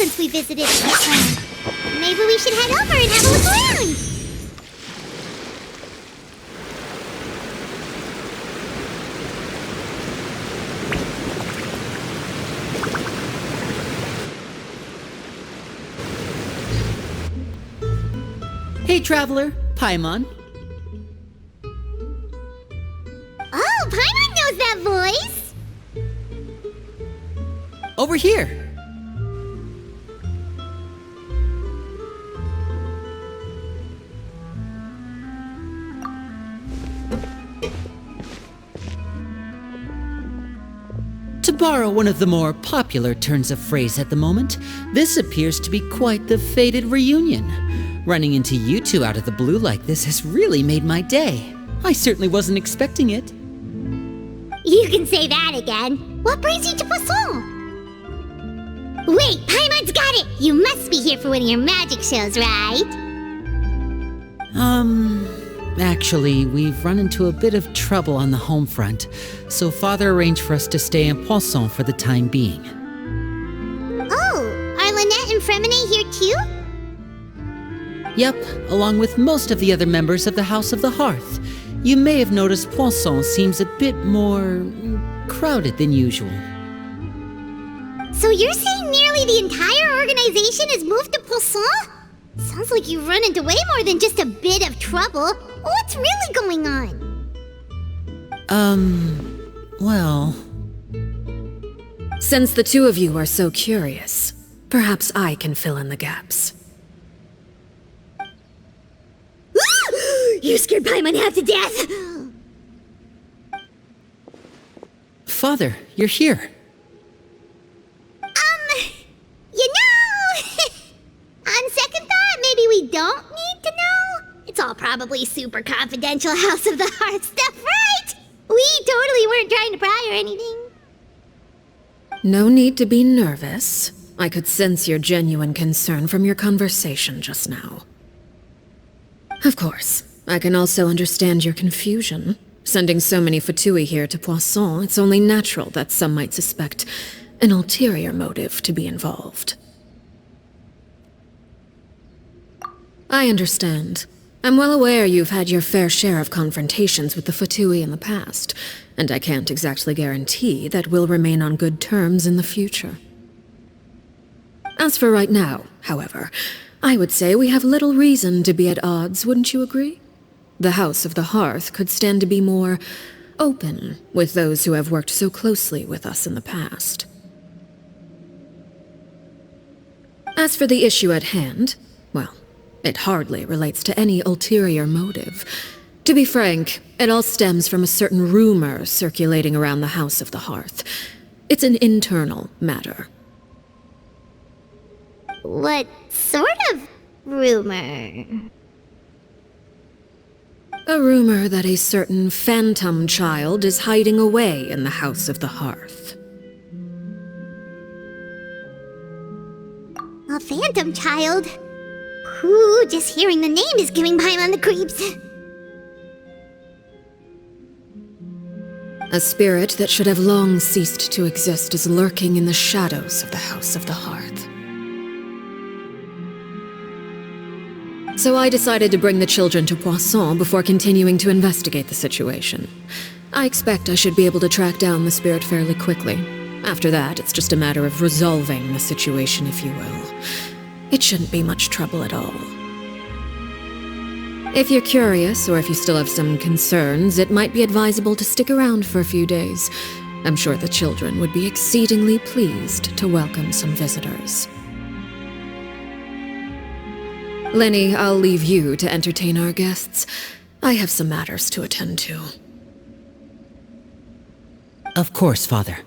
since we visited Poisson. Maybe we should head over and have a look around. Hey, Traveler, Paimon. Oh, Paimon knows that voice! Over here. To borrow one of the more popular turns of phrase at the moment, this appears to be quite the fated reunion. Running into you two out of the blue like this has really made my day. I certainly wasn't expecting it. You can say that again. What brings you to Poisson? Wait, Paimon's got it! You must be here for one of your magic shows, right? Actually, we've run into a bit of trouble on the home front, so Father arranged for us to stay in Poisson for the time being. Oh, are Lynette and Ferminet here too? Yep, along with most of the other members of the House of the Hearth. You may have noticed Poisson seems a bit more crowded than usual. So you're saying nearly the entire organization has moved to Poisson? Sounds like you've run into way more than just a bit of trouble. What's really going on? Well... Since the two of you are so curious, perhaps I can fill in the gaps. You scared Paimon half to death! Father, you're here. You know... On second thought, maybe we don't need to know? It's all probably super confidential House of the Hearth stuff, right? We totally weren't trying to pry or anything. No need to be nervous. I could sense your genuine concern from your conversation just now. Of course, I can also understand your confusion. Sending so many Fatui here to Poisson, it's only natural that some might suspect an ulterior motive to be involved. I understand. I'm well aware you've had your fair share of confrontations with the Fatui in the past, and I can't exactly guarantee that we'll remain on good terms in the future. As for right now, however, I would say we have little reason to be at odds, wouldn't you agree? The House of the Hearth could stand to be more open with those who have worked so closely with us in the past. As for the issue at hand, well, it hardly relates to any ulterior motive. To be frank, it all stems from a certain rumor circulating around the House of the Hearth. It's an internal matter. What sort of rumor? A rumor that a certain phantom child is hiding away in the House of the Hearth. A phantom child? Ooh, just hearing the name is giving Paimon the creeps. A spirit that should have long ceased to exist is lurking in the shadows of the House of the Hearth. So I decided to bring the children to Poisson before continuing to investigate the situation. I expect I should be able to track down the spirit fairly quickly. After that, it's just a matter of resolving the situation, if you will. It shouldn't be much trouble at all. If you're curious, or if you still have some concerns, it might be advisable to stick around for a few days. I'm sure the children would be exceedingly pleased to welcome some visitors. Lyney, I'll leave you to entertain our guests. I have some matters to attend to. Of course, Father.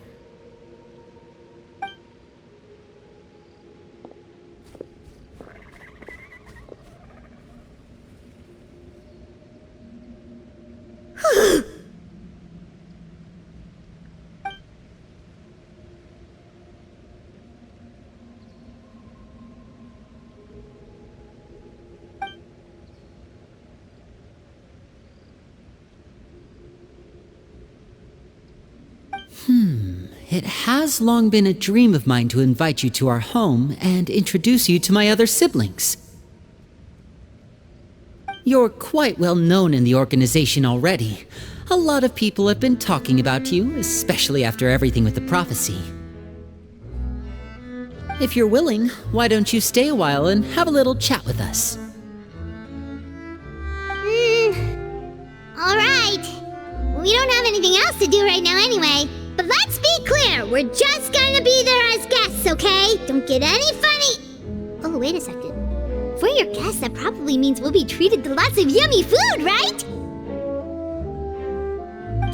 It has long been a dream of mine to invite you to our home and introduce you to my other siblings. You're quite well known in the organization already. A lot of people have been talking about you, especially after everything with the prophecy. If you're willing, why don't you stay a while and have a little chat with us? Alright. We don't have anything else to do right now anyway. But let's be clear, we're just gonna be there as guests, okay? Don't get any funny. Oh, wait a second. For your guests, that probably means we'll be treated to lots of yummy food, right?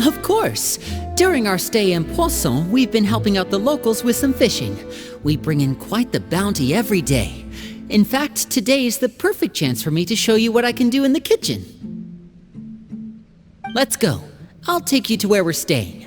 Of course. During our stay in Poisson, we've been helping out the locals with some fishing. We bring in quite the bounty every day. In fact, today is the perfect chance for me to show you what I can do in the kitchen. Let's go. I'll take you to where we're staying.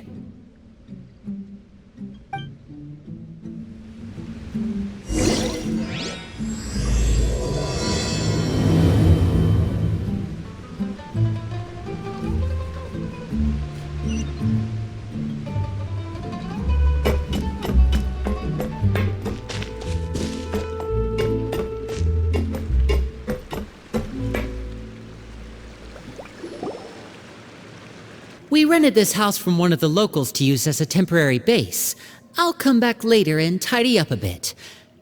We rented this house from one of the locals to use as a temporary base. I'll come back later and tidy up a bit.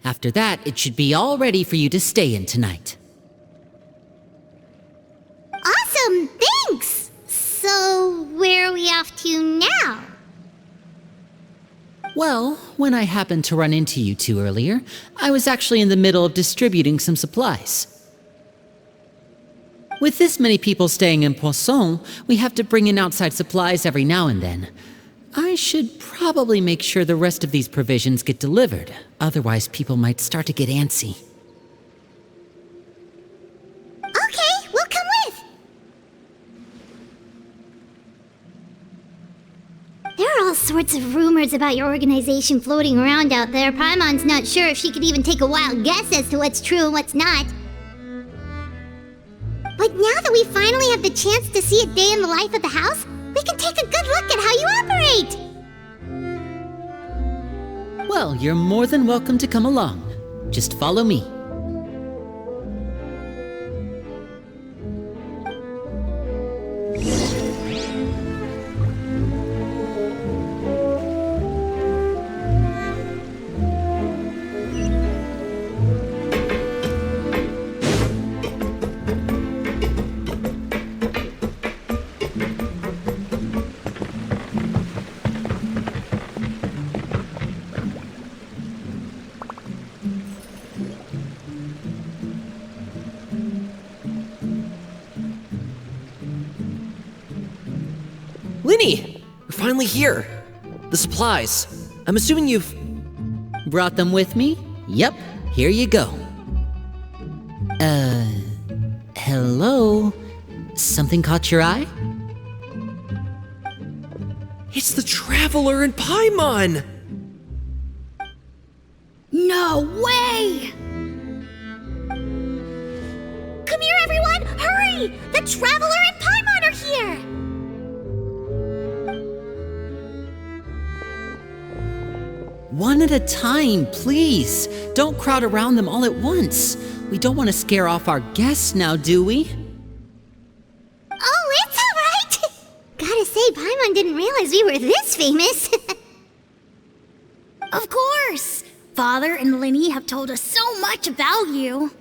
After that, it should be all ready for you to stay in tonight. Awesome, thanks! So, where are we off to now? Well, when I happened to run into you two earlier, I was actually in the middle of distributing some supplies. With this many people staying in Poisson, we have to bring in outside supplies every now and then. I should probably make sure the rest of these provisions get delivered, otherwise people might start to get antsy. Okay, we'll come with! There are all sorts of rumors about your organization floating around out there. Paimon's not sure if she could even take a wild guess as to what's true and what's not. But now that we finally have the chance to see a day in the life of the house, we can take a good look at how you operate! Well, you're more than welcome to come along. Just follow me. Lyney! We're finally here! The supplies. I'm assuming you've... Brought them with me? Yep, here you go. Hello? Something caught your eye? It's the Traveler and Paimon! No way! Come here, everyone! Hurry! The Traveler and Paimon are here! One at a time, please. Don't crowd around them all at once. We don't want to scare off our guests now, do we? Oh, it's all right! Gotta say, Paimon didn't realize we were this famous. Of course! Father and Lyney have told us so much about you.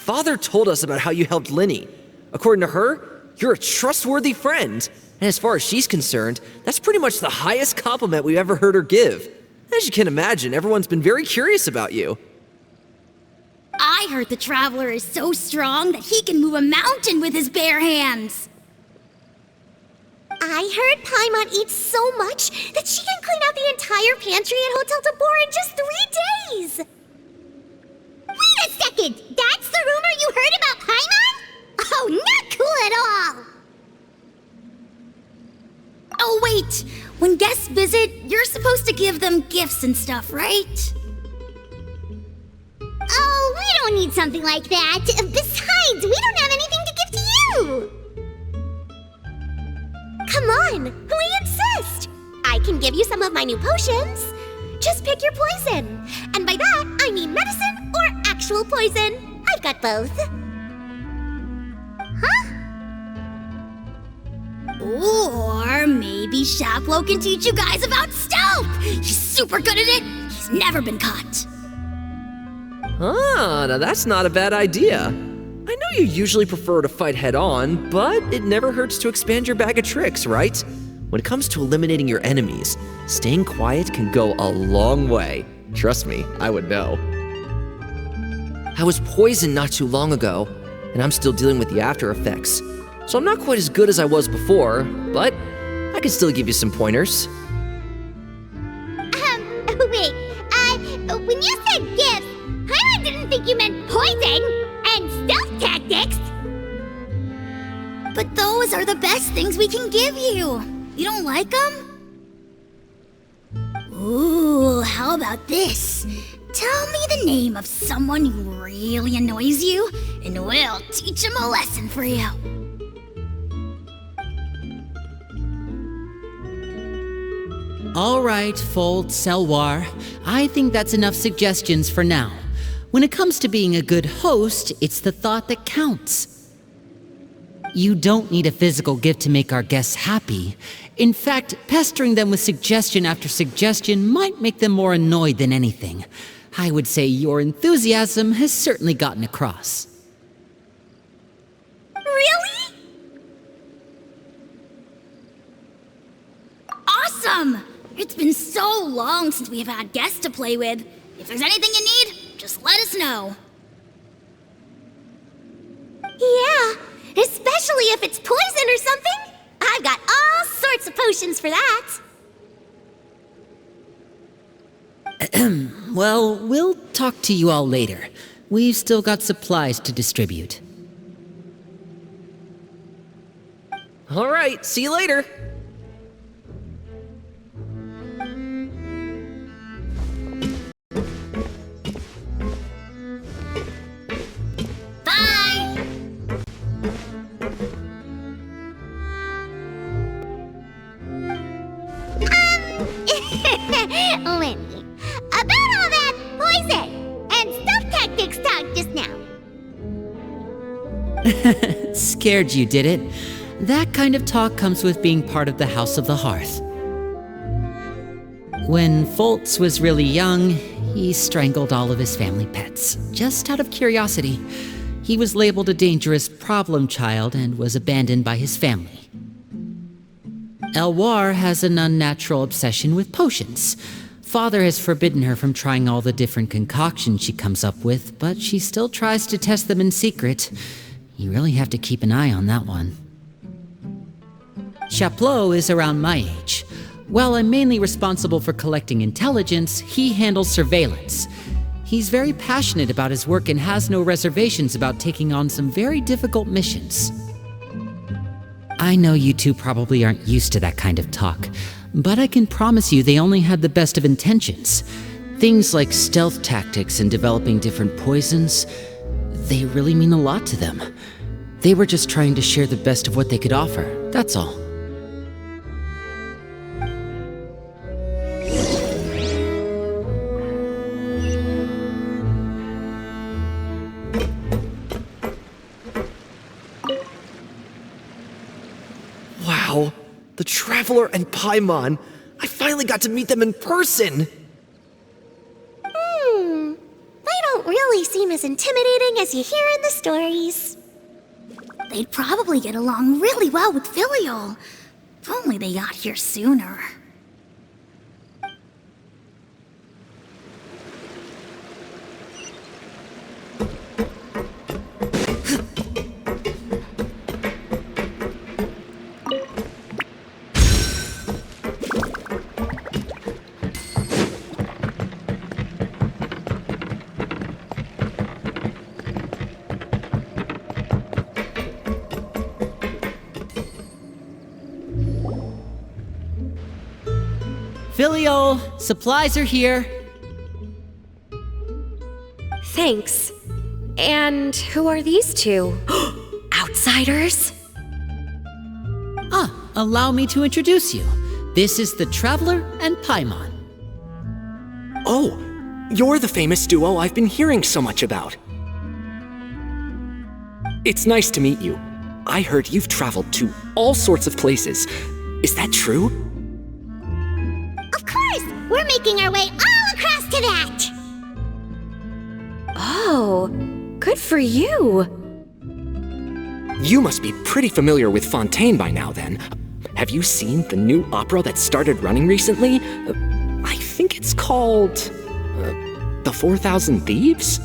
Father told us about how you helped Lyney. According to her, you're a trustworthy friend. And as far as she's concerned, that's pretty much the highest compliment we've ever heard her give. As you can imagine, everyone's been very curious about you. I heard the Traveler is so strong that he can move a mountain with his bare hands. I heard Paimon eats so much that she can clean out the entire pantry at Hotel Tabor in just 3 days! Wait a second! That's the rumor you heard about Paimon? Oh, not cool at all! Oh wait, when guests visit, you're supposed to give them gifts and stuff, right? Oh, we don't need something like that. Besides, we don't have anything to give to you! Come on, we insist! I can give give you some of my new potions. Just pick your poison. And by that, I mean medicine or actual poison. I've got both. Huh? Or maybe Shaplo can teach you guys about stealth. He's super good at it. He's never been caught. Ah, now that's not a bad idea. I know you usually prefer to fight head-on, but it never hurts to expand your bag of tricks, right? When it comes to eliminating your enemies, staying quiet can go a long way. Trust me, I would know. I was poisoned not too long ago, and I'm still dealing with the after effects. So I'm not quite as good as I was before, but I can still give you some pointers. Wait, when you said gifts, I didn't think you meant poison and stealth tactics. But those are the best things we can give you. You don't like them? Ooh, how about this? Tell me the name of someone who really annoys you, and we'll teach him a lesson for you. All right, Fold, Selwar. I think that's enough suggestions for now. When it comes to being a good host, it's the thought that counts. You don't need a physical gift to make our guests happy. In fact, pestering them with suggestion after suggestion might make them more annoyed than anything. I would say your enthusiasm has certainly gotten across. Really? Awesome! It's been so long since we have had guests to play with. If there's anything you need, just let us know. Yeah, especially if it's poison or something. I've got all sorts of potions for that. Well, we'll talk to you all later. We've still got supplies to distribute. All right, see you later. Bye! Lyney, about all that poison and stealth tactics talk just now. Scared you, did it? That kind of talk comes with being part of the House of the Hearth. When Foltz was really young, he strangled all of his family pets, just out of curiosity. He was labeled a dangerous problem child and was abandoned by his family. Elwar has an unnatural obsession with potions. Father has forbidden her from trying all the different concoctions she comes up with, but she still tries to test them in secret. You really have to keep an eye on that one. Chaplot is around my age. While I'm mainly responsible for collecting intelligence, he handles surveillance. He's very passionate about his work and has no reservations about taking on some very difficult missions. I know you two probably aren't used to that kind of talk, but I can promise you they only had the best of intentions. Things like stealth tactics and developing different poisons, they really mean a lot to them. They were just trying to share the best of what they could offer, that's all. Wow, the Traveler and Paimon. I finally got to meet them in person. They don't really seem as intimidating as you hear in the stories. They'd probably get along really well with Filial. If only they got here sooner. Filial, supplies are here. Thanks. And who are these two? Outsiders? Allow me to introduce you. This is the Traveler and Paimon. Oh, you're the famous duo I've been hearing so much about. It's nice to meet you. I heard you've traveled to all sorts of places. Is that true? Of course! We're making our way all across to that! Oh, good for you. You must be pretty familiar with Fontaine by now, then. Have you seen the new opera that started running recently? I think it's called... The 4,000 Thieves?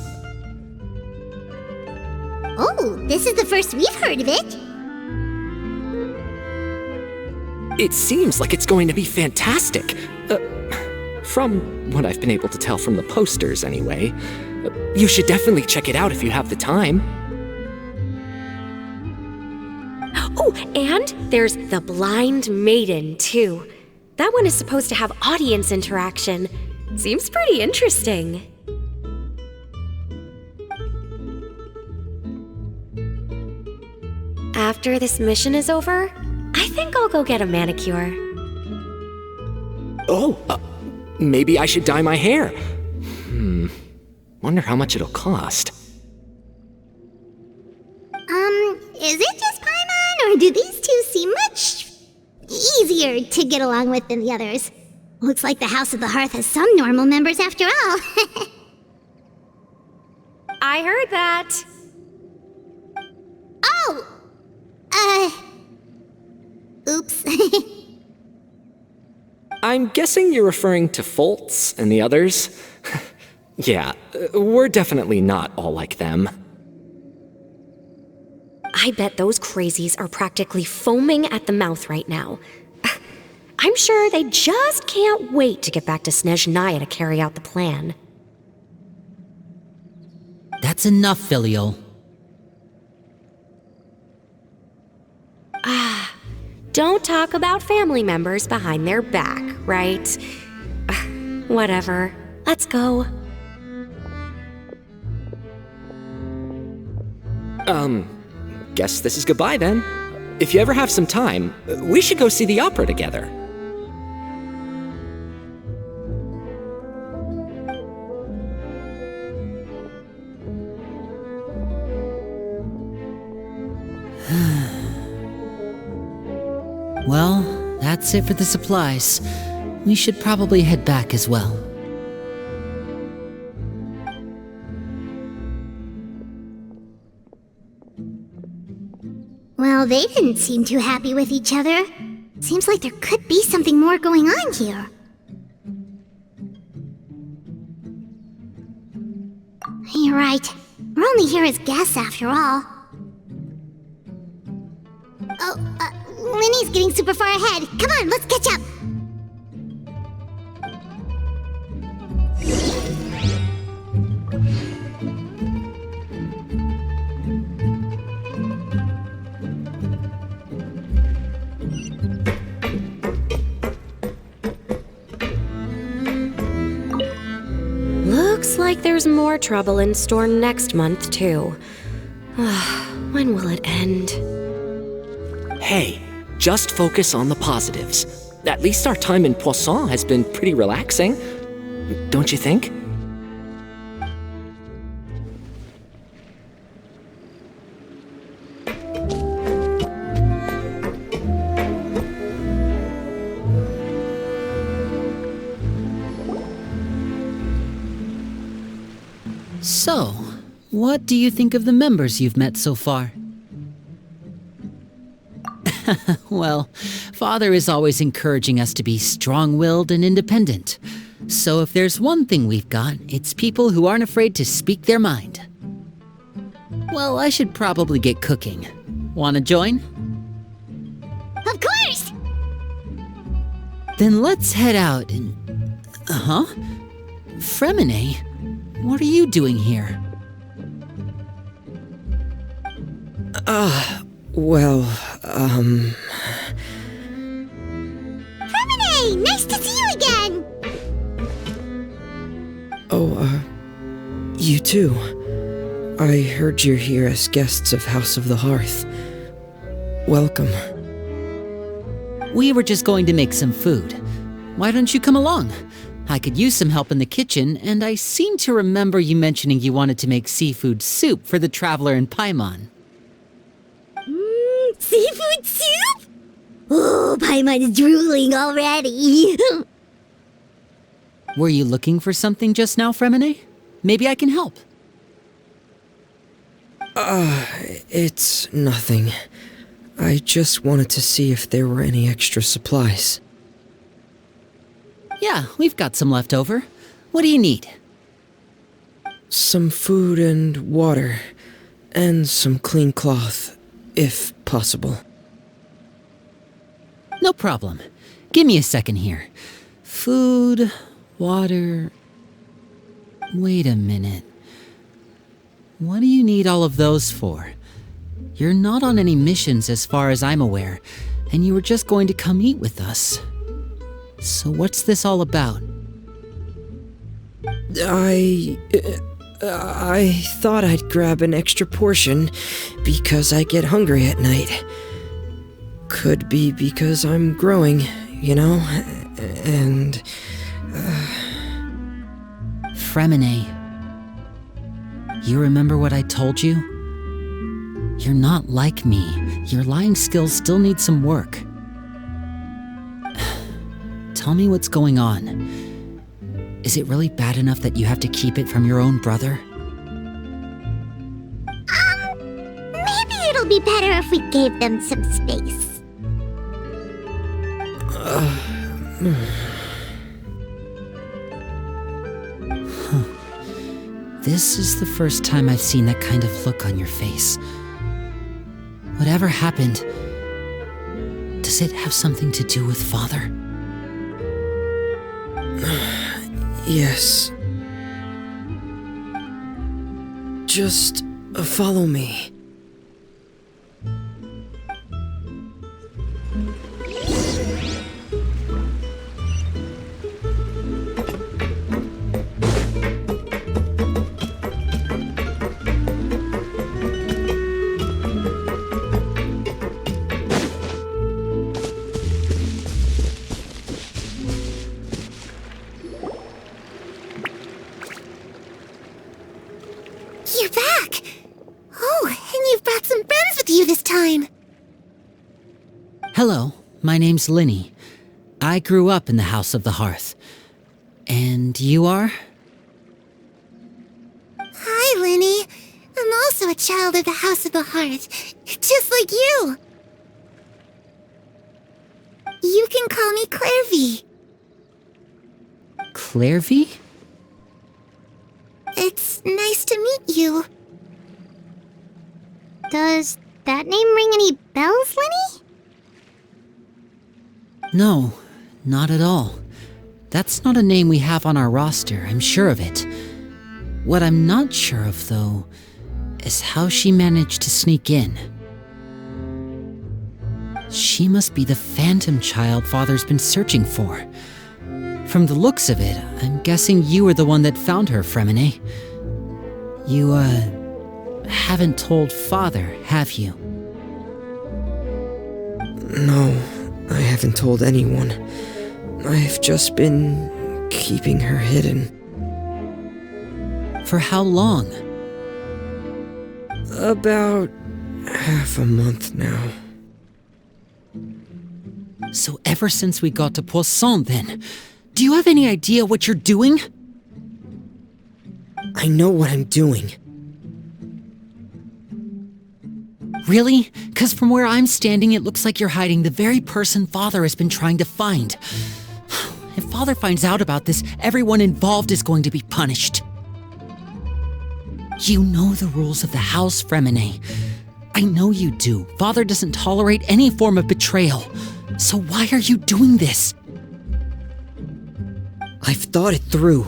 Oh, this is the first we've heard of it. It seems like it's going to be fantastic. From what I've been able to tell from the posters, anyway. You should definitely check it out if you have the time. Oh, and there's The Blind Maiden, too. That one is supposed to have audience interaction. Seems pretty interesting. After this mission is over, I think I'll go get a manicure. Oh, maybe I should dye my hair. Wonder how much it'll cost. Is it just Paimon, or do these two seem much easier to get along with than the others? Looks like the House of the Hearth has some normal members after all. I heard that. Oh! Oops. I'm guessing you're referring to Foltz and the others? Yeah, we're definitely not all like them. I bet those crazies are practically foaming at the mouth right now. I'm sure they just can't wait to get back to Snezhnaya to carry out the plan. That's enough, Filial. Don't talk about family members behind their back, right? Whatever. Let's go. Guess this is goodbye then. If you ever have some time, we should go see the opera together. Well, that's it for the supplies. We should probably head back as well. Well, they didn't seem too happy with each other. Seems like there could be something more going on here. You're right. We're only here as guests after all. Oh, Lyney's getting super far ahead. Come on, let's catch up. Looks like there's more trouble in store next month, too. When will it end? Hey, just focus on the positives. At least our time in Poisson has been pretty relaxing. Don't you think? So, what do you think of the members you've met so far? Well, Father is always encouraging us to be strong-willed and independent. So if there's one thing we've got, it's people who aren't afraid to speak their mind. Well, I should probably get cooking. Wanna join? Of course! Then let's head out and... Ferminet? What are you doing here? Ferminet! Nice to see you again! You too. I heard you're here as guests of House of the Hearth. Welcome. We were just going to make some food. Why don't you come along? I could use some help in the kitchen, and I seem to remember you mentioning you wanted to make seafood soup for the Traveler and Paimon. Seafood soup? Oh, Paimon's drooling already. Were you looking for something just now, Ferminet? Maybe I can help. It's nothing. I just wanted to see if there were any extra supplies. Yeah, we've got some left over. What do you need? Some food and water, and some clean cloth, if possible. No problem. Give me a second here. Food, water... Wait a minute. What do you need all of those for? You're not on any missions as far as I'm aware, and you were just going to come eat with us. So what's this all about? I thought I'd grab an extra portion because I get hungry at night. Could be because I'm growing, you know, and... Ferminet, you remember what I told you? You're not like me. Your lying skills still need some work. Tell me what's going on. Is it really bad enough that you have to keep it from your own brother? Maybe it'll be better if we gave them some space. This is the first time I've seen that kind of look on your face. Whatever happened, does it have something to do with Father? Yes. Just follow me. You're back! Oh, and you've brought some friends with you this time! Hello, my name's Lyney. I grew up in the House of the Hearth. And you are? Hi, Lyney. I'm also a child of the House of the Hearth, just like you. You can call me Clairvy. Clairvy? It's nice to meet you. Does that name ring any bells, Lyney? No, not at all. That's not a name we have on our roster, I'm sure of it. What I'm not sure of, though, is how she managed to sneak in. She must be the phantom child Father's been searching for. From the looks of it, I'm guessing you were the one that found her, Ferminet. You, haven't told Father, have you? No, I haven't told anyone. I've just been keeping her hidden. For how long? About half a month now. So ever since we got to Poisson, then, do you have any idea what you're doing? I know what I'm doing. Really? 'Cause from where I'm standing, it looks like you're hiding the very person Father has been trying to find. If Father finds out about this, everyone involved is going to be punished. You know the rules of the house, Ferminet. I know you do. Father doesn't tolerate any form of betrayal. So why are you doing this? I've thought it through,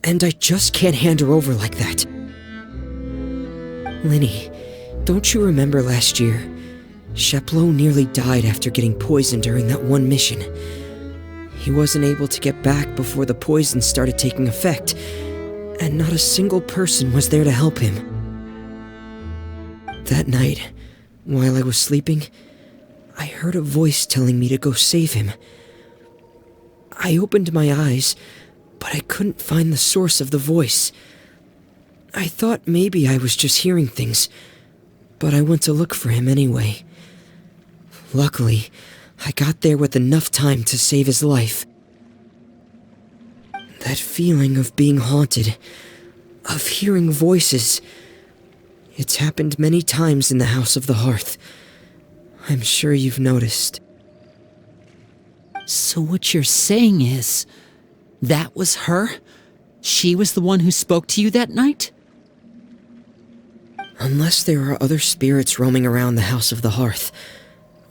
and I just can't hand her over like that. Lyney, don't you remember last year? Sheplo nearly died after getting poisoned during that one mission. He wasn't able to get back before the poison started taking effect, and not a single person was there to help him. That night, while I was sleeping, I heard a voice telling me to go save him. I opened my eyes, but I couldn't find the source of the voice. I thought maybe I was just hearing things, but I went to look for him anyway. Luckily, I got there with enough time to save his life. That feeling of being haunted, of hearing voices, it's happened many times in the House of the Hearth. I'm sure you've noticed. So what you're saying is, that was her? She was the one who spoke to you that night? Unless there are other spirits roaming around the House of the Hearth,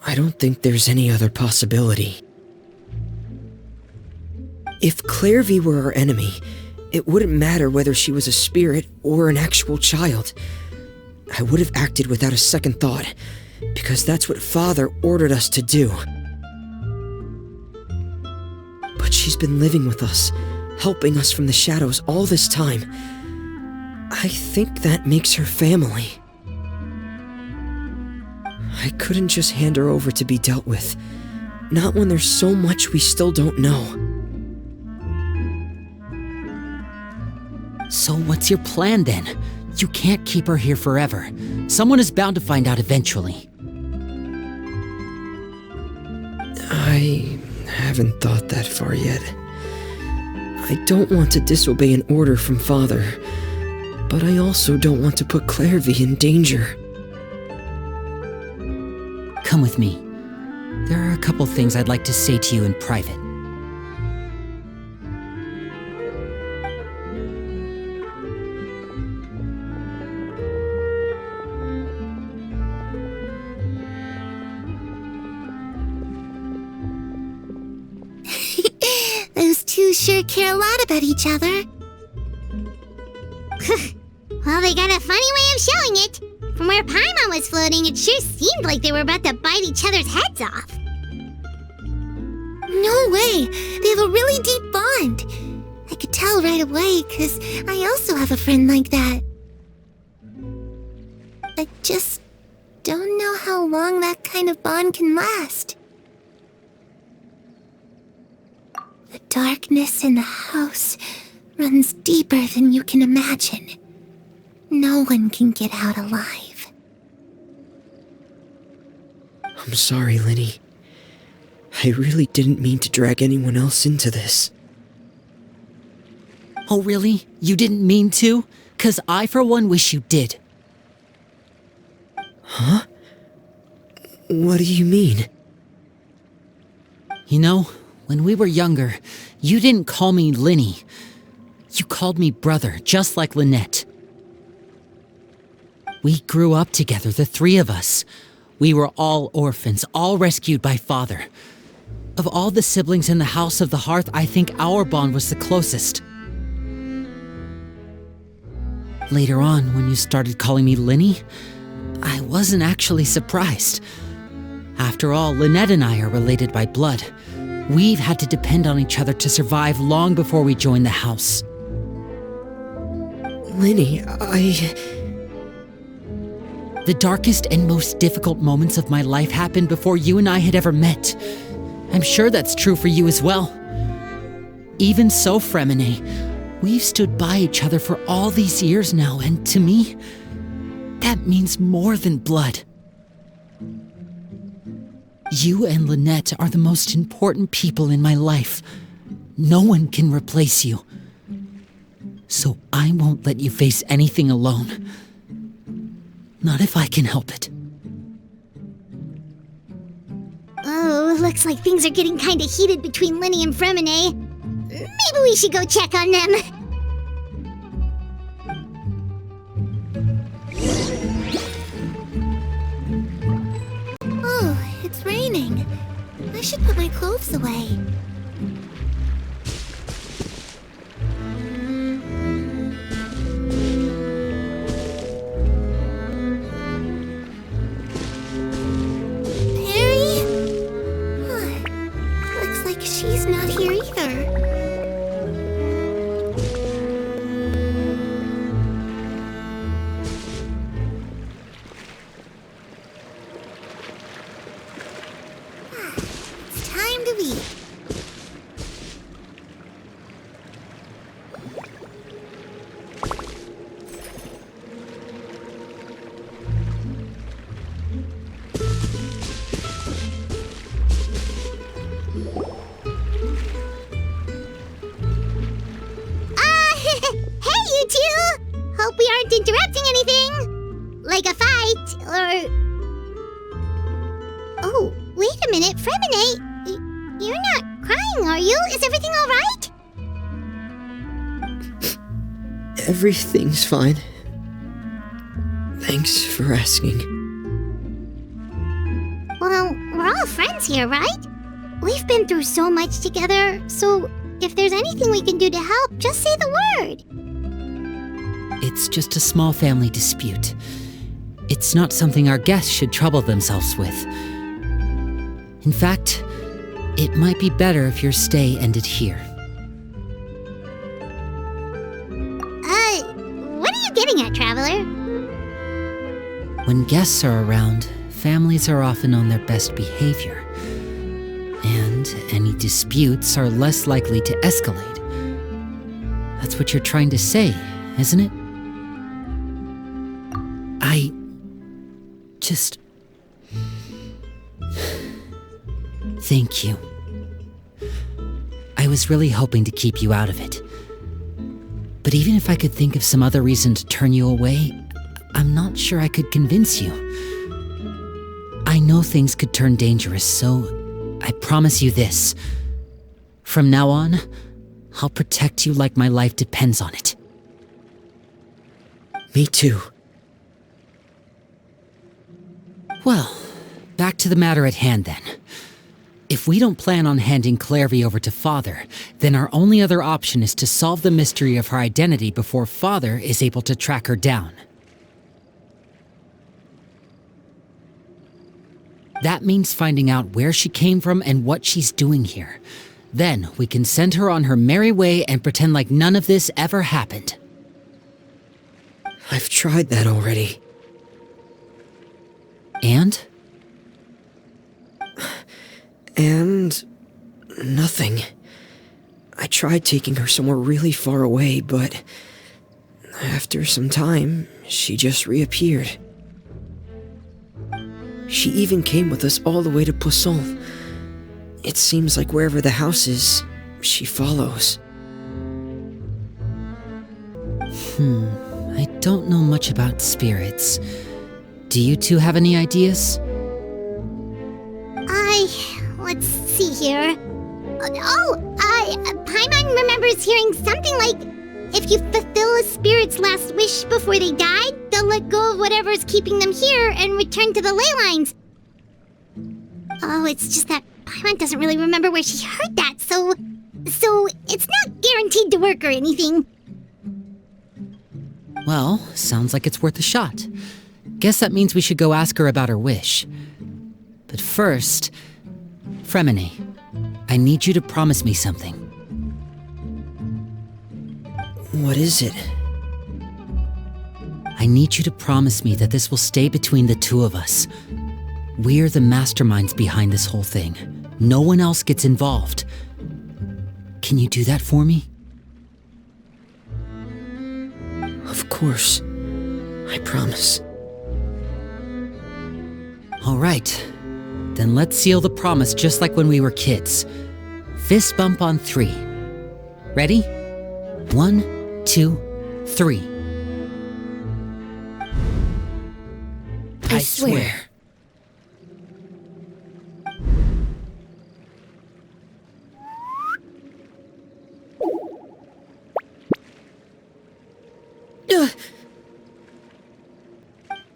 I don't think there's any other possibility. If Clairvy were our enemy, it wouldn't matter whether she was a spirit or an actual child. I would have acted without a second thought, because that's what Father ordered us to do. But she's been living with us, helping us from the shadows all this time. I think that makes her family. I couldn't just hand her over to be dealt with. Not when there's so much we still don't know. So what's your plan then? You can't keep her here forever. Someone is bound to find out eventually. I haven't thought that far yet. I don't want to disobey an order from Father, but I also don't want to put Clairvy in danger. Come with me. There are a couple things I'd like to say to you in private. Those two sure care a lot about each other. Well, they got a funny way of showing it. From where Paimon was floating, it sure seemed like they were about to bite each other's heads off. No way! They have a really deep bond. I could tell right away, because I also have a friend like that. I just don't know how long that kind of bond can last. The darkness in the house runs deeper than you can imagine. No one can get out alive. I'm sorry, Lyney. I really didn't mean to drag anyone else into this. Oh really? You didn't mean to? 'Cause I for one wish you did. Huh? What do you mean? You know, when we were younger, you didn't call me Lyney. You called me brother, just like Lynette. We grew up together, the three of us. We were all orphans, all rescued by Father. Of all the siblings in the House of the Hearth, I think our bond was the closest. Later on, when you started calling me Lyney, I wasn't actually surprised. After all, Lynette and I are related by blood. We've had to depend on each other to survive long before we joined the house. Lyney, The darkest and most difficult moments of my life happened before you and I had ever met. I'm sure that's true for you as well. Even so, Ferminet, we've stood by each other for all these years now, and to me, that means more than blood. You and Lynette are the most important people in my life. No one can replace you. So I won't let you face anything alone. Not if I can help it. Oh, looks like things are getting kinda heated between Lyney and Ferminet. Maybe we should go check on them. Oh, it's raining. I should put my clothes away. She's not here either. already. Hey, you two! Hope we aren't interrupting anything. Like a fight, or... Oh, wait a minute, Ferminet. You're not crying, are you? Is everything alright? Everything's fine. Thanks for asking. Well, we're all friends here, right? We've been through so much together, so if there's anything we can do to help, just say the word. It's just a small family dispute. It's not something our guests should trouble themselves with. In fact, it might be better if your stay ended here. What are you getting at, Traveler? When guests are around, families are often on their best behavior. And any disputes are less likely to escalate. That's what you're trying to say, isn't it? I just... Thank you. I was really hoping to keep you out of it. But even if I could think of some other reason to turn you away, I'm not sure I could convince you. I know things could turn dangerous, so I promise you this. From now on, I'll protect you like my life depends on it. Me too. Well, back to the matter at hand then. If we don't plan on handing Clairvy over to Father, then our only other option is to solve the mystery of her identity before Father is able to track her down. That means finding out where she came from and what she's doing here. Then we can send her on her merry way and pretend like none of this ever happened. I've tried that already. And? And... nothing. I tried taking her somewhere really far away, but... after some time, she just reappeared. She even came with us all the way to Poisson. It seems like wherever the house is, she follows. I don't know much about spirits. Do you two have any ideas? Let's see here. Paimon remembers hearing something like, if you fulfill a spirit's last wish before they died, they'll let go of whatever's keeping them here and return to the ley lines. Oh, it's just that Paimon doesn't really remember where she heard that, so it's not guaranteed to work or anything. Well, sounds like it's worth a shot. Guess that means we should go ask her about her wish. But first, Ferminet, I need you to promise me something. What is it? I need you to promise me that this will stay between the two of us. We're the masterminds behind this whole thing. No one else gets involved. Can you do that for me? Of course. I promise. All right. Then let's seal the promise just like when we were kids. Fist bump on 3. Ready? 1, 2, 3. I swear.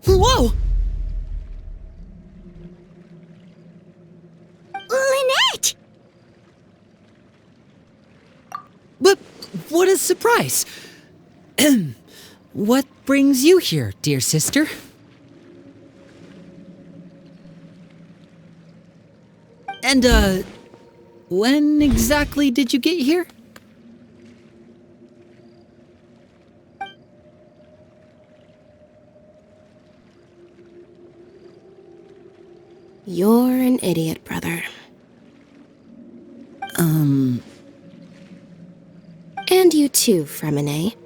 Whoa! Lynette! But what a surprise! What brings you here, dear sister? And, when exactly did you get here? You're an idiot, brother. too, ferminet.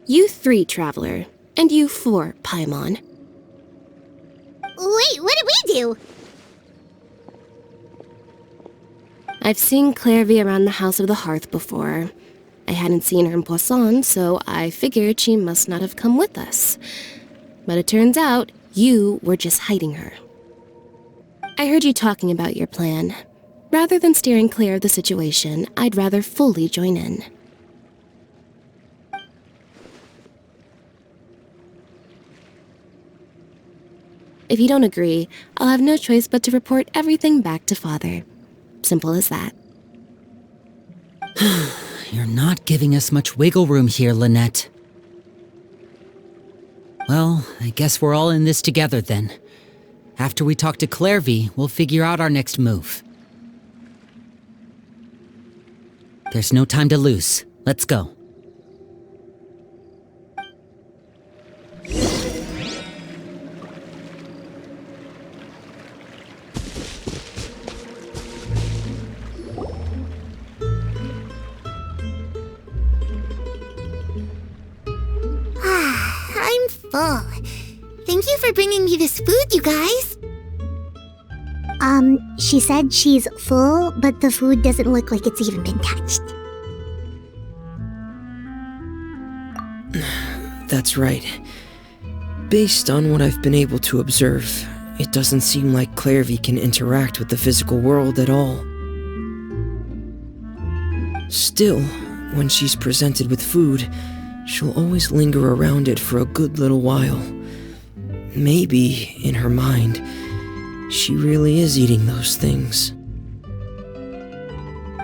You 3, Traveler, and you 4, Paimon. Wait, what did we do? I've seen Clairvy around the House of the Hearth before. I hadn't seen her in Poisson, so I figured she must not have come with us. But it turns out you were just hiding her. I heard you talking about your plan. Rather than steering clear of the situation, I'd rather fully join in. If you don't agree, I'll have no choice but to report everything back to Father. Simple as that. You're not giving us much wiggle room here, Lynette. Well, I guess we're all in this together then. After we talk to Clairvy, we'll figure out our next move. There's no time to lose. Let's go. I'm full. Thank you for bringing me this food, you guys. She said she's full, but the food doesn't look like it's even been touched. That's right. Based on what I've been able to observe, it doesn't seem like Clairvy can interact with the physical world at all. Still, when she's presented with food, she'll always linger around it for a good little while. Maybe, in her mind, she really is eating those things.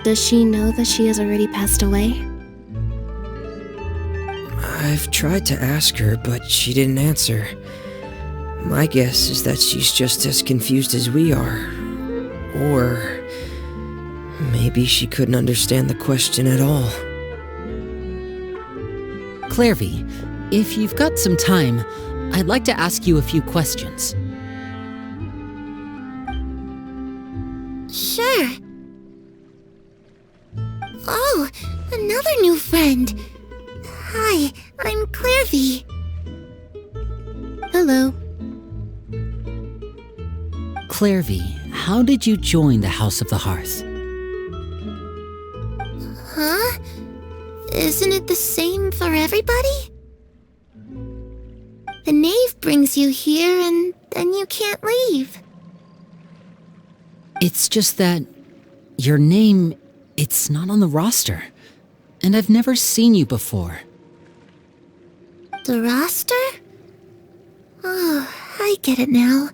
Does she know that she has already passed away? I've tried to ask her, but she didn't answer. My guess is that she's just as confused as we are. Or maybe she couldn't understand the question at all. Clairvy, if you've got some time, I'd like to ask you a few questions. Sure. Oh, another new friend. Hi, I'm Clairvy. Hello. Clairvy, how did you join the House of the Hearth? Huh? Isn't it the same for everybody? The knave brings you here and then you can't leave. It's just that your name, it's not on the roster. And I've never seen you before. The roster? Oh, I get it now.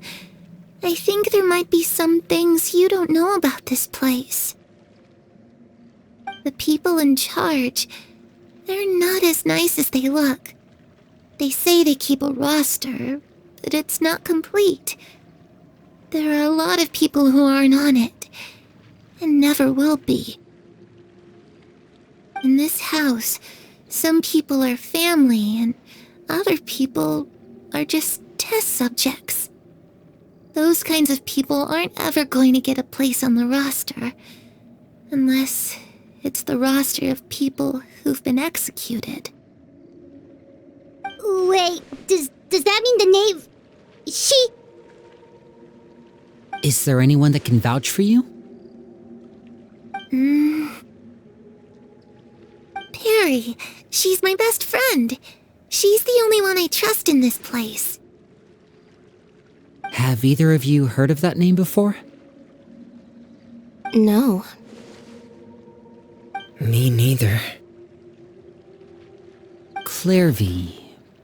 I think there might be some things you don't know about this place. The people in charge, they're not as nice as they look. They say they keep a roster, but it's not complete. There are a lot of people who aren't on it, and never will be. In this house, some people are family, and other people are just test subjects. Those kinds of people aren't ever going to get a place on the roster, unless it's the roster of people who've been executed. Wait, does that mean the knave... she... Is there anyone that can vouch for you? Perry, she's my best friend. She's the only one I trust in this place. Have either of you heard of that name before? No. Me neither. Clairvy,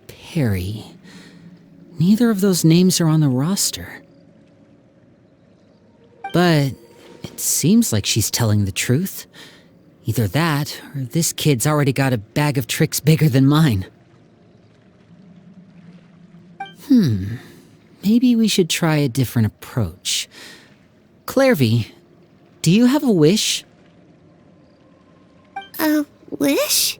Perry. Neither of those names are on the roster. But it seems like she's telling the truth. Either that, or this kid's already got a bag of tricks bigger than mine. Maybe we should try a different approach. Clairvy, do you have a wish? A wish?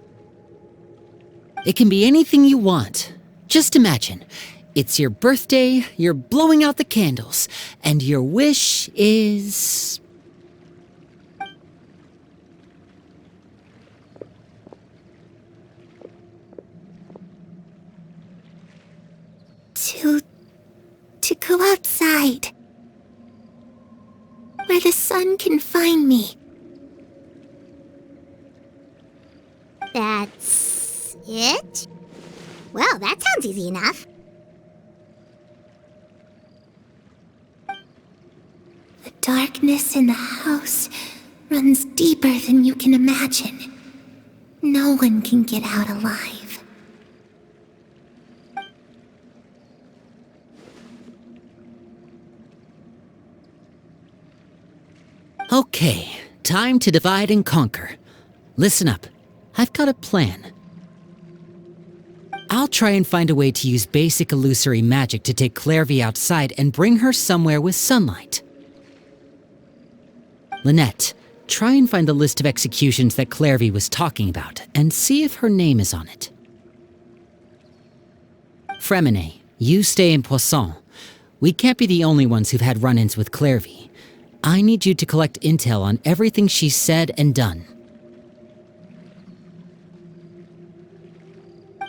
It can be anything you want. Just imagine, It's your birthday, you're blowing out the candles, and your wish is... To go outside. Where the sun can find me. That's it? Well, that sounds easy enough. The darkness in the house runs deeper than you can imagine. No one can get out alive. Okay, time to divide and conquer. Listen up, I've got a plan. I'll try and find a way to use basic illusory magic to take Clairvy outside and bring her somewhere with sunlight. Lynette, try and find the list of executions that Clairvy was talking about, and see if her name is on it. Ferminet, you stay in Poisson. We can't be the only ones who've had run-ins with Clairvy. I need you to collect intel on everything she's said and done.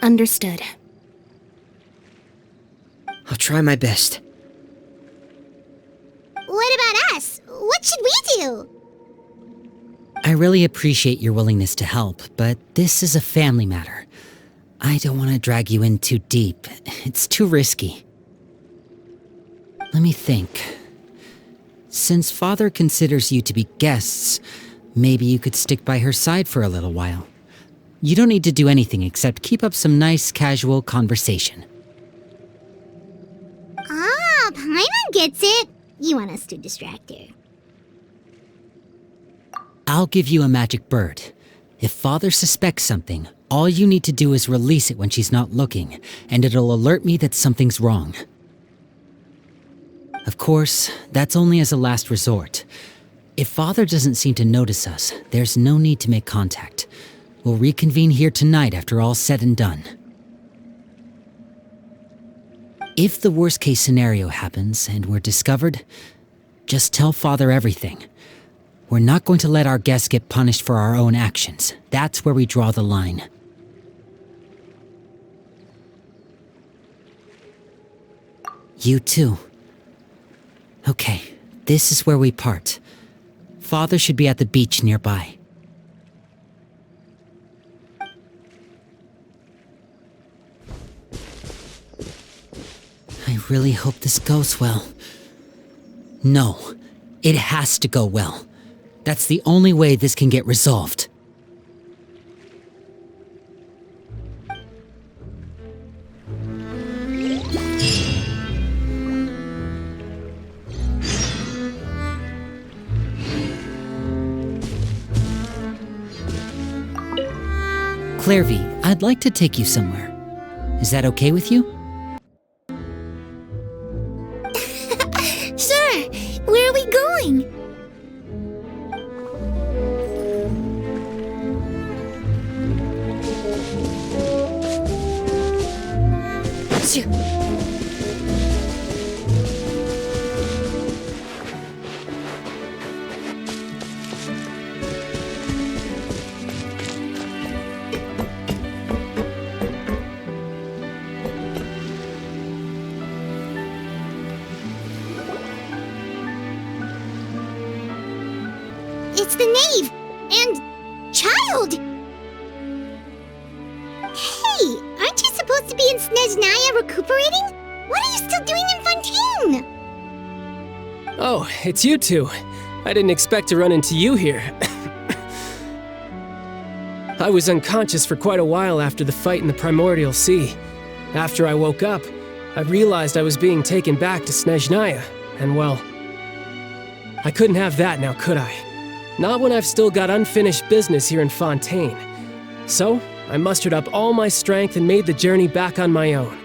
Understood. I'll try my best. What about us? What should we do? I really appreciate your willingness to help, but this is a family matter. I don't want to drag you in too deep. It's too risky. Let me think. Since Father considers you to be guests, maybe you could stick by her side for a little while. You don't need to do anything except keep up some nice, casual conversation. Ah, Paimon gets it. You want us to distract her. I'll give you a magic bird. If Father suspects something, all you need to do is release it when she's not looking, and it'll alert me that something's wrong. Of course, that's only as a last resort. If Father doesn't seem to notice us, there's no need to make contact. We'll reconvene here tonight after all's said and done. If the worst-case scenario happens and we're discovered, just tell Father everything. We're not going to let our guests get punished for our own actions. That's where we draw the line. You too. Okay, this is where we part. Father should be at the beach nearby. I really hope this goes well. No, it has to go well. That's the only way this can get resolved. Clairvy, I'd like to take you somewhere. Is that okay with you? Sure. Where are we going? It's the knave! And... child! Hey, aren't you supposed to be in Snezhnaya recuperating? What are you still doing in Fontaine? Oh, it's you two. I didn't expect to run into you here. I was unconscious for quite a while after the fight in the Primordial Sea. After I woke up, I realized I was being taken back to Snezhnaya, and well, I couldn't have that now, could I? Not when I've still got unfinished business here in Fontaine. So, I mustered up all my strength and made the journey back on my own.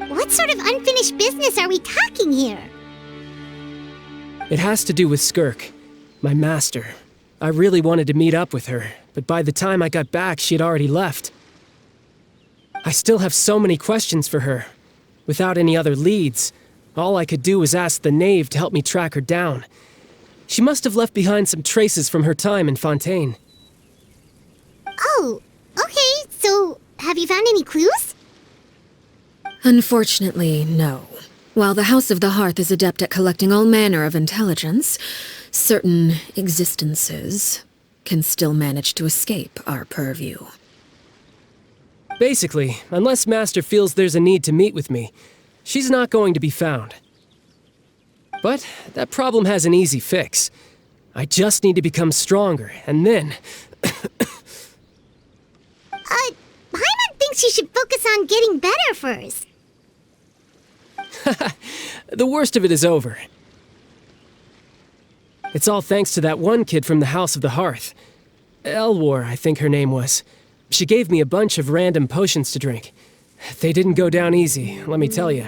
What sort of unfinished business are we talking here? It has to do with Skirk, my master. I really wanted to meet up with her, but by the time I got back, she had already left. I still have so many questions for her. Without any other leads, all I could do was ask the knave to help me track her down. She must have left behind some traces from her time in Fontaine. Oh, okay, so have you found any clues? Unfortunately, no. While the House of the Hearth is adept at collecting all manner of intelligence, certain existences can still manage to escape our purview. Basically, unless Master feels there's a need to meet with me, she's not going to be found. But that problem has an easy fix. I just need to become stronger, and then... Paimon thinks you should focus on getting better first. The worst of it is over. It's all thanks to that one kid from the House of the Hearth. Elwar, I think her name was. She gave me a bunch of random potions to drink. They didn't go down easy, let me tell you.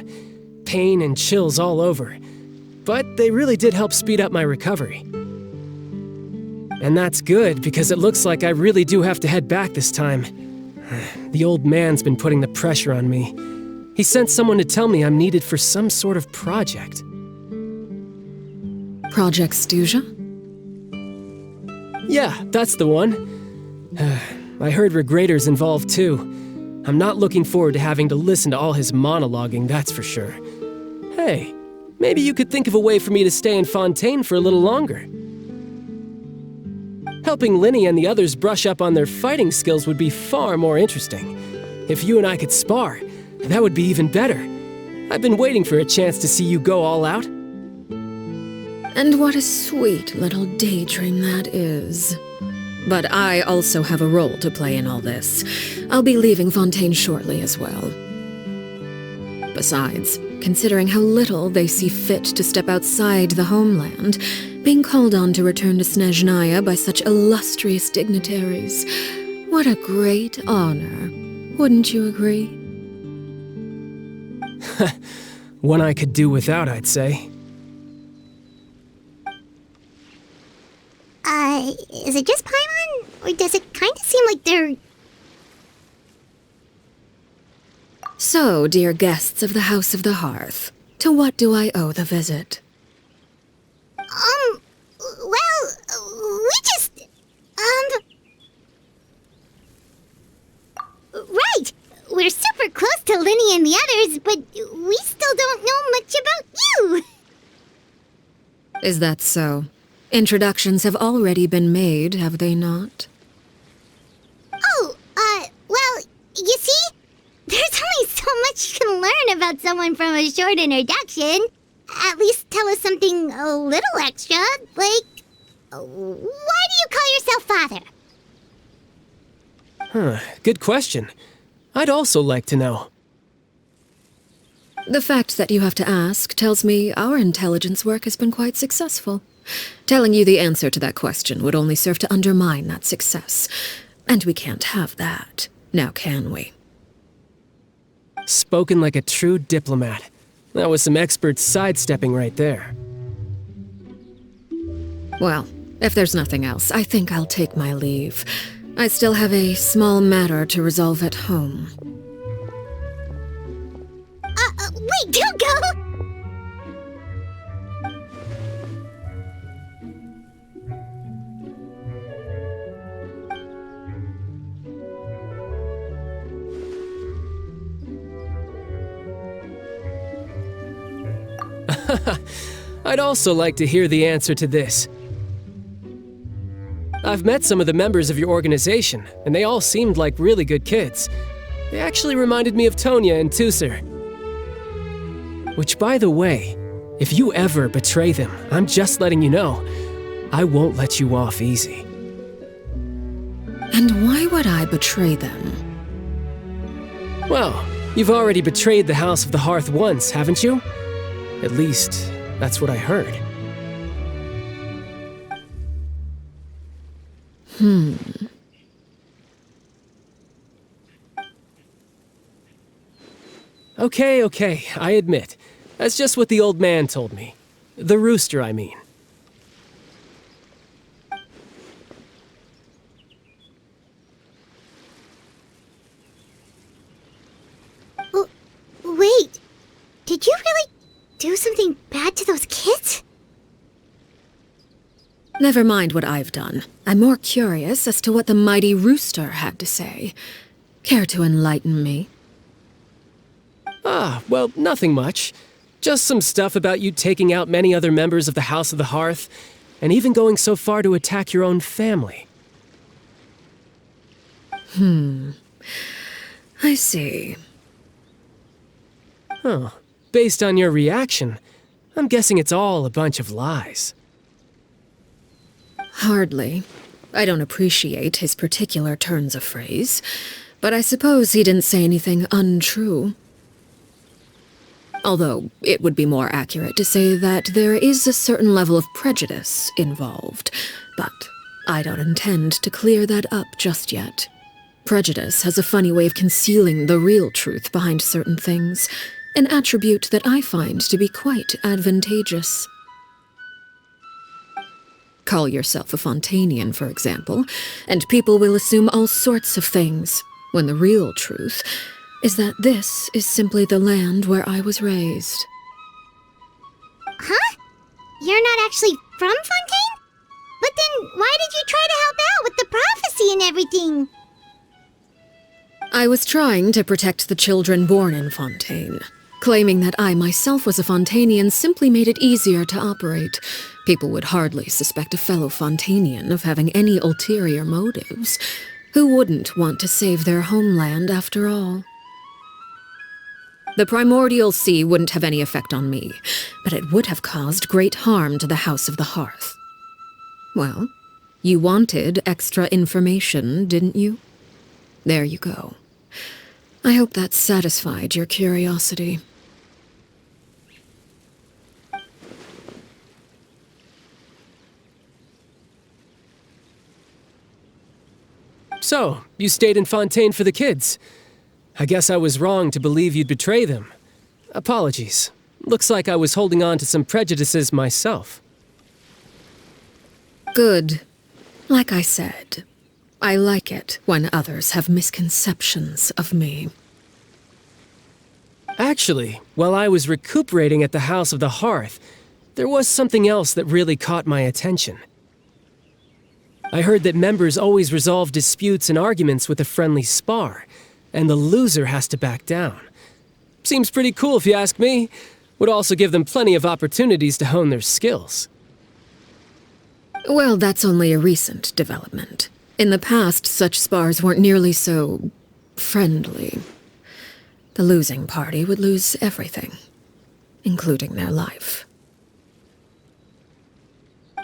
Pain and chills all over. But they really did help speed up my recovery. And that's good, because it looks like I really do have to head back this time. The old man's been putting the pressure on me. He sent someone to tell me I'm needed for some sort of project. Project Stuja? Yeah, that's the one. I heard Regretter's involved too. I'm not looking forward to having to listen to all his monologuing, that's for sure. Hey, maybe you could think of a way for me to stay in Fontaine for a little longer. Helping Lyney and the others brush up on their fighting skills would be far more interesting. If you and I could spar, that would be even better. I've been waiting for a chance to see you go all out. And what a sweet little daydream that is. But I also have a role to play in all this. I'll be leaving Fontaine shortly as well. Besides, considering how little they see fit to step outside the homeland, being called on to return to Snezhnaya by such illustrious dignitaries, what a great honor. Wouldn't you agree? One I could do without, I'd say. Is it just Paimon? Or does it kind of seem like they're... So, dear guests of the House of the Hearth, to what do I owe the visit? we just... Right! We're super close to Lyney and the others, but we still don't know much about you! Is that so? Introductions have already been made, have they not? Oh, well, you see? There's only so much you can learn about someone from a short introduction. At least tell us something a little extra, like... Why do you call yourself father? Good question. I'd also like to know. The fact that you have to ask tells me our intelligence work has been quite successful. Telling you the answer to that question would only serve to undermine that success. And we can't have that, now can we? Spoken like a true diplomat. That was some expert sidestepping right there. Well, if there's nothing else, I think I'll take my leave. I still have a small matter to resolve at home. Wait, don't go! I'd also like to hear the answer to this. I've met some of the members of your organization, and they all seemed like really good kids. They actually reminded me of Tonya and Tusser. Which, by the way, if you ever betray them, I'm just letting you know, I won't let you off easy. And why would I betray them? Well, you've already betrayed the House of the Hearth once, haven't you? At least, that's what I heard. Okay, I admit. That's just what the old man told me. The rooster, I mean. do something bad to those kids? Never mind what I've done. I'm more curious as to what the mighty rooster had to say. Care to enlighten me? Ah, well, nothing much. Just some stuff about you taking out many other members of the House of the Hearth, and even going so far to attack your own family. I see. Oh, based on your reaction, I'm guessing it's all a bunch of lies. Hardly. I don't appreciate his particular turns of phrase, but I suppose he didn't say anything untrue. Although, it would be more accurate to say that there is a certain level of prejudice involved, but I don't intend to clear that up just yet. Prejudice has a funny way of concealing the real truth behind certain things, an attribute that I find to be quite advantageous. Call yourself a Fontainian, for example, and people will assume all sorts of things, when the real truth is that this is simply the land where I was raised. Huh? You're not actually from Fontaine? But then why did you try to help out with the prophecy and everything? I was trying to protect the children born in Fontaine. Claiming that I myself was a Fontainian simply made it easier to operate. People would hardly suspect a fellow Fontainian of having any ulterior motives. Who wouldn't want to save their homeland after all? The primordial sea wouldn't have any effect on me, but it would have caused great harm to the House of the Hearth. Well, you wanted extra information, didn't you? There you go. I hope that satisfied your curiosity. So, you stayed in Fontaine for the kids. I guess I was wrong to believe you'd betray them. Apologies. Looks like I was holding on to some prejudices myself. Good. Like I said, I like it when others have misconceptions of me. Actually, while I was recuperating at the House of the Hearth, there was something else that really caught my attention. I heard that members always resolve disputes and arguments with a friendly spar, and the loser has to back down. Seems pretty cool if you ask me. Would also give them plenty of opportunities to hone their skills. Well, that's only a recent development. In the past, such spars weren't nearly so friendly. The losing party would lose everything, including their life.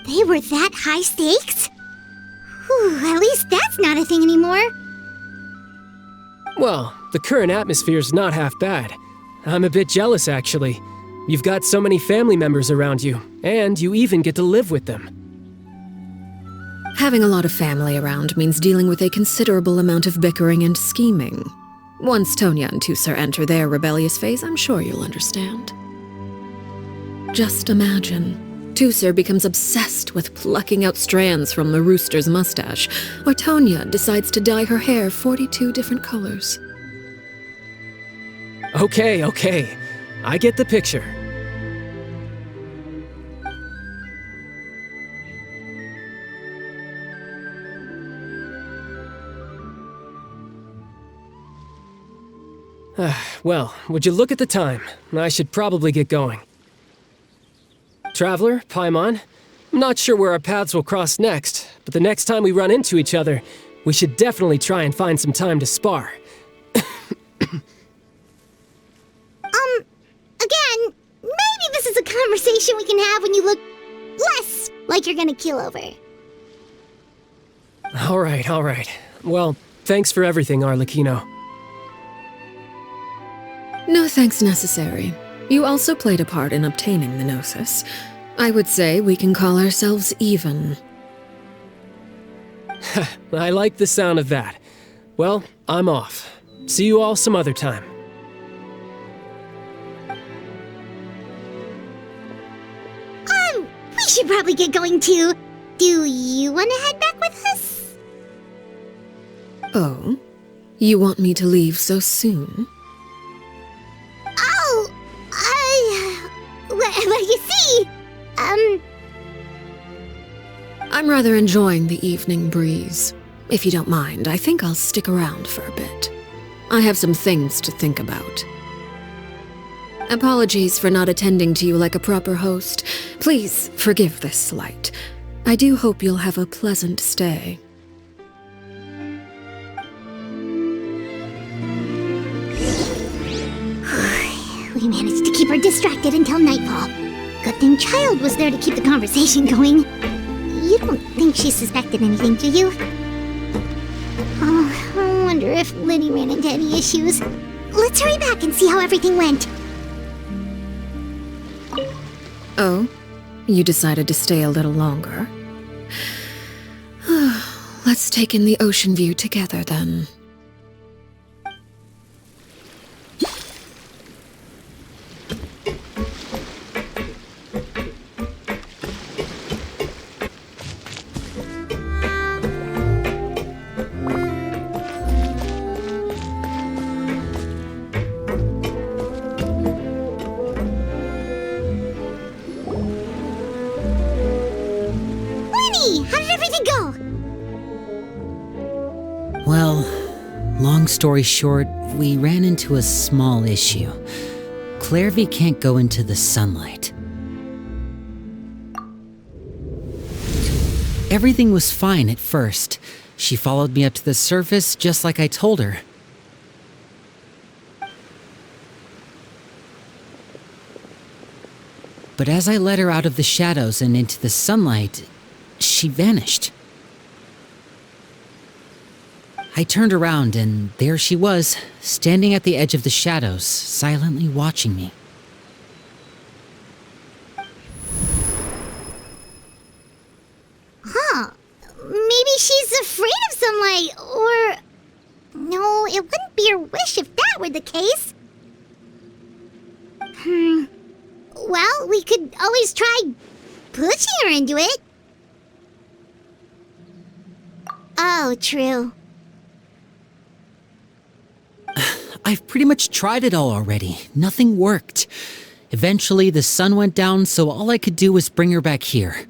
They were that high stakes? Whew, at least that's not a thing anymore. Well, the current atmosphere's not half bad. I'm a bit jealous, actually. You've got so many family members around you, and you even get to live with them. Having a lot of family around means dealing with a considerable amount of bickering and scheming. Once Tonya and Tusser enter their rebellious phase, I'm sure you'll understand. Just imagine. Tusser becomes obsessed with plucking out strands from the rooster's mustache, or Tonya decides to dye her hair 42 different colors. Okay. I get the picture. Well, would you look at the time? I should probably get going. Traveler, Paimon, I'm not sure where our paths will cross next, but the next time we run into each other, we should definitely try and find some time to spar. Again, maybe this is a conversation we can have when you look less like you're gonna keel over. All right. Well, thanks for everything, Arlecchino. No thanks necessary. You also played a part in obtaining the Gnosis. I would say we can call ourselves even. I like the sound of that. Well, I'm off. See you all some other time. We should probably get going too. Do you want to head back with us? Oh? You want me to leave so soon? Oh, well, But you see, I'm rather enjoying the evening breeze. If you don't mind, I think I'll stick around for a bit. I have some things to think about. Apologies for not attending to you like a proper host. Please forgive this slight. I do hope you'll have a pleasant stay. We managed to keep her distracted until nightfall. Good thing Child was there to keep the conversation going. You don't think she suspected anything, do you? Oh, I wonder if Lyney ran into any issues. Let's hurry back and see how everything went. Oh? You decided to stay a little longer? Let's take in the ocean view together, then. How did everything go? Well, long story short, we ran into a small issue. Clairvy can't go into the sunlight. Everything was fine at first. She followed me up to the surface just like I told her. But as I led her out of the shadows and into the sunlight, she vanished. I turned around and there she was, standing at the edge of the shadows, silently watching me. Huh. Maybe she's afraid of sunlight, or... No, it wouldn't be her wish if that were the case. Well, we could always try pushing her into it. Oh, true. I've pretty much tried it all already. Nothing worked. Eventually, the sun went down, so all I could do was bring her back here.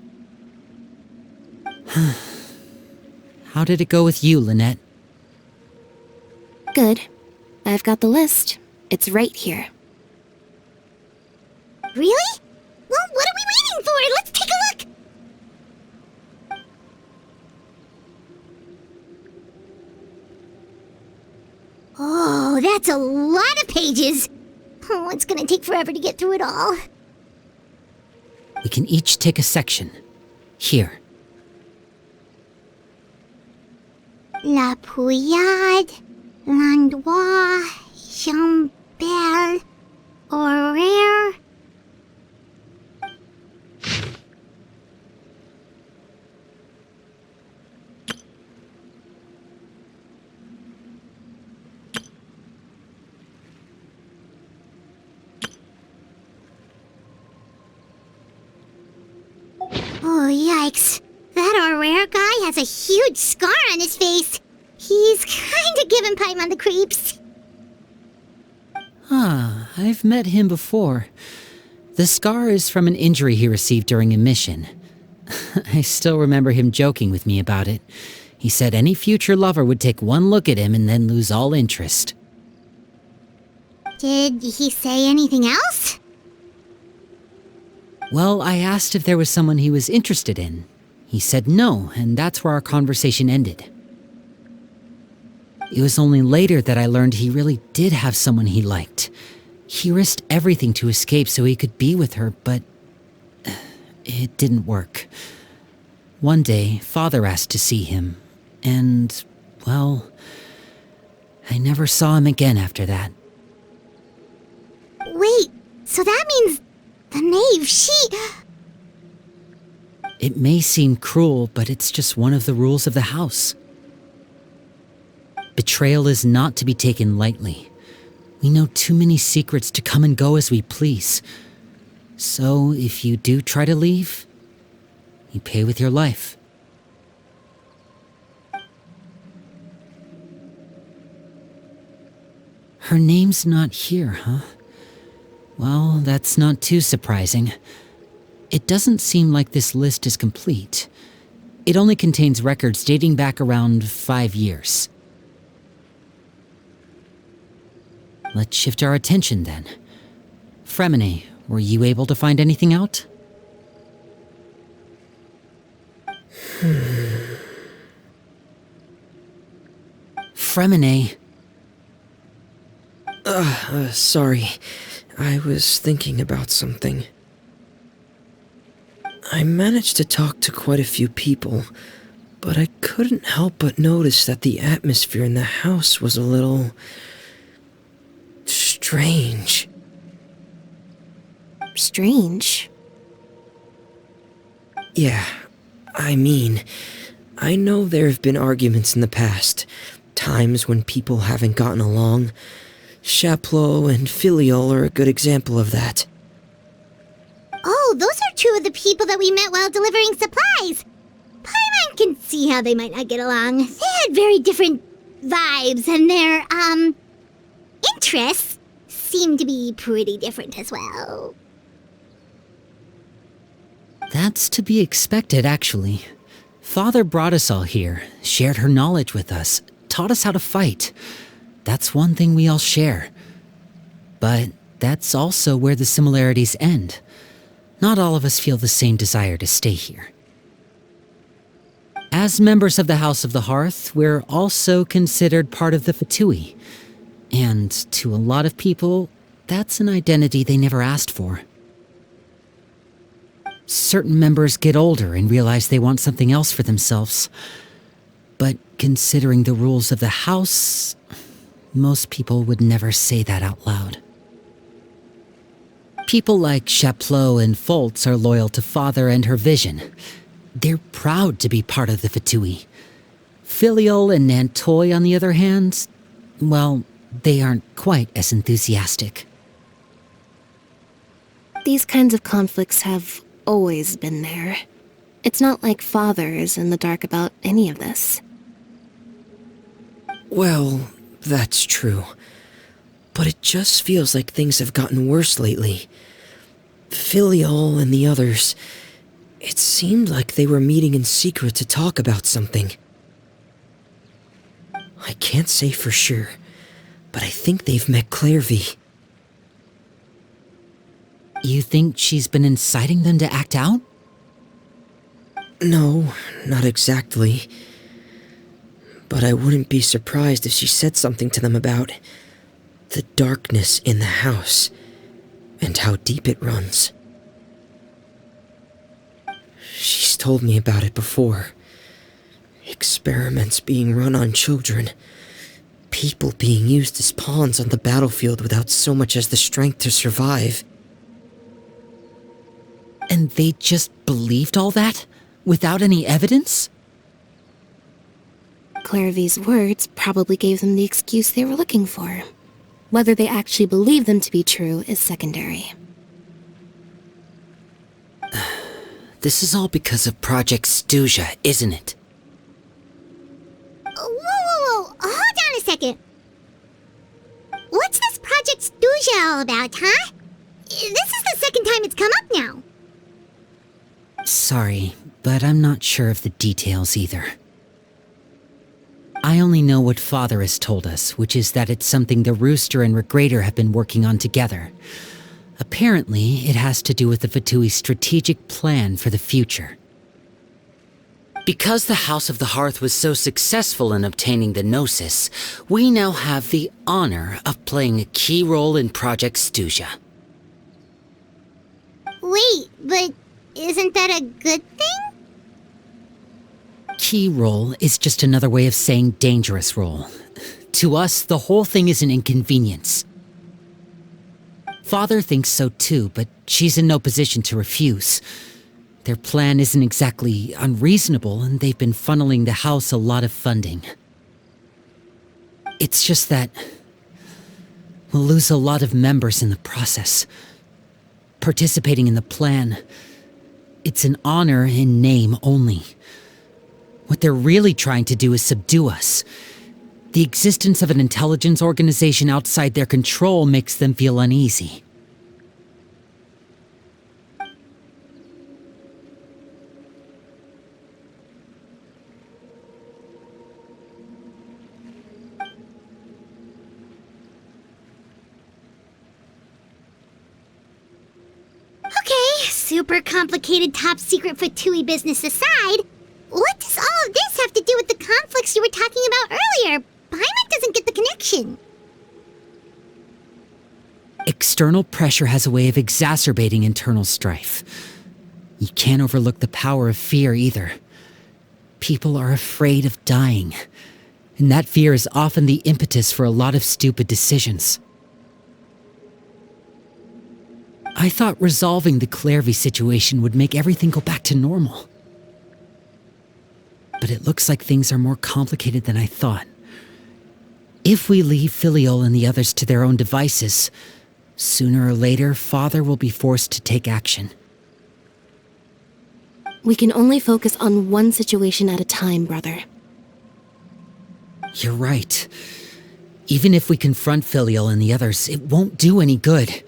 How did it go with you, Lynette? Good. I've got the list. It's right here. Really? Well, what are we waiting for? Let's take a look! Oh, that's a lot of pages. Oh, it's gonna take forever to get through it all. We can each take a section. Here. La Pouillade, l'endroit, Chambel, horaire. Oh, yikes. That Aurore guy has a huge scar on his face. He's kinda giving Paimon the creeps. I've met him before. The scar is from an injury he received during a mission. I still remember him joking with me about it. He said any future lover would take one look at him and then lose all interest. Did he say anything else? Well, I asked if there was someone he was interested in. He said no, and that's where our conversation ended. It was only later that I learned he really did have someone he liked. He risked everything to escape so he could be with her, but it didn't work. One day, Father asked to see him, and, well, I never saw him again after that. Wait, so that means the knave, she... It may seem cruel, but it's just one of the rules of the house. Betrayal is not to be taken lightly. We know too many secrets to come and go as we please. So, if you do try to leave, you pay with your life. Her name's not here, huh? Well, that's not too surprising. It doesn't seem like this list is complete. It only contains records dating back around 5 years. Let's shift our attention then. Ferminet, were you able to find anything out? Ferminet. Sorry. I was thinking about something. I managed to talk to quite a few people, but I couldn't help but notice that the atmosphere in the house was a little strange. Strange. Yeah, I mean, I know there have been arguments in the past, times when people haven't gotten along. Chaplot and Filiol are a good example of that. Oh, those are two of the people that we met while delivering supplies. Paimon can see how they might not get along. They had very different vibes, and their, interests seem to be pretty different as well. That's to be expected, actually. Father brought us all here, shared her knowledge with us, taught us how to fight. That's one thing we all share. But that's also where the similarities end. Not all of us feel the same desire to stay here. As members of the House of the Hearth, we're also considered part of the Fatui. And to a lot of people, that's an identity they never asked for. Certain members get older and realize they want something else for themselves. But considering the rules of the house, most people would never say that out loud. People like Chaplot and Foltz are loyal to Father and her vision. They're proud to be part of the Fatui. Filiol and Nantoy, on the other hand, well, they aren't quite as enthusiastic. These kinds of conflicts have always been there. It's not like Father is in the dark about any of this. Well, that's true. But it just feels like things have gotten worse lately. Filiol and the others, it seemed like they were meeting in secret to talk about something. I can't say for sure, but I think they've met Clairvy. You think she's been inciting them to act out? No, not exactly. But I wouldn't be surprised if she said something to them about the darkness in the house and how deep it runs. She's told me about it before. Experiments being run on children. People being used as pawns on the battlefield without so much as the strength to survive. And they just believed all that? Without any evidence? Clairvy's words probably gave them the excuse they were looking for. Whether they actually believe them to be true is secondary. This is all because of Project Stuja, isn't it? Whoa. Hold on a second. What's this Project Stuja all about, huh? This is the second time it's come up now. Sorry, but I'm not sure of the details either. I only know what Father has told us, which is that it's something the Rooster and Regrator have been working on together. Apparently, it has to do with the Fatui's strategic plan for the future. Because the House of the Hearth was so successful in obtaining the Gnosis, we now have the honor of playing a key role in Project Stuja. Wait, but isn't that a good thing? Key role is just another way of saying dangerous role. To us, the whole thing is an inconvenience. Father thinks so too, but she's in no position to refuse. Their plan isn't exactly unreasonable, and they've been funneling the house a lot of funding. It's just that we'll lose a lot of members in the process. Participating in the plan, it's an honor in name only. What they're really trying to do is subdue us. The existence of an intelligence organization outside their control makes them feel uneasy. super complicated top secret Fatui business aside, what does all of this have to do with the conflicts you were talking about earlier? Paimon doesn't get the connection. External pressure has a way of exacerbating internal strife. You can't overlook the power of fear either. People are afraid of dying, and that fear is often the impetus for a lot of stupid decisions. I thought resolving the Clairvy situation would make everything go back to normal. But it looks like things are more complicated than I thought. If we leave Filiol and the others to their own devices, sooner or later, Father will be forced to take action. We can only focus on one situation at a time, brother. You're right. Even if we confront Filiol and the others, it won't do any good.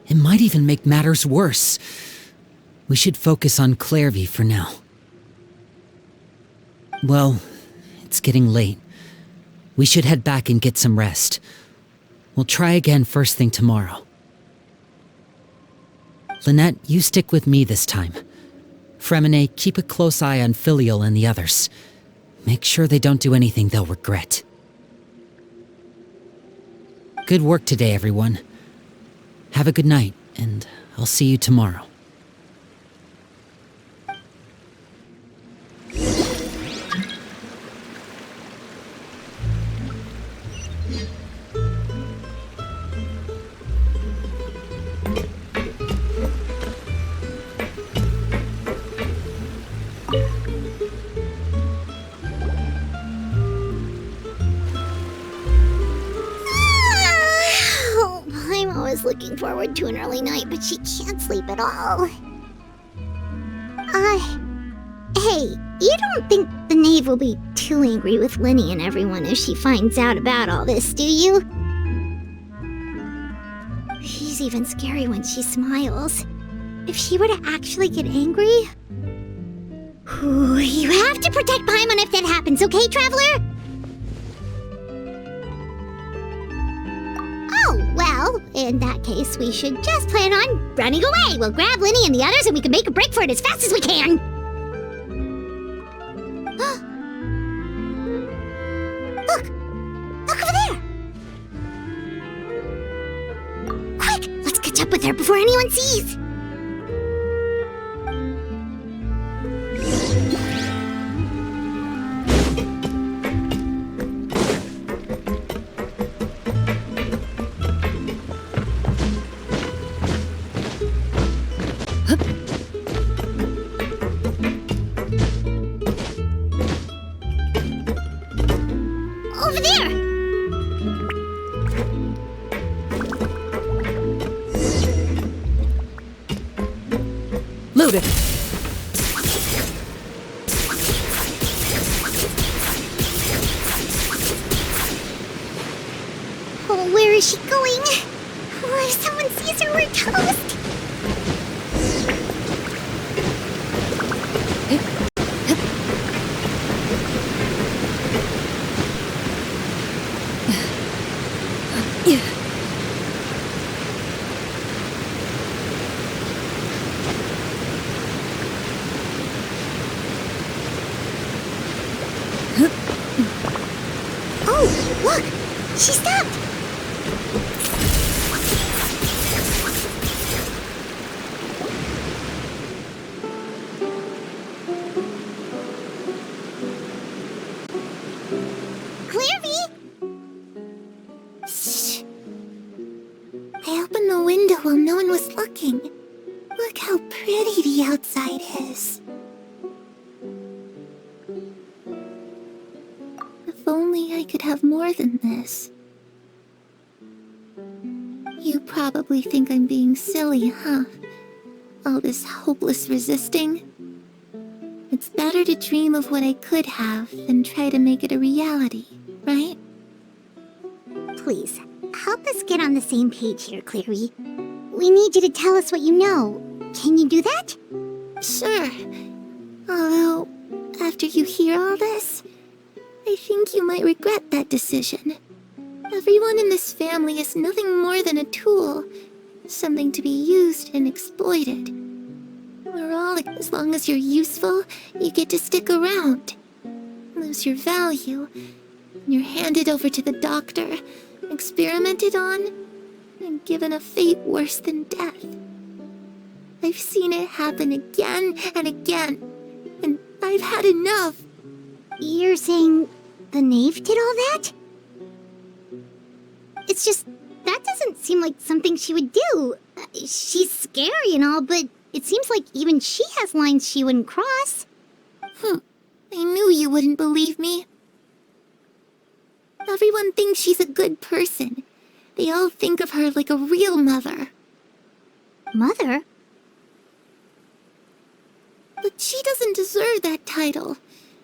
It might even make matters worse. We should focus on Clairvy for now. Well, it's getting late. We should head back and get some rest. We'll try again first thing tomorrow. Lynette, you stick with me this time. Ferminet, keep a close eye on Filiol and the others. Make sure they don't do anything they'll regret. Good work today, everyone. Have a good night, and I'll see you tomorrow. Looking forward to an early night, but she can't sleep at all. Hey, you don't think the knave will be too angry with Lyney and everyone if she finds out about all this, do you? She's even scary when she smiles. If she were to actually get angry... Ooh, you have to protect Paimon if that happens, okay, Traveler? Oh, well, in that case, we should just plan on running away. We'll grab Lyney and the others and we can make a break for it as fast as we can. Look! Look over there! Quick! Let's catch up with her before anyone sees! Loaded. Oh, where is she going? Oh, if someone sees her, we're toast. Oh, look! She stopped! Clairvy! Shh! I opened the window while no one was looking. Look how pretty the outside is. If only I could have more than this. You probably think I'm being silly, huh? All this hopeless resisting? It's better to dream of what I could have than try to make it a reality, right? Please, help us get on the same page here, Clary. We need you to tell us what you know. Can you do that? Sure. Although, after you hear all this, I think you might regret that decision. Everyone in this family is nothing more than a tool, something to be used and exploited. all, as long as you're useful, you get to stick around. Lose your value, and you're handed over to the doctor, experimented on, and given a fate worse than death. I've seen it happen again and again, and I've had enough. You're saying the knave did all that? It's just, that doesn't seem like something she would do. She's scary and all, but it seems like even she has lines she wouldn't cross. I knew you wouldn't believe me. Everyone thinks she's a good person. They all think of her like a real mother. Mother? But she doesn't deserve that title.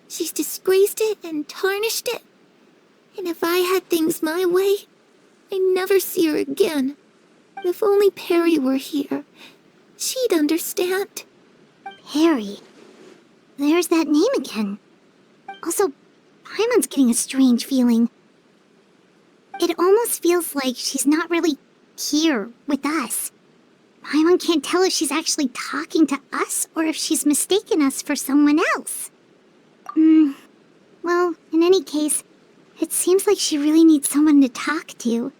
She's disgraced it and tarnished it. And if I had things my way, I'd never see her again. If only Perry were here, she'd understand. Perry. There's that name again. Also, Paimon's getting a strange feeling. It almost feels like she's not really here with us. Paimon can't tell if she's actually talking to us or if she's mistaken us for someone else. Well, in any case, it seems like she really needs someone to talk to.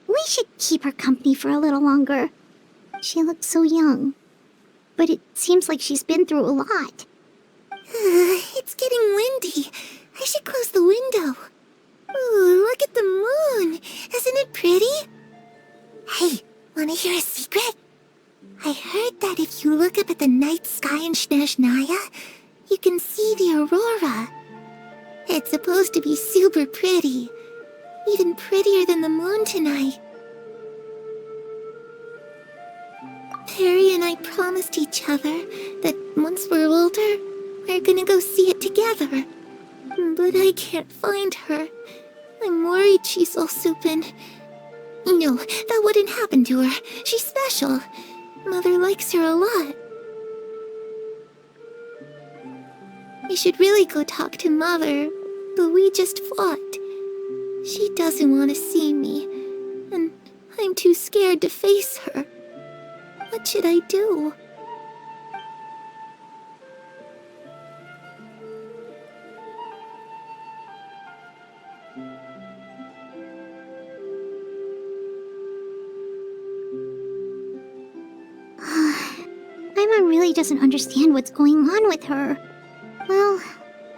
We should keep her company for a little longer. She looks so young. But it seems like she's been through a lot. It's getting windy. I should close the window. Ooh, look at the moon. Isn't it pretty? Hey, wanna hear a secret? I heard that if you look up at the night sky in Snezhnaya, you can see the aurora. It's supposed to be super pretty. Even prettier than the moon tonight. Perry and I promised each other that once we're older, we're gonna go see it together. But I can't find her. I'm worried she's all soupin. No, that wouldn't happen to her. She's special. Mother likes her a lot. I should really go talk to Mother, but we just fought. She doesn't want to see me, and I'm too scared to face her. What should I do? Paimon really doesn't understand what's going on with her. Well,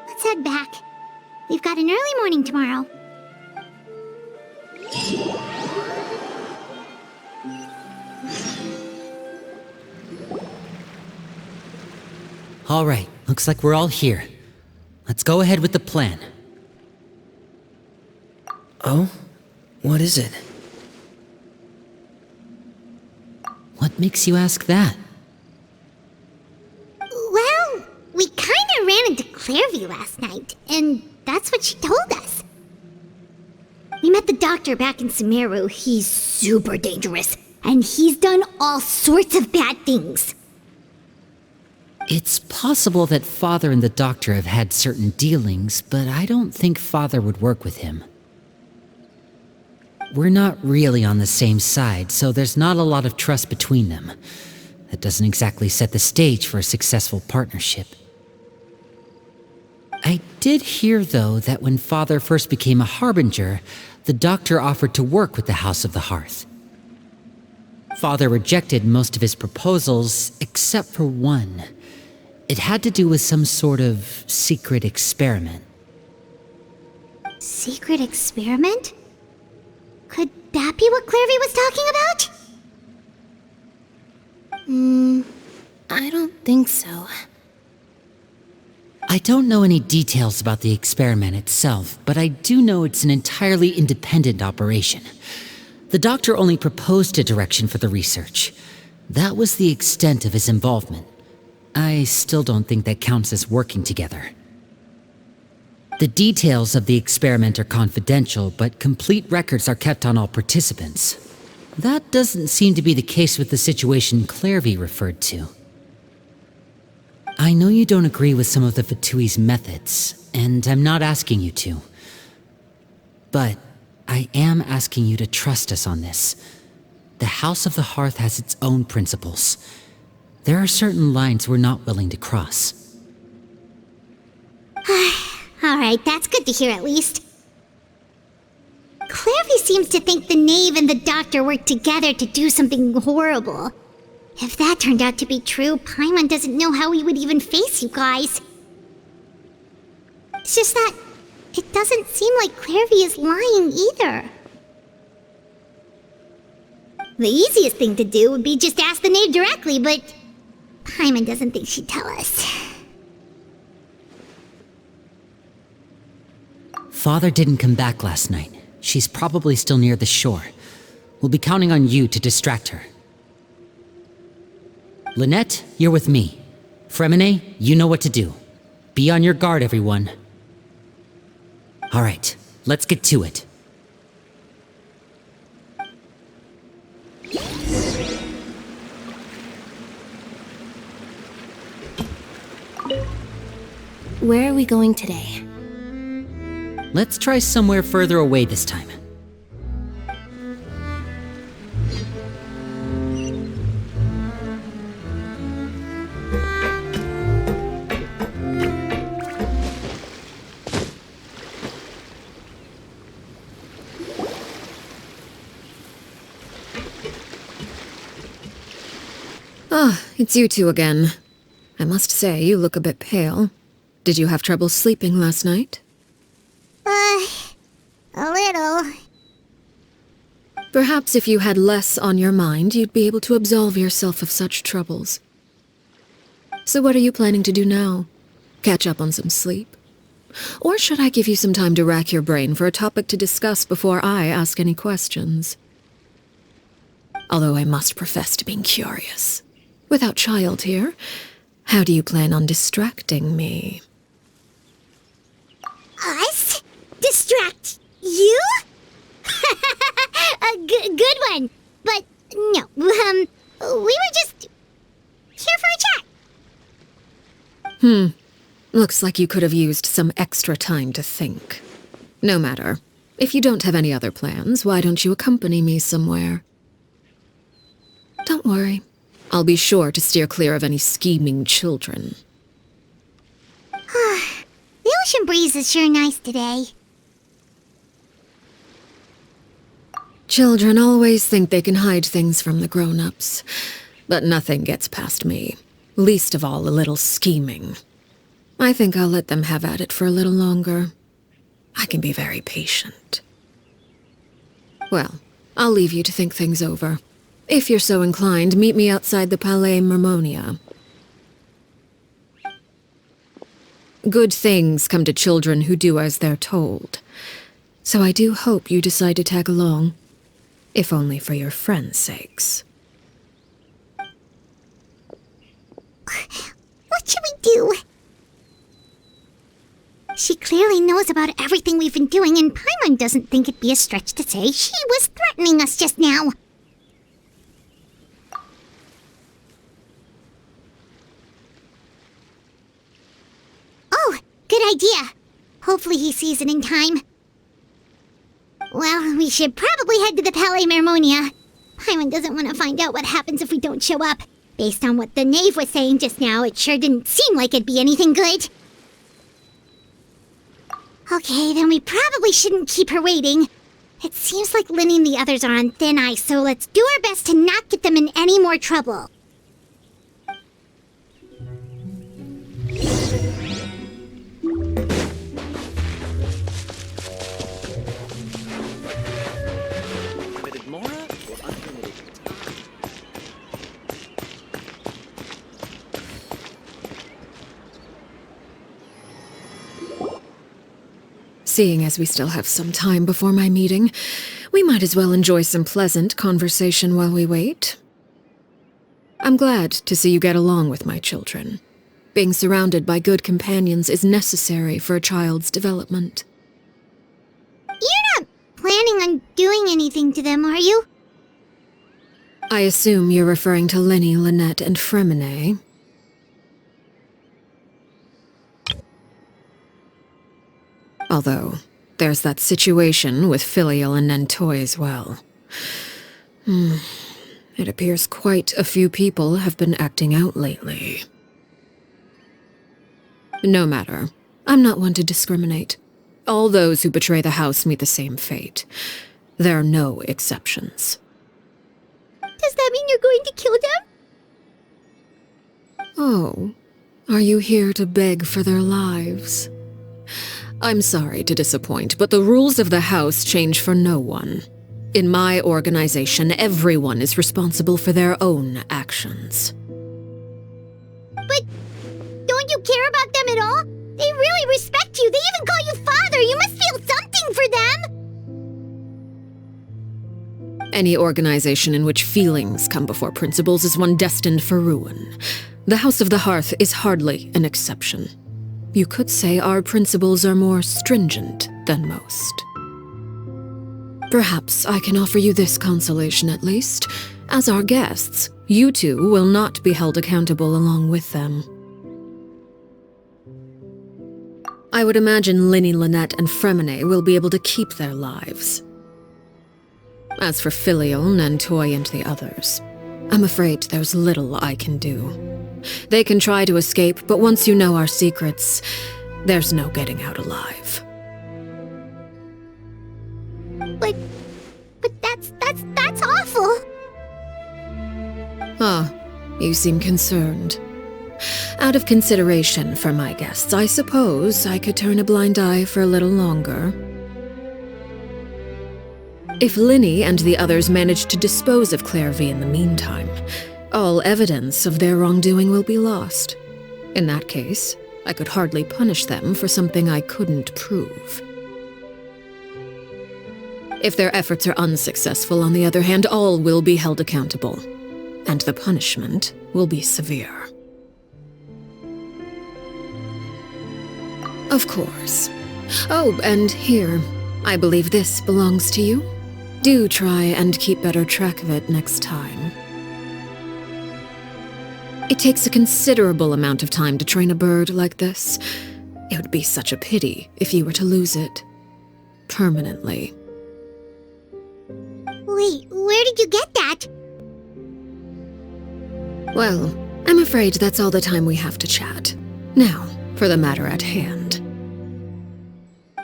let's head back. We've got an early morning tomorrow. All right, looks like we're all here. Let's go ahead with the plan. Oh? What is it? What makes you ask that? Well, we kinda ran into Clairview last night, and that's what she told us. We met the doctor back in Sumeru. He's super dangerous, and he's done all sorts of bad things. It's possible that Father and the Doctor have had certain dealings, but I don't think Father would work with him. We're not really on the same side, so there's not a lot of trust between them. That doesn't exactly set the stage for a successful partnership. I did hear, though, that when Father first became a Harbinger, the Doctor offered to work with the House of the Hearth. Father rejected most of his proposals, except for one. It had to do with some sort of secret experiment. Secret experiment? Could that be what Clairview was talking about? I don't think so. I don't know any details about the experiment itself, but I do know it's an entirely independent operation. The Doctor only proposed a direction for the research. That was the extent of his involvement. I still don't think that counts as working together. The details of the experiment are confidential, but complete records are kept on all participants. That doesn't seem to be the case with the situation Clairview referred to. I know you don't agree with some of the Fatui's methods, and I'm not asking you to. But I am asking you to trust us on this. The House of the Hearth has its own principles. There are certain lines we're not willing to cross. Alright, that's good to hear at least. Clairvy seems to think the knave and the doctor worked together to do something horrible. If that turned out to be true, Paimon doesn't know how he would even face you guys. It's just that it doesn't seem like Clairvy is lying either. The easiest thing to do would be just ask the knave directly, but Paimon doesn't think she'd tell us. Father didn't come back last night. She's probably still near the shore. We'll be counting on you to distract her. Lynette, you're with me. Ferminet, you know what to do. Be on your guard, everyone. Alright, let's get to it. Where are we going today? Let's try somewhere further away this time. Ah, it's you two again. I must say, you look a bit pale. Did you have trouble sleeping last night? A little. Perhaps if you had less on your mind, you'd be able to absolve yourself of such troubles. So what are you planning to do now? Catch up on some sleep? Or should I give you some time to rack your brain for a topic to discuss before I ask any questions? Although I must profess to being curious. Without child here, how do you plan on distracting me? Us? Distract you? A good one. But no, we were just here for a chat. Looks like you could have used some extra time to think. No matter. If you don't have any other plans, why don't you accompany me somewhere? Don't worry. I'll be sure to steer clear of any scheming children. The ocean breeze is sure nice today. Children always think they can hide things from the grown-ups. But nothing gets past me. Least of all a little scheming. I think I'll let them have at it for a little longer. I can be very patient. Well, I'll leave you to think things over. If you're so inclined, meet me outside the Palais Mermonia. Good things come to children who do as they're told. So I do hope you decide to tag along. If only for your friends' sakes. What should we do? She clearly knows about everything we've been doing, and Paimon doesn't think it'd be a stretch to say she was threatening us just now. Oh, good idea. Hopefully he sees it in time. Well, we should probably head to the Palais Mermonia. Paimon doesn't want to find out what happens if we don't show up. Based on what the knave was saying just now, it sure didn't seem like it'd be anything good. Okay, then we probably shouldn't keep her waiting. It seems like Lyney and the others are on thin ice, so let's do our best to not get them in any more trouble. Seeing as we still have some time before my meeting, we might as well enjoy some pleasant conversation while we wait. I'm glad to see you get along with my children. Being surrounded by good companions is necessary for a child's development. You're not planning on doing anything to them, are you? I assume you're referring to Lyney, Lynette, and Ferminet. Although, there's that situation with Filial and Nentoy as well. It appears quite a few people have been acting out lately. No matter. I'm not one to discriminate. All those who betray the house meet the same fate. There are no exceptions. Does that mean you're going to kill them? Oh, are you here to beg for their lives? I'm sorry to disappoint, but the rules of the house change for no one. In my organization, everyone is responsible for their own actions. But don't you care about them at all? They really respect you. They even call you father. You must feel something for them. Any organization in which feelings come before principles is one destined for ruin. The House of the Hearth is hardly an exception. You could say our principles are more stringent than most. Perhaps I can offer you this consolation at least. As our guests, you two will not be held accountable along with them. I would imagine Lyney, Lynette, and Ferminet will be able to keep their lives. As for Filial, Nantoy, and the others, I'm afraid there's little I can do. They can try to escape, but once you know our secrets, there's no getting out alive. But that's awful. Ah, you seem concerned. Out of consideration for my guests, I suppose I could turn a blind eye for a little longer. If Lyney and the others manage to dispose of Clairvy in the meantime, all evidence of their wrongdoing will be lost. In that case, I could hardly punish them for something I couldn't prove. If their efforts are unsuccessful, on the other hand, all will be held accountable, and the punishment will be severe. Of course. Oh, and here, I believe this belongs to you. Do try and keep better track of it next time. It takes a considerable amount of time to train a bird like this. It would be such a pity if you were to lose it. Permanently. Wait, where did you get that? Well, I'm afraid that's all the time we have to chat. Now, for the matter at hand.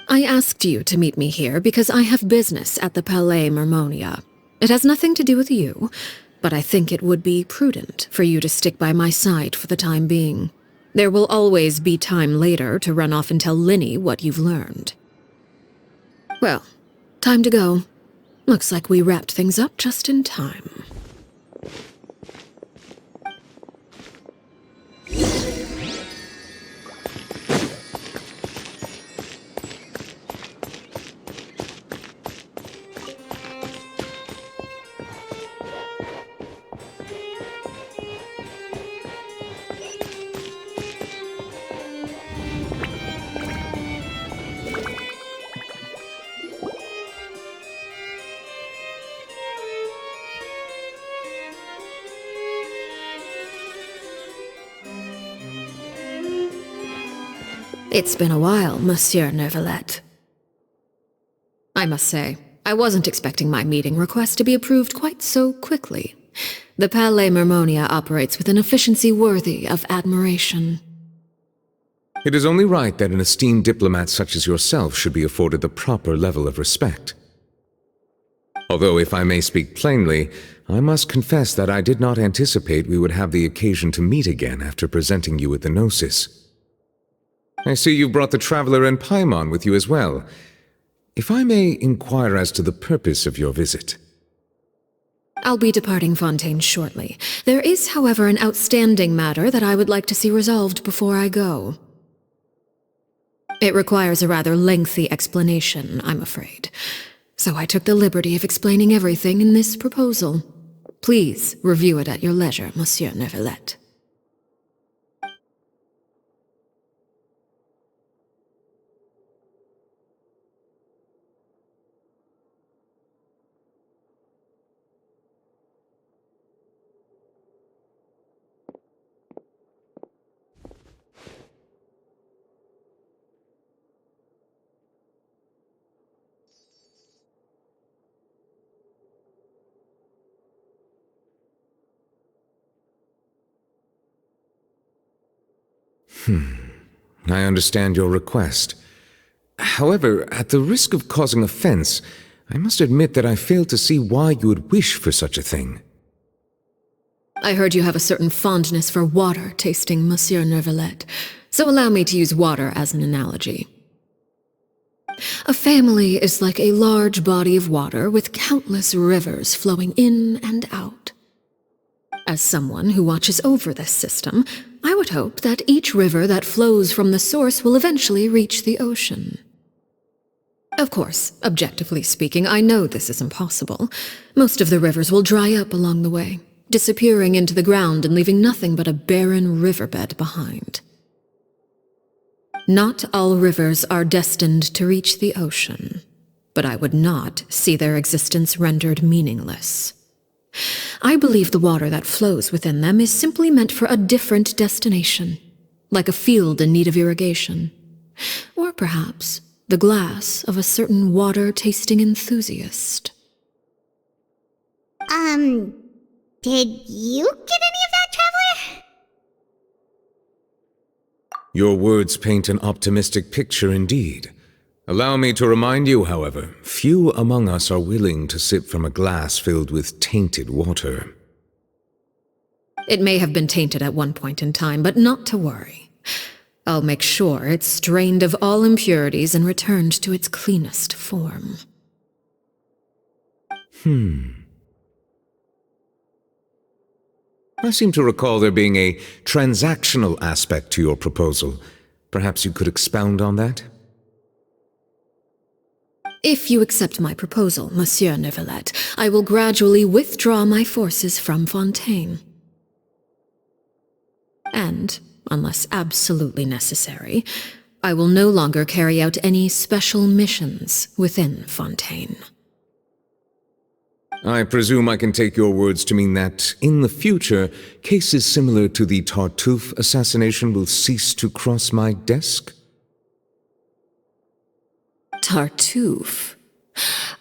I asked you to meet me here because I have business at the Palais Mermonia. It has nothing to do with you, but I think it would be prudent for you to stick by my side for the time being. There will always be time later to run off and tell Lyney what you've learned. Well, time to go. Looks like we wrapped things up just in time. It's been a while, Monsieur Neuvillette. I must say, I wasn't expecting my meeting request to be approved quite so quickly. The Palais Mermonia operates with an efficiency worthy of admiration. It is only right that an esteemed diplomat such as yourself should be afforded the proper level of respect. Although, if I may speak plainly, I must confess that I did not anticipate we would have the occasion to meet again after presenting you with the Gnosis. I see you've brought the Traveler and Paimon with you as well. If I may inquire as to the purpose of your visit. I'll be departing Fontaine shortly. There is, however, an outstanding matter that I would like to see resolved before I go. It requires a rather lengthy explanation, I'm afraid. So I took the liberty of explaining everything in this proposal. Please review it at your leisure, Monsieur Neuvillette. I understand your request. However, at the risk of causing offense, I must admit that I fail to see why you would wish for such a thing. I heard you have a certain fondness for water tasting, Monsieur Neuvillette, so allow me to use water as an analogy. A family is like a large body of water with countless rivers flowing in and out. As someone who watches over this system, I would hope that each river that flows from the source will eventually reach the ocean. Of course, objectively speaking, I know this is impossible. Most of the rivers will dry up along the way, disappearing into the ground and leaving nothing but a barren riverbed behind. Not all rivers are destined to reach the ocean, but I would not see their existence rendered meaningless. I believe the water that flows within them is simply meant for a different destination, like a field in need of irrigation. Or perhaps the glass of a certain water-tasting enthusiast. Did you get any of that, Traveler? Your words paint an optimistic picture indeed. Allow me to remind you, however, few among us are willing to sip from a glass filled with tainted water. It may have been tainted at one point in time, but not to worry. I'll make sure it's strained of all impurities and returned to its cleanest form. I seem to recall there being a transactional aspect to your proposal. Perhaps you could expound on that? If you accept my proposal, Monsieur Neuvillette, I will gradually withdraw my forces from Fontaine. And, unless absolutely necessary, I will no longer carry out any special missions within Fontaine. I presume I can take your words to mean that, in the future, cases similar to the Tartuffe assassination will cease to cross my desk? Tartuffe?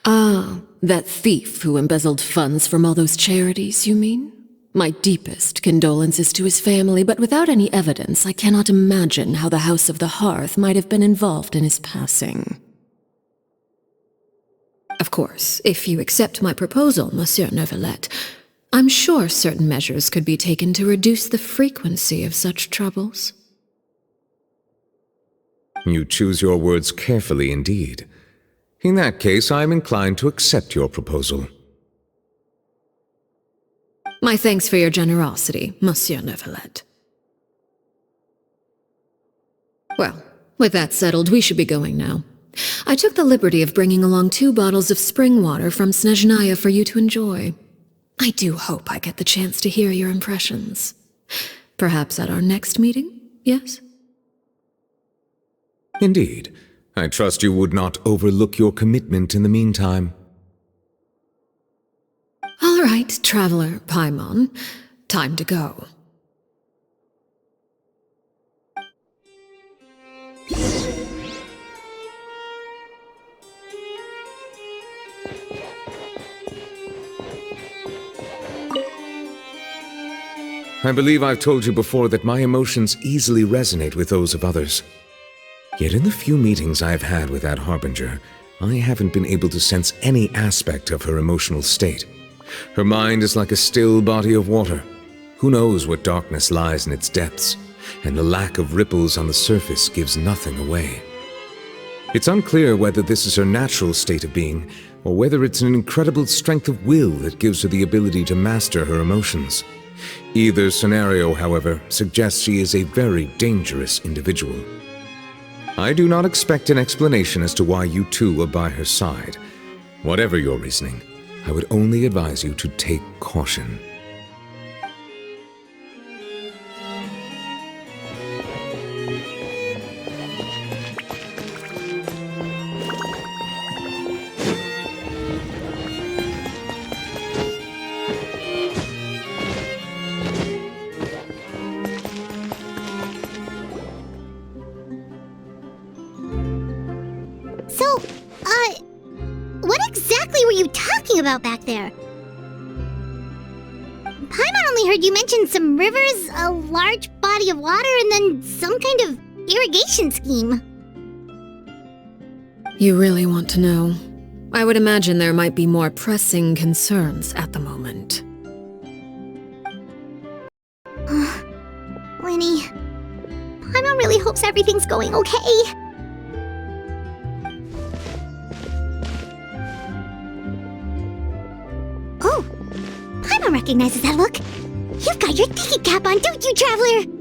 Ah, that thief who embezzled funds from all those charities, you mean? My deepest condolences to his family, but without any evidence, I cannot imagine how the House of the Hearth might have been involved in his passing. Of course, if you accept my proposal, Monsieur Neuvillette, I'm sure certain measures could be taken to reduce the frequency of such troubles. You choose your words carefully indeed. In that case, I am inclined to accept your proposal. My thanks for your generosity, Monsieur Neuvillette. Well, with that settled, we should be going now. I took the liberty of bringing along 2 bottles of spring water from Snezhnaya for you to enjoy. I do hope I get the chance to hear your impressions. Perhaps at our next meeting, yes? Indeed. I trust you would not overlook your commitment in the meantime. All right, Traveler Paimon. Time to go. I believe I've told you before that my emotions easily resonate with those of others. Yet in the few meetings I've had with that Harbinger, I haven't been able to sense any aspect of her emotional state. Her mind is like a still body of water. Who knows what darkness lies in its depths, and the lack of ripples on the surface gives nothing away. It's unclear whether this is her natural state of being, or whether it's an incredible strength of will that gives her the ability to master her emotions. Either scenario, however, suggests she is a very dangerous individual. I do not expect an explanation as to why you two are by her side. Whatever your reasoning, I would only advise you to take caution. What exactly were you talking about back there? Paimon only heard you mention some rivers, a large body of water, and then some kind of irrigation scheme. You really want to know? I would imagine there might be more pressing concerns at the moment. Lyney, Paimon really hopes everything's going okay. Oh, Paimon recognizes that look. You've got your ticket cap on, don't you, Traveler?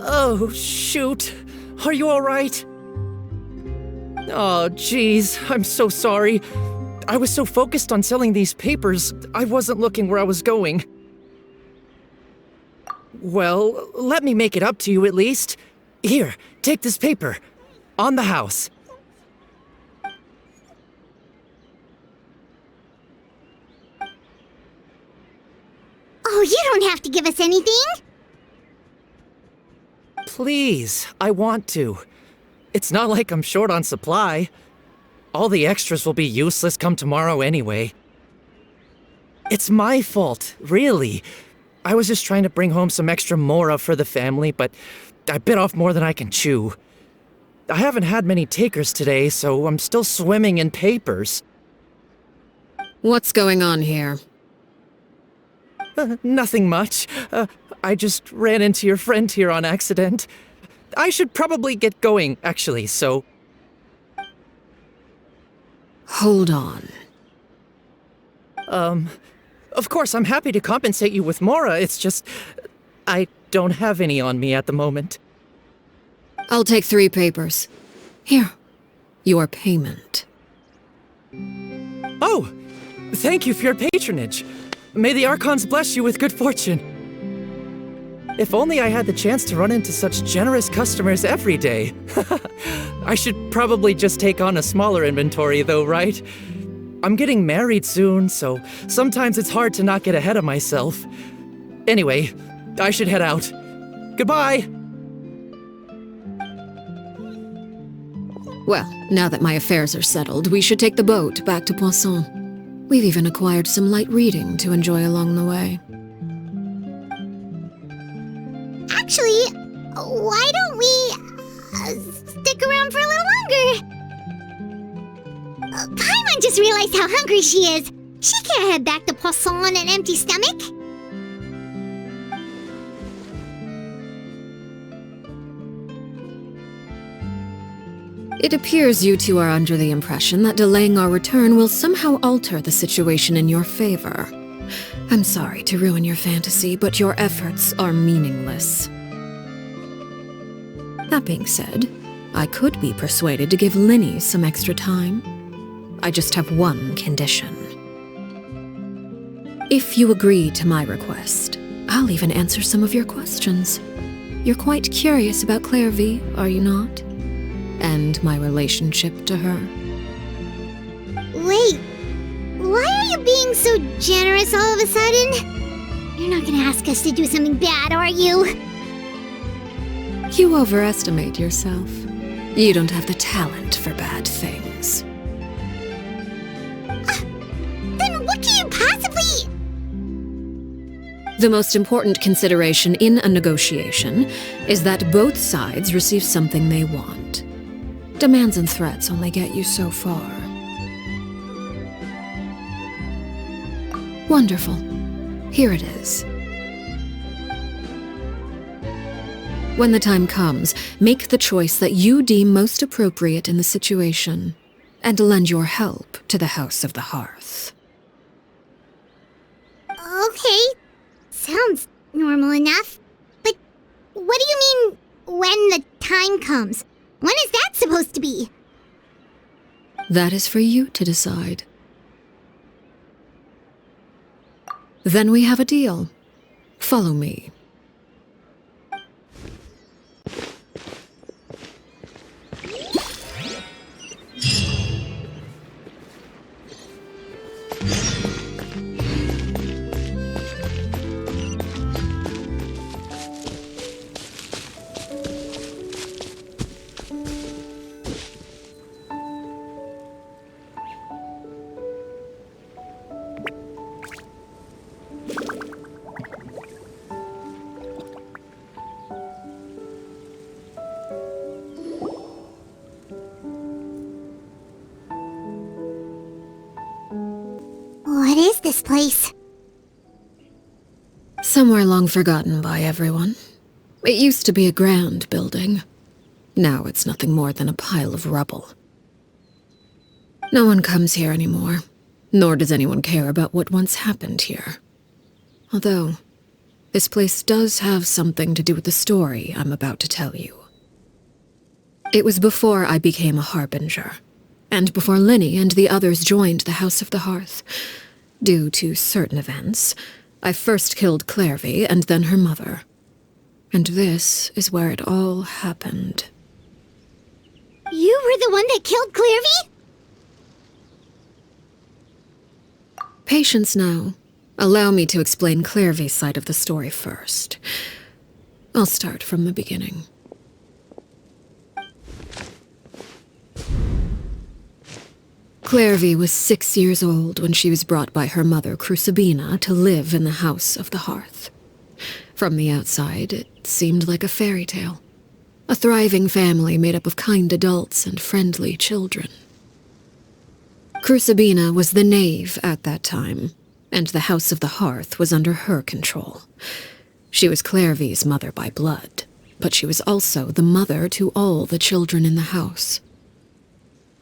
Oh, shoot. Are you alright? Oh, jeez. I'm so sorry. I was so focused on selling these papers, I wasn't looking where I was going. Well, let me make it up to you at least. Here, take this paper. On the house. Oh, you don't have to give us anything. Please, I want to. It's not like I'm short on supply. All the extras will be useless come tomorrow anyway. It's my fault, really. I was just trying to bring home some extra mora for the family, but I bit off more than I can chew. I haven't had many takers today, so I'm still swimming in papers. What's going on here? Nothing much. I just ran into your friend here on accident. I should probably get going, actually, so... Hold on. Of course, I'm happy to compensate you with mora, it's just... I don't have any on me at the moment. I'll take 3 papers. Here. Your payment. Oh! Thank you for your patronage. May the Archons bless you with good fortune. If only I had the chance to run into such generous customers every day. I should probably just take on a smaller inventory though, right? I'm getting married soon, so sometimes it's hard to not get ahead of myself. Anyway, I should head out. Goodbye! Well, now that my affairs are settled, we should take the boat back to Poisson. We've even acquired some light reading to enjoy along the way. Actually, why don't we stick around for a little longer? Paimon just realized how hungry she is. She can't head back to Poisson on an empty stomach. It appears you two are under the impression that delaying our return will somehow alter the situation in your favor. I'm sorry to ruin your fantasy, but your efforts are meaningless. That being said, I could be persuaded to give Lyney some extra time. I just have one condition. If you agree to my request, I'll even answer some of your questions. You're quite curious about Clairvy, are you not? And my relationship to her. Wait, why are you being so generous all of a sudden? You're not gonna ask us to do something bad, are you? You overestimate yourself. You don't have the talent for bad things. Then what can you possibly... The most important consideration in a negotiation is that both sides receive something they want. Demands and threats only get you so far. Wonderful. Here it is. When the time comes, make the choice that you deem most appropriate in the situation, and lend your help to the House of the Hearth. Okay, sounds normal enough. But what do you mean, when the time comes? When is that supposed to be? That is for you to decide. Then we have a deal. Follow me. What is this place? Somewhere long forgotten by everyone. It used to be a grand building. Now it's nothing more than a pile of rubble. No one comes here anymore, nor does anyone care about what once happened here. Although, this place does have something to do with the story I'm about to tell you. It was before I became a harbinger, and before Lyney and the others joined the House of the Hearth. Due to certain events, I first killed Clairvy and then her mother. And this is where it all happened. You were the one that killed Clairvy? Patience now. Allow me to explain Clairvy's side of the story first. I'll start from the beginning. Clairvy was 6 years old when she was brought by her mother, Crucibina, to live in the House of the Hearth. From the outside, it seemed like a fairy tale. A thriving family made up of kind adults and friendly children. Crucibina was the knave at that time, and the House of the Hearth was under her control. She was Clairvy's mother by blood, but she was also the mother to all the children in the house.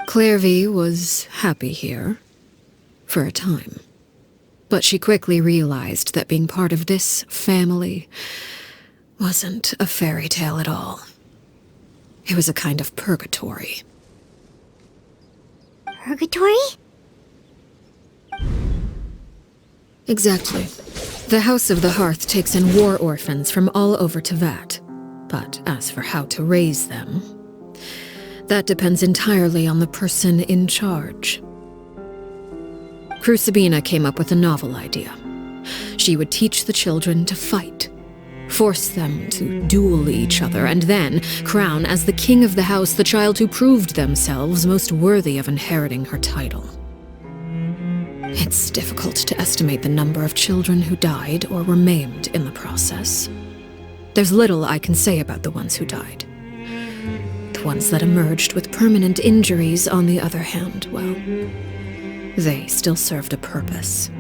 Clairvy was happy here, for a time. But she quickly realized that being part of this family wasn't a fairy tale at all. It was a kind of purgatory. Purgatory? Exactly. The House of the Hearth takes in war orphans from all over Teyvat. But as for how to raise them, that depends entirely on the person in charge. Crucibina came up with a novel idea. She would teach the children to fight, force them to duel each other, and then crown as the king of the house the child who proved themselves most worthy of inheriting her title. It's difficult to estimate the number of children who died or were maimed in the process. There's little I can say about the ones who died. The ones that emerged with permanent injuries, on the other hand, well, they still served a purpose.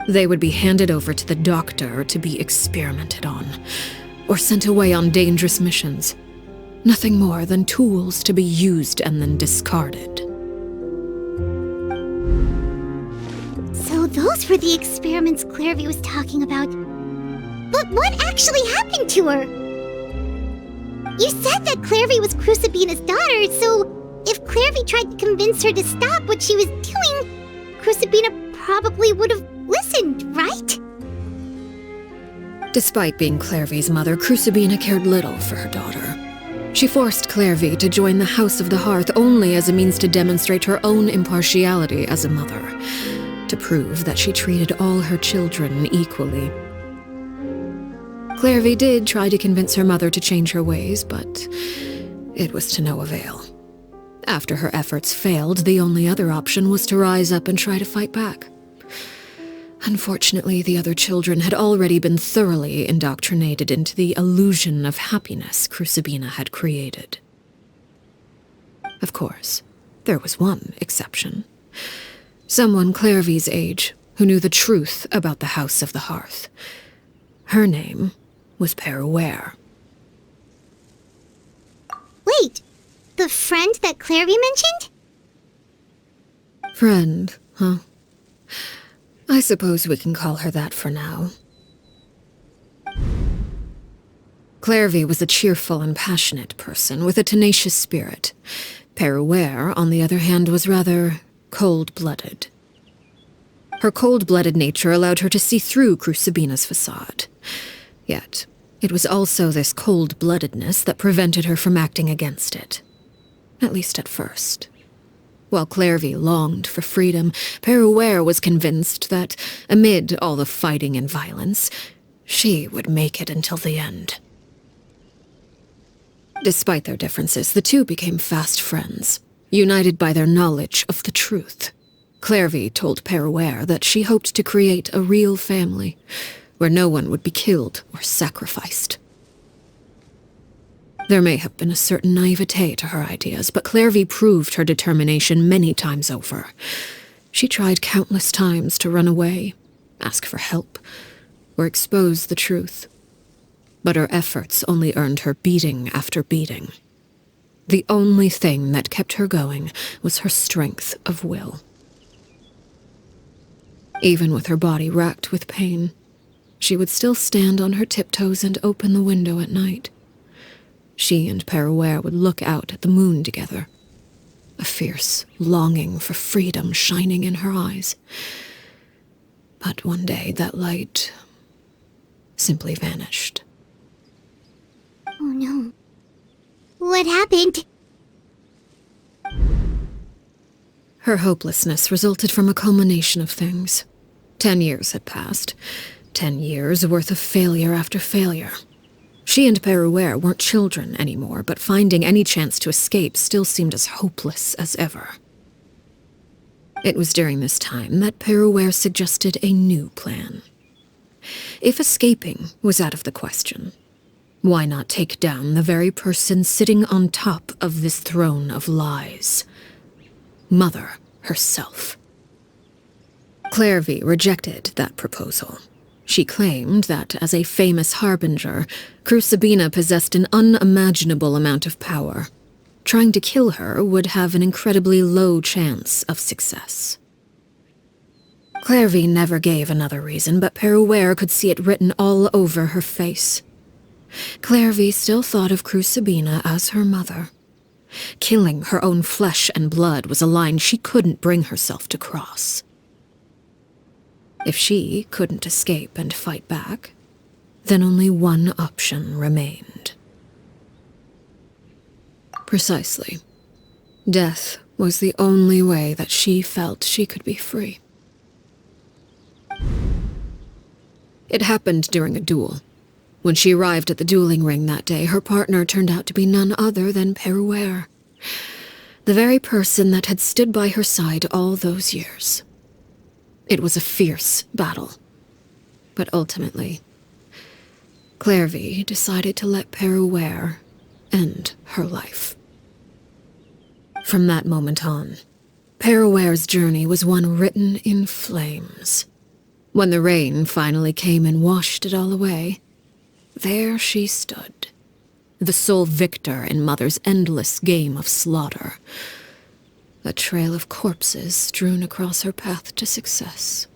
They would be handed over to the doctor to be experimented on, or sent away on dangerous missions. Nothing more than tools to be used and then discarded. So those were the experiments Clairvy was talking about. But what actually happened to her? You said that Clairvy was Crucibina's daughter, so if Clairvy tried to convince her to stop what she was doing, Crucibina probably would have listened, right? Despite being Clairvy's mother, Crucibina cared little for her daughter. She forced Clairvy to join the House of the Hearth only as a means to demonstrate her own impartiality as a mother, to prove that she treated all her children equally. Clairvy did try to convince her mother to change her ways, but it was to no avail. After her efforts failed, the only other option was to rise up and try to fight back. Unfortunately, the other children had already been thoroughly indoctrinated into the illusion of happiness Crucibina had created. Of course, there was one exception. Someone Clairvy's age who knew the truth about the House of the Hearth. Her name was Peruere. Wait, the friend that Clairvy mentioned? Friend, huh? I suppose we can call her that for now. Clairvy was a cheerful and passionate person with a tenacious spirit. Peruere, on the other hand, was rather cold-blooded. Her cold-blooded nature allowed her to see through Crucibina's facade. Yet, it was also this cold-bloodedness that prevented her from acting against it. At least at first. While Clairvy longed for freedom, Peruere was convinced that, amid all the fighting and violence, she would make it until the end. Despite their differences, the two became fast friends, united by their knowledge of the truth. Clairvy told Peruere that she hoped to create a real family, where no one would be killed or sacrificed. There may have been a certain naivete to her ideas, but Clairvy proved her determination many times over. She tried countless times to run away, ask for help, or expose the truth. But her efforts only earned her beating after beating. The only thing that kept her going was her strength of will. Even with her body racked with pain, she would still stand on her tiptoes and open the window at night. She and Peruere would look out at the moon together, a fierce longing for freedom shining in her eyes. But one day that light simply vanished. Oh no. What happened? Her hopelessness resulted from a culmination of things. 10 years had passed. 10 years worth of failure after failure. She and Peruere weren't children anymore, but finding any chance to escape still seemed as hopeless as ever. It was during this time that Peruere suggested a new plan. If escaping was out of the question, why not take down the very person sitting on top of this throne of lies? Mother herself. Clairvy rejected that proposal. She claimed that, as a famous harbinger, Crucibina possessed an unimaginable amount of power. Trying to kill her would have an incredibly low chance of success. Clairvy never gave another reason, but Peruere could see it written all over her face. Clairvy still thought of Crucibina as her mother. Killing her own flesh and blood was a line she couldn't bring herself to cross. If she couldn't escape and fight back, then only one option remained. Precisely. Death was the only way that she felt she could be free. It happened during a duel. When she arrived at the dueling ring that day, her partner turned out to be none other than Peruere, the very person that had stood by her side all those years. It was a fierce battle, but ultimately, Clairvy decided to let Peruere end her life. From that moment on, Peruere's journey was one written in flames. When the rain finally came and washed it all away, there she stood, the sole victor in Mother's endless game of slaughter. A trail of corpses strewn across her path to success.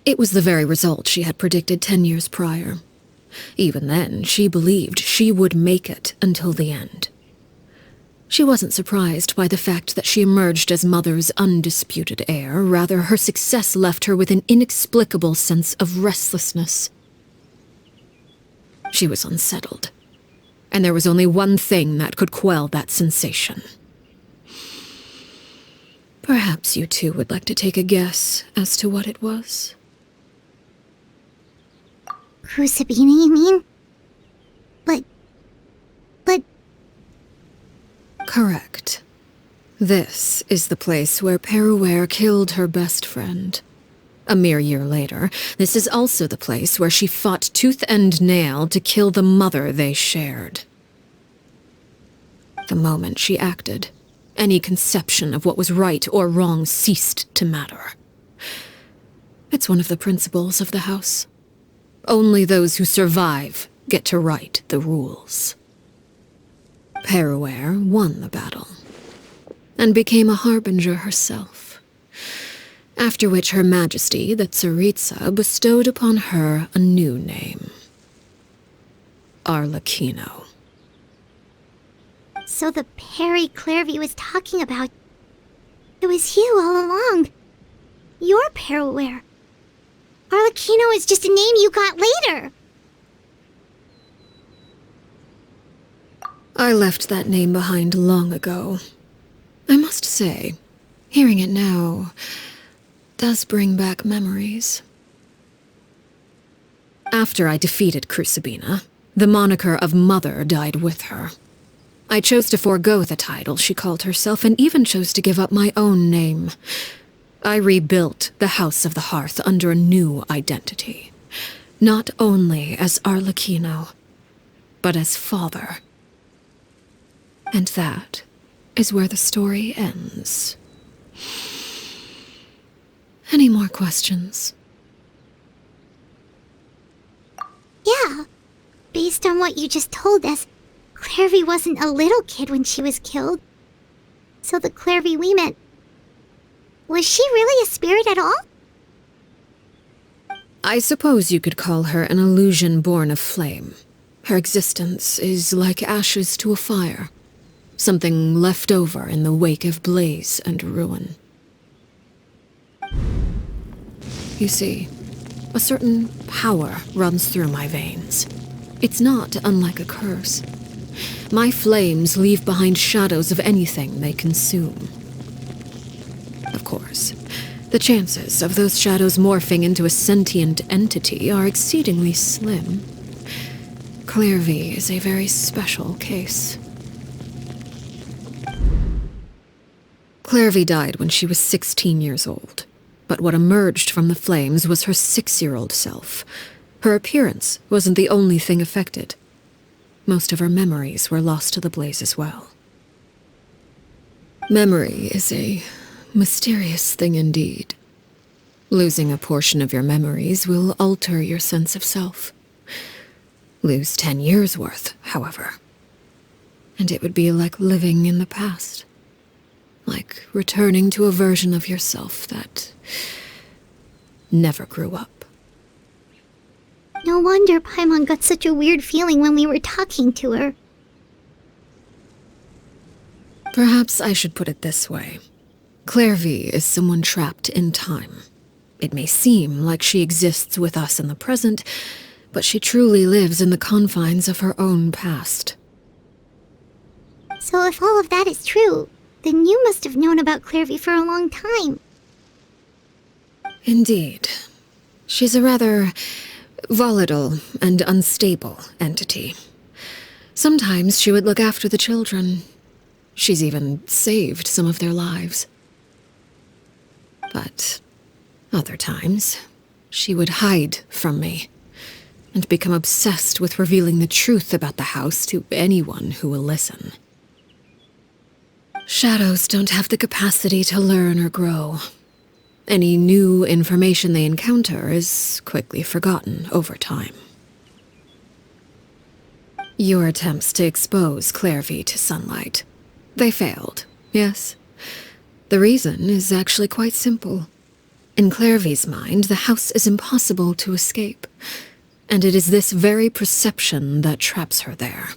It was the very result she had predicted 10 years prior. Even then, she believed she would make it until the end. She wasn't surprised by the fact that she emerged as Mother's undisputed heir. Rather, her success left her with an inexplicable sense of restlessness. She was unsettled. And there was only one thing that could quell that sensation. Perhaps you two would like to take a guess as to what it was? Crucibina, you mean? But... Correct. This is the place where Peruere killed her best friend. A mere year later, this is also the place where she fought tooth and nail to kill the mother they shared. The moment she acted, any conception of what was right or wrong ceased to matter. It's one of the principles of the house. Only those who survive get to write the rules. Peruere won the battle, and became a harbinger herself. After which Her Majesty, the Tsaritsa, bestowed upon her a new name. Arlecchino. So the Perry Clairvy was talking about, it was you all along. You're Perraware. Arlecchino is just a name you got later. I left that name behind long ago. I must say, hearing it now does bring back memories. After I defeated Crucibina, the moniker of Mother died with her. I chose to forego the title she called herself and even chose to give up my own name. I rebuilt the House of the Hearth under a new identity. Not only as Arlecchino, but as father. And that is where the story ends. Any more questions? Yeah. Based on what you just told us, Clairvy wasn't a little kid when she was killed. So the Clairvy we met, was she really a spirit at all? I suppose you could call her an illusion born of flame. Her existence is like ashes to a fire. Something left over in the wake of blaze and ruin. You see, a certain power runs through my veins. It's not unlike a curse. My flames leave behind shadows of anything they consume. Of course, the chances of those shadows morphing into a sentient entity are exceedingly slim. Clairvy is a very special case. Clairvy died when she was 16 years old, but what emerged from the flames was her 6-year-old self. Her appearance wasn't the only thing affected. Most of her memories were lost to the blaze as well. Memory is a mysterious thing indeed. Losing a portion of your memories will alter your sense of self. Lose 10 years' worth, however, and it would be like living in the past. Like returning to a version of yourself that never grew up. No wonder Paimon got such a weird feeling when we were talking to her. Perhaps I should put it this way. Clairvy is someone trapped in time. It may seem like she exists with us in the present, but she truly lives in the confines of her own past. So if all of that is true, then you must have known about Clairvy for a long time. Indeed. She's a rather volatile and unstable entity. Sometimes she would look after the children. She's even saved some of their lives. But other times, she would hide from me and become obsessed with revealing the truth about the house to anyone who will listen. Shadows don't have the capacity to learn or grow. Any new information they encounter is quickly forgotten over time. Your attempts to expose Clairvy to sunlight, they failed, yes? The reason is actually quite simple. In Clairvy's mind, the house is impossible to escape, and it is this very perception that traps her there.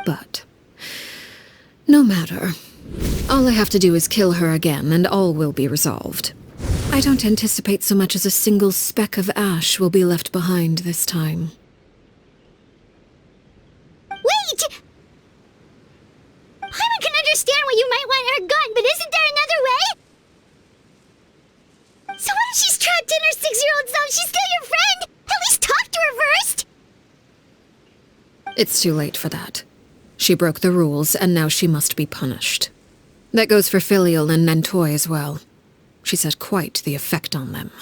But no matter. All I have to do is kill her again, and all will be resolved. I don't anticipate so much as a single speck of ash will be left behind this time. Wait! Paimon can understand why you might want her gone, but isn't there another way? So what if she's trapped in her 6-year-old self? She's still your friend! At least talk to her first! It's too late for that. She broke the rules, and now she must be punished. That goes for Filial and Nantoy as well. She's had quite the effect on them.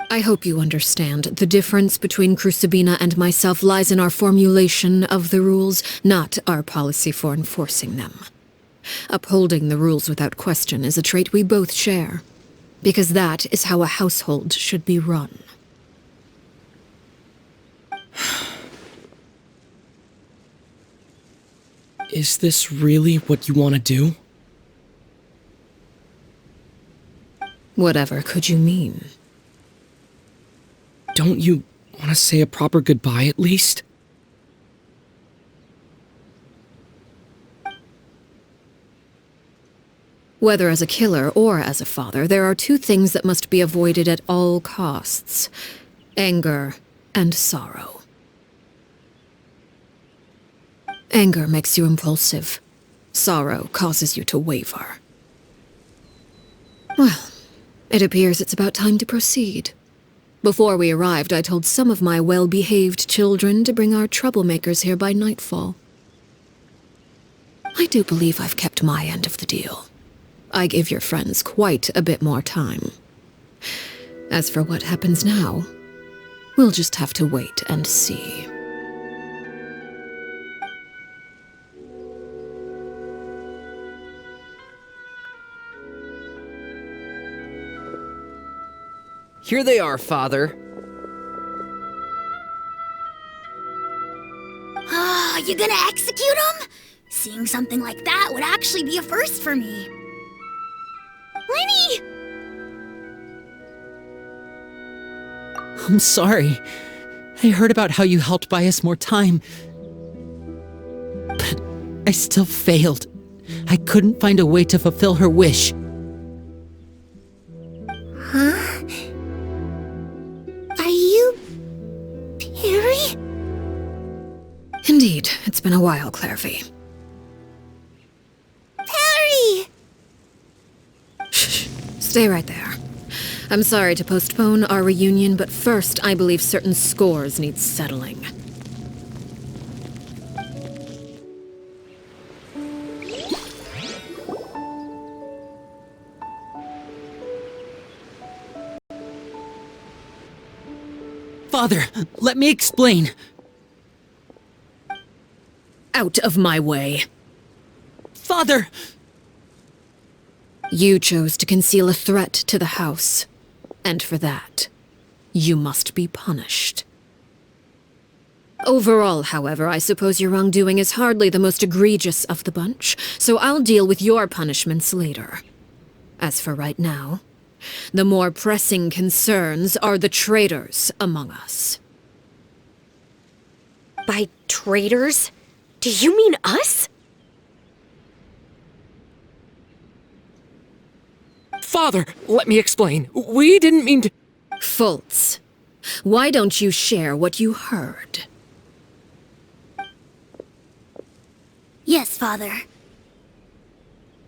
I hope you understand the difference between Crucibina and myself lies in our formulation of the rules, not our policy for enforcing them. Upholding the rules without question is a trait we both share, because that is how a household should be run. Is this really what you want to do? Whatever could you mean? Don't you want to say a proper goodbye at least? Whether as a killer or as a father, there are two things that must be avoided at all costs: anger and sorrow. Anger makes you impulsive. Sorrow causes you to waver. Well, it appears it's about time to proceed. Before we arrived, I told some of my well-behaved children to bring our troublemakers here by nightfall. I do believe I've kept my end of the deal. I give your friends quite a bit more time. As for what happens now, we'll just have to wait and see. Here they are, Father. Oh, you gonna execute him? Seeing something like that would actually be a first for me. Lyney! I'm sorry. I heard about how you helped buy us more time. But I still failed. I couldn't find a way to fulfill her wish. Huh? Are you... Perry? Indeed, it's been a while, Clairvy. Perry! Shh, stay right there. I'm sorry to postpone our reunion, but first I believe certain scores need settling. Father, let me explain. Out of my way. Father! You chose to conceal a threat to the house, and for that, you must be punished. Overall, however, I suppose your wrongdoing is hardly the most egregious of the bunch, so I'll deal with your punishments later. As for right now, the more pressing concerns are the traitors among us. By traitors? Do you mean us? Father, let me explain. We didn't mean to... Fultz, why don't you share what you heard? Yes, Father.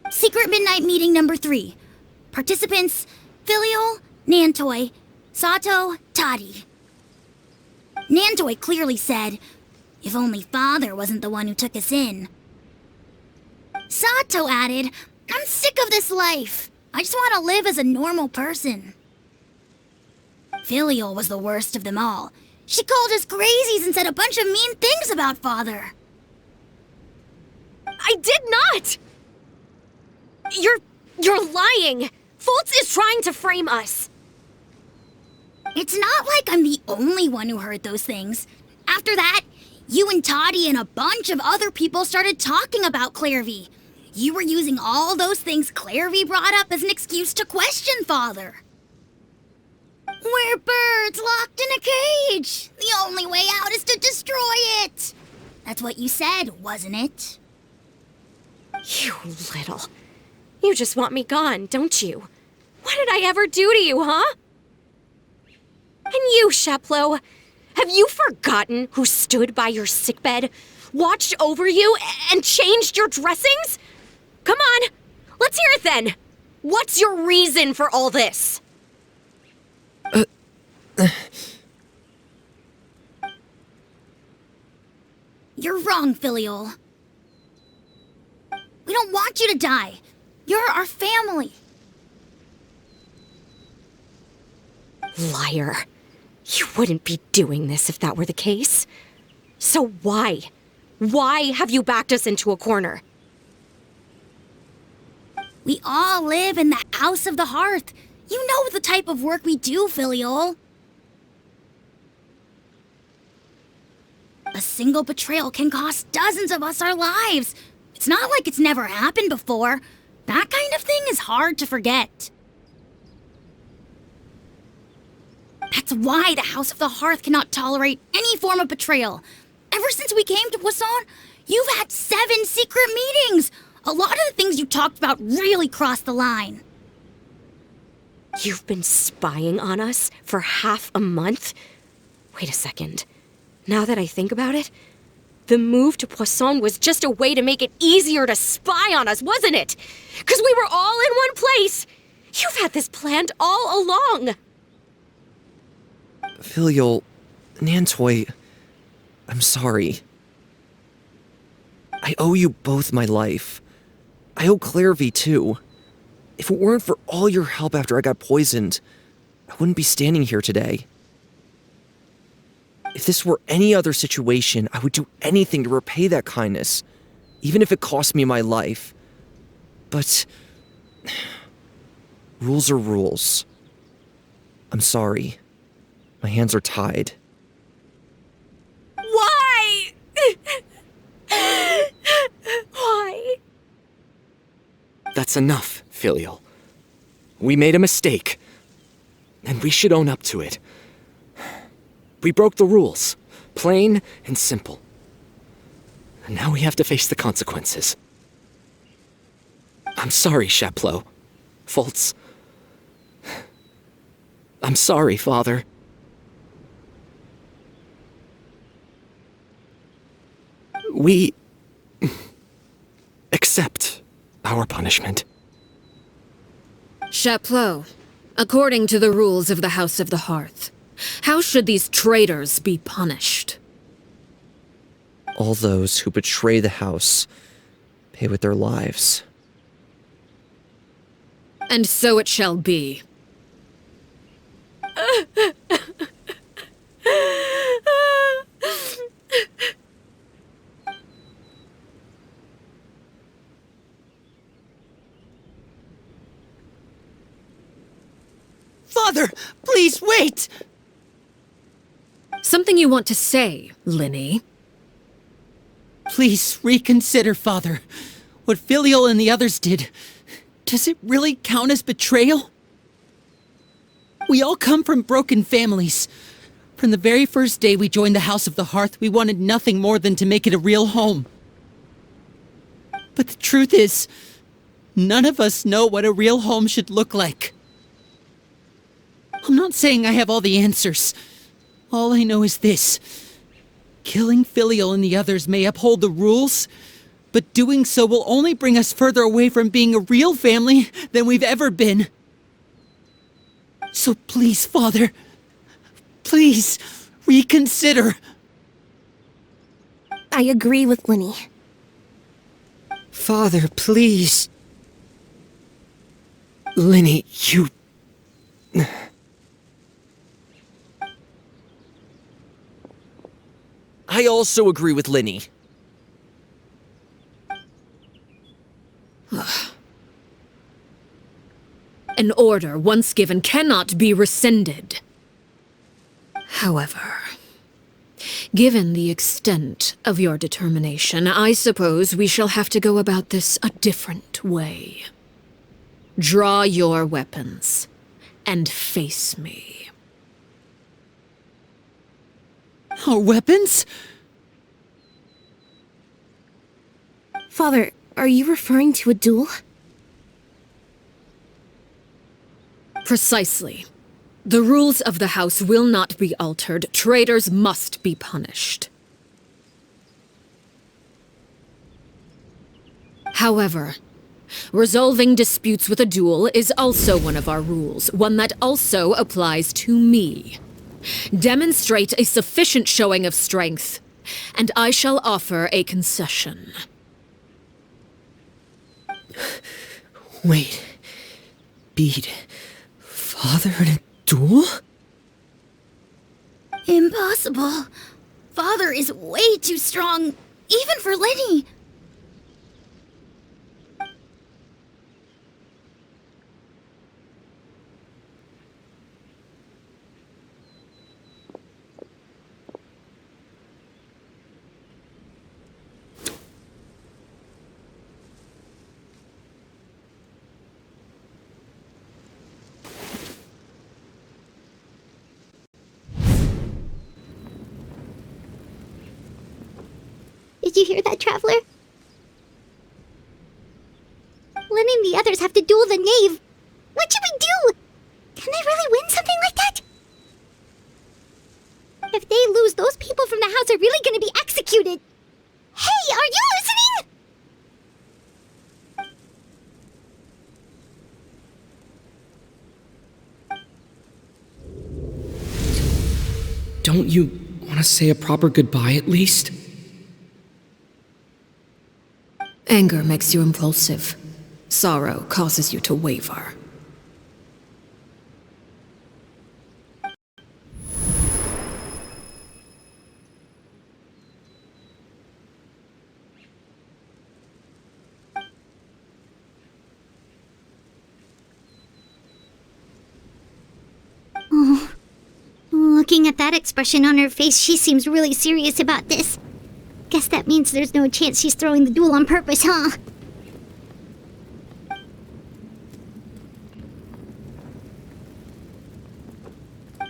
Secret Midnight Meeting number 3. Participants: Filial, Nantoi, Sato, Toddy. Nantoi clearly said, if only Father wasn't the one who took us in. Sato added, I'm sick of this life. I just want to live as a normal person. Filial was the worst of them all. She called us crazies and said a bunch of mean things about Father. I did not! You're lying! Fultz is trying to frame us. It's not like I'm the only one who heard those things. After that, you and Toddy and a bunch of other people started talking about Clairvy. You were using all those things Clairvy brought up as an excuse to question Father. We're birds locked in a cage. The only way out is to destroy it. That's what you said, wasn't it? You little... You just want me gone, don't you? What did I ever do to you, huh? And you, Sheplo, have you forgotten who stood by your sickbed, watched over you, and changed your dressings? Come on, let's hear it then. What's your reason for all this? You're wrong, Filial. We don't want you to die. You're our family. Liar. You wouldn't be doing this if that were the case. So why? Why have you backed us into a corner? We all live in the House of the Hearth. You know the type of work we do, Filial. A single betrayal can cost dozens of us our lives. It's not like it's never happened before. That kind of thing is hard to forget. That's why the House of the Hearth cannot tolerate any form of betrayal. Ever since we came to Poisson, you've had 7 secret meetings, A lot of the things you talked about really crossed the line. You've been spying on us for half a month? Wait a second. Now that I think about it, the move to Poisson was just a way to make it easier to spy on us, wasn't it? Because we were all in one place! You've had this planned all along! Filial, Nantoy, I'm sorry. I owe you both my life. I owe Clairvy too. If it weren't for all your help after I got poisoned, I wouldn't be standing here today. If this were any other situation, I would do anything to repay that kindness, even if it cost me my life. But rules are rules. I'm sorry. My hands are tied. Why? Why? That's enough, Filial. We made a mistake, and we should own up to it. We broke the rules, plain and simple. And now we have to face the consequences. I'm sorry, Chapleau. Fultz. I'm sorry, Father. We accept our punishment. Chapleau, according to the rules of the House of the Hearth, how should these traitors be punished? All those who betray the house pay with their lives. And so it shall be. Father, please wait! Something you want to say, Lyney? Please reconsider, Father. What Filial and the others did, does it really count as betrayal? We all come from broken families. From the very first day we joined the House of the Hearth, we wanted nothing more than to make it a real home. But the truth is, none of us know what a real home should look like. I'm not saying I have all the answers. All I know is this. Killing Filial and the others may uphold the rules, but doing so will only bring us further away from being a real family than we've ever been. So please, Father, please reconsider. I agree with Lyney. Father, please. Lyney, you... I also agree with Lyney. An order once given cannot be rescinded. However, given the extent of your determination, I suppose we shall have to go about this a different way. Draw your weapons and face me. Our weapons? Father, are you referring to a duel? Precisely. The rules of the house will not be altered. Traitors must be punished. However, resolving disputes with a duel is also one of our rules, one that also applies to me. Demonstrate a sufficient showing of strength, and I shall offer a concession. Wait. Beat Father in a duel? Impossible. Father is way too strong, even for Lyney. Did you hear that, Traveler? letting the others have to duel the knave. What should we do? Can they really win something like that? If they lose, those people from the house are really gonna be executed. Hey, are you listening? Don't you want to say a proper goodbye at least? Anger makes you impulsive. Sorrow causes you to waver. Looking at that expression on her face, she seems really serious about this. Guess that means there's no chance she's throwing the duel on purpose, huh?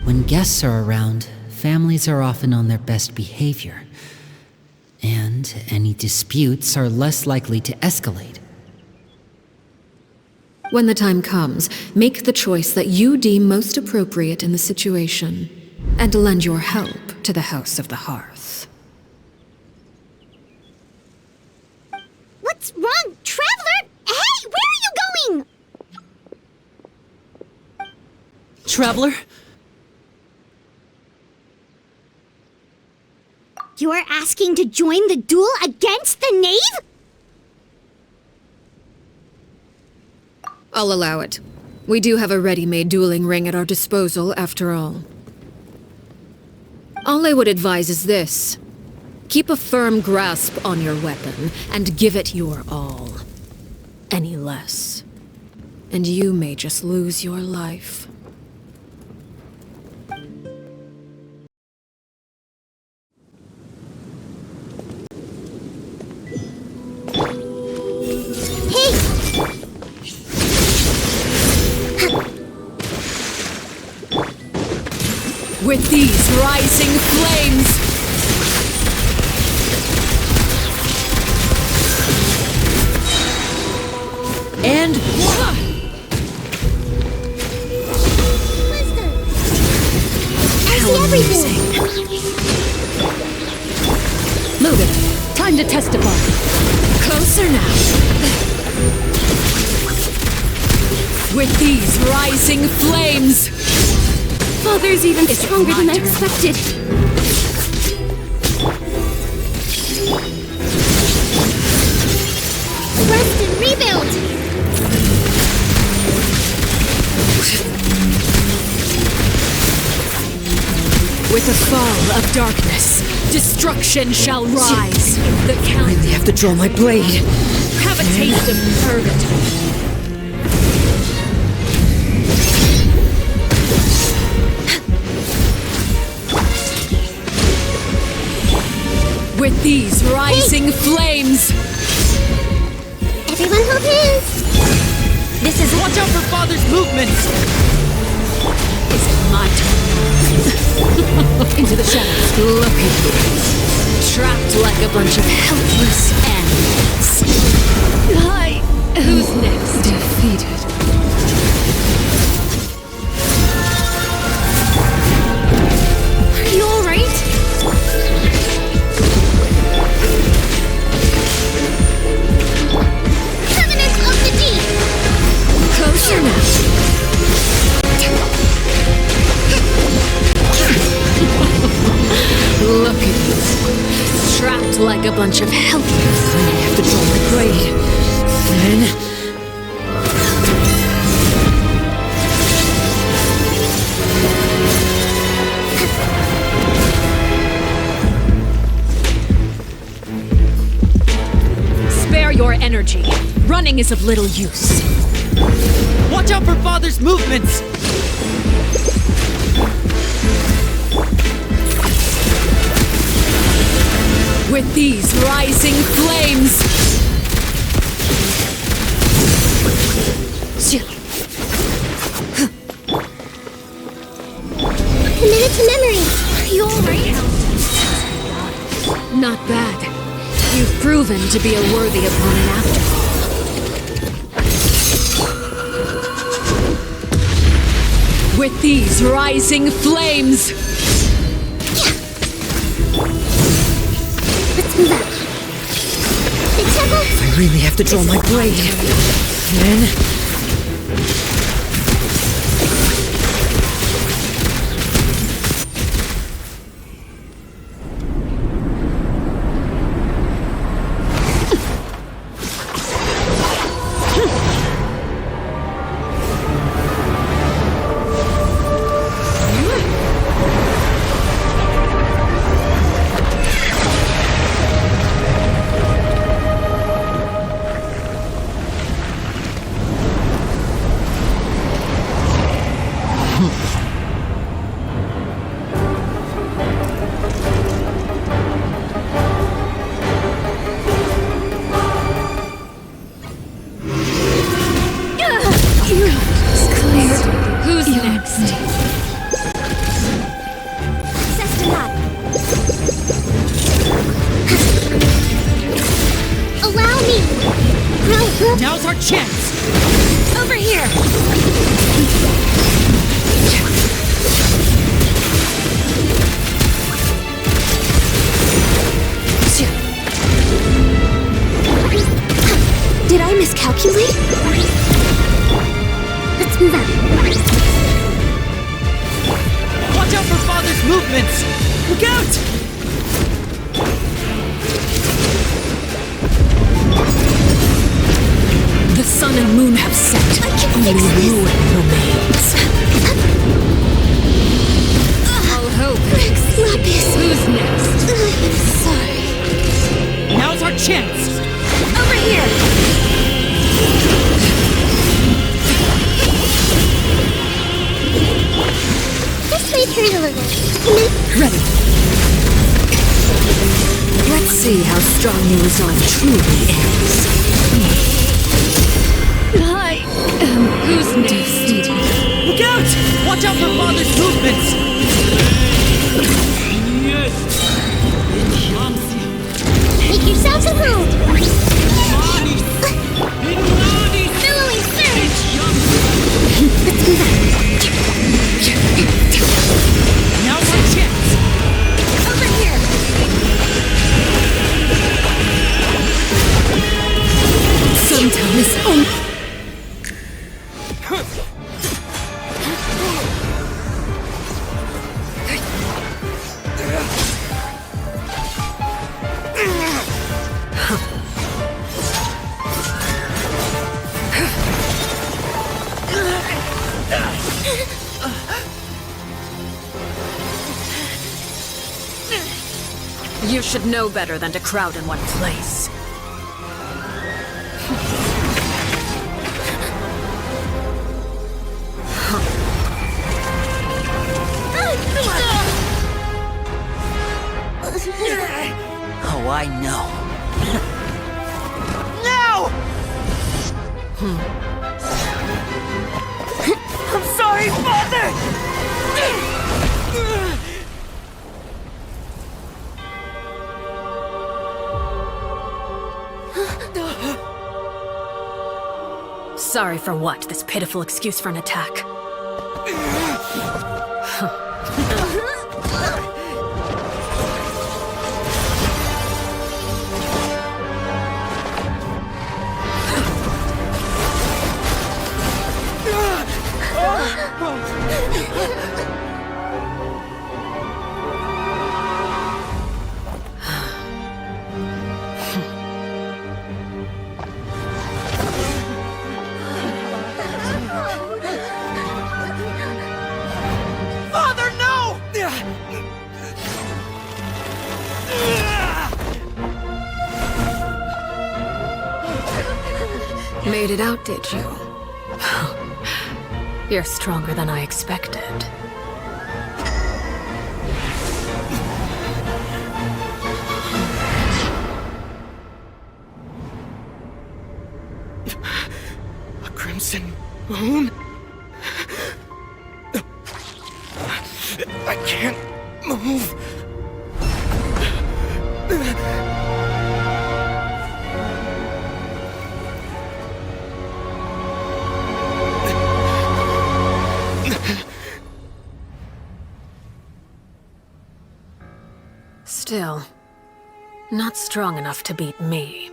When guests are around, families are often on their best behavior. And any disputes are less likely to escalate. When the time comes, make the choice that you deem most appropriate in the situation, and lend your help to the House of the Hearth. What's wrong, Traveler? Hey, where are you going? Traveler? You're asking to join the duel against the knave? I'll allow it. We do have a ready-made dueling ring at our disposal, after all. All I would advise is this. Keep a firm grasp on your weapon, and give it your all. Any less, and you may just lose your life. With these rising flames, and everything. move it. Time to testify. Closer now. With these rising flames, Father's even stronger than I expected. Rest and rebuild! with the fall of darkness, destruction shall rise. The I count. really have to draw my blade. Have a taste of Purgatorius. With these rising flames, Everyone hold hands! This is watch out for Father's movements! is it my turn? Into the shadows. Look at you. Trapped like a bunch of helpless animals. Hi. Who's next? Defeated. Are you alright? Covenant of the Deep! Closer now. Look at you. Trapped like a bunch of helpless. I have to draw my blade. Then... Spare your energy. Running is of little use. Watch out for Father's movements! With these rising flames, Committed to memory! Are you alright? not bad. You've proven to be a worthy opponent after all. with these rising flames! Let's move out. The temple. I really have to draw my blade. Then... Now's our chance! Over here! Did I miscalculate? Let's move out. Watch out for Father's movements! Look out! The sun and moon have set. Only ruin remains. All hope. Lapis. Who's next? I'm sorry. Now's our chance! Over here! This might hurt a little. Ready. Let's see how strong your resolve truly is. Who's next? Look out! Watch out for Father's movements! Make yourselves at home. Billowing surge. Let's move out. Now's our chance! Over here! Sometimes you should know better than to crowd in one place. Oh, I know. No! I'm sorry, Father! Sorry for what? This pitiful excuse for an attack. Father, no! Made it out, did you? You're stronger than I expected. A crimson moon? I can't move. Not strong enough to beat me.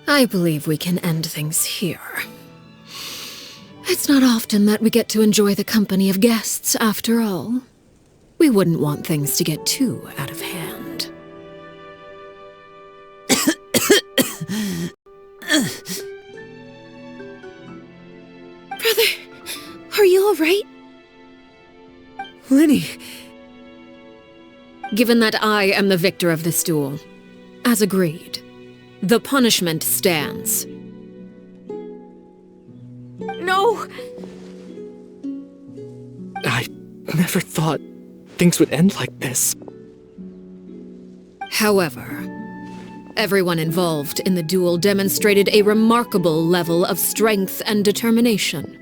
I believe we can end things here. It's not often that we get to enjoy the company of guests, after all. We wouldn't want things to get too out of hand. Brother, are you alright? Lyney! Given that I am the victor of this duel, as agreed, the punishment stands. No! I never thought things would end like this. However, everyone involved in the duel demonstrated a remarkable level of strength and determination.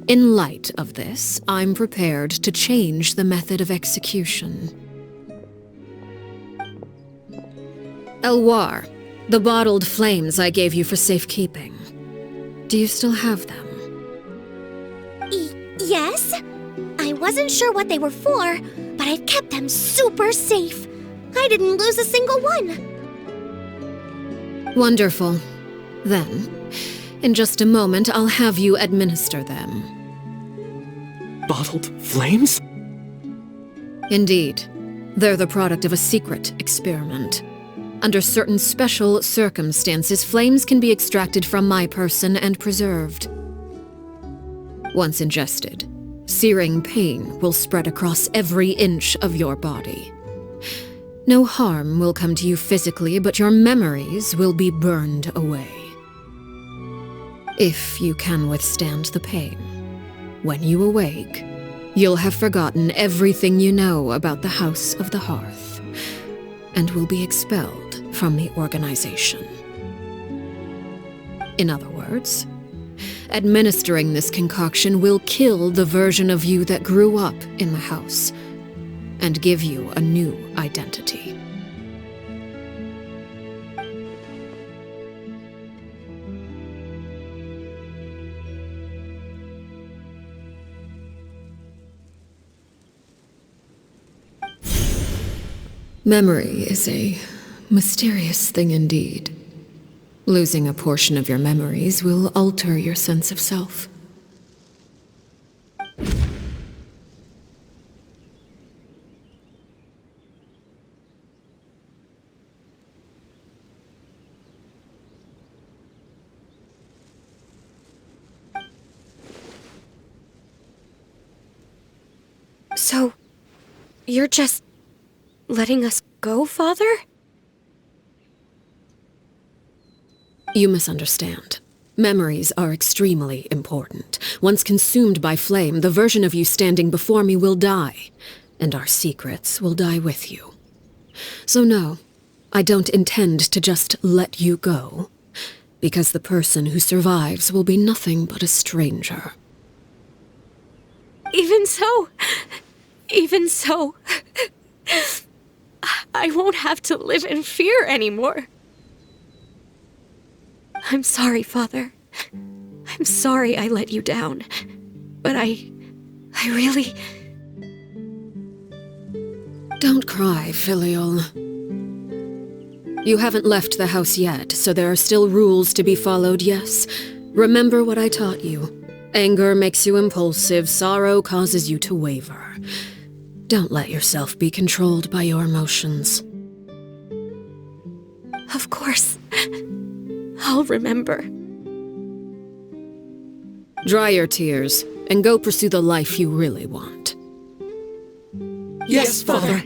In light of this, I'm prepared to change the method of execution. Elwar, the bottled flames I gave you for safekeeping. Do you still have them? Yes? I wasn't sure what they were for, but I've kept them super safe. I didn't lose a single one. Wonderful. Then, in just a moment, I'll have you administer them. Bottled flames? Indeed. They're the product of a secret experiment. Under certain special circumstances, flames can be extracted from my person and preserved. Once ingested, searing pain will spread across every inch of your body. No harm will come to you physically, but your memories will be burned away. If you can withstand the pain, when you awake, you'll have forgotten everything you know about the House of the Hearth, and will be expelled from the organization. In other words, administering this concoction will kill the version of you that grew up in the house, and give you a new identity. Memory is a mysterious thing indeed. Losing a portion of your memories will alter your sense of self. So, you're just letting us go, Father? You misunderstand. Memories are extremely important. Once consumed by flame, the version of you standing before me will die, and our secrets will die with you. So no, I don't intend to just let you go, because the person who survives will be nothing but a stranger. Even so, I won't have to live in fear anymore. I'm sorry, Father. I'm sorry I let you down. But I really... Don't cry, Filial. You haven't left the house yet, so there are still rules to be followed, yes? Remember what I taught you. Anger makes you impulsive, sorrow causes you to waver. Don't let yourself be controlled by your emotions. Of course. I'll remember. Dry your tears, and go pursue the life you really want. Yes, Father.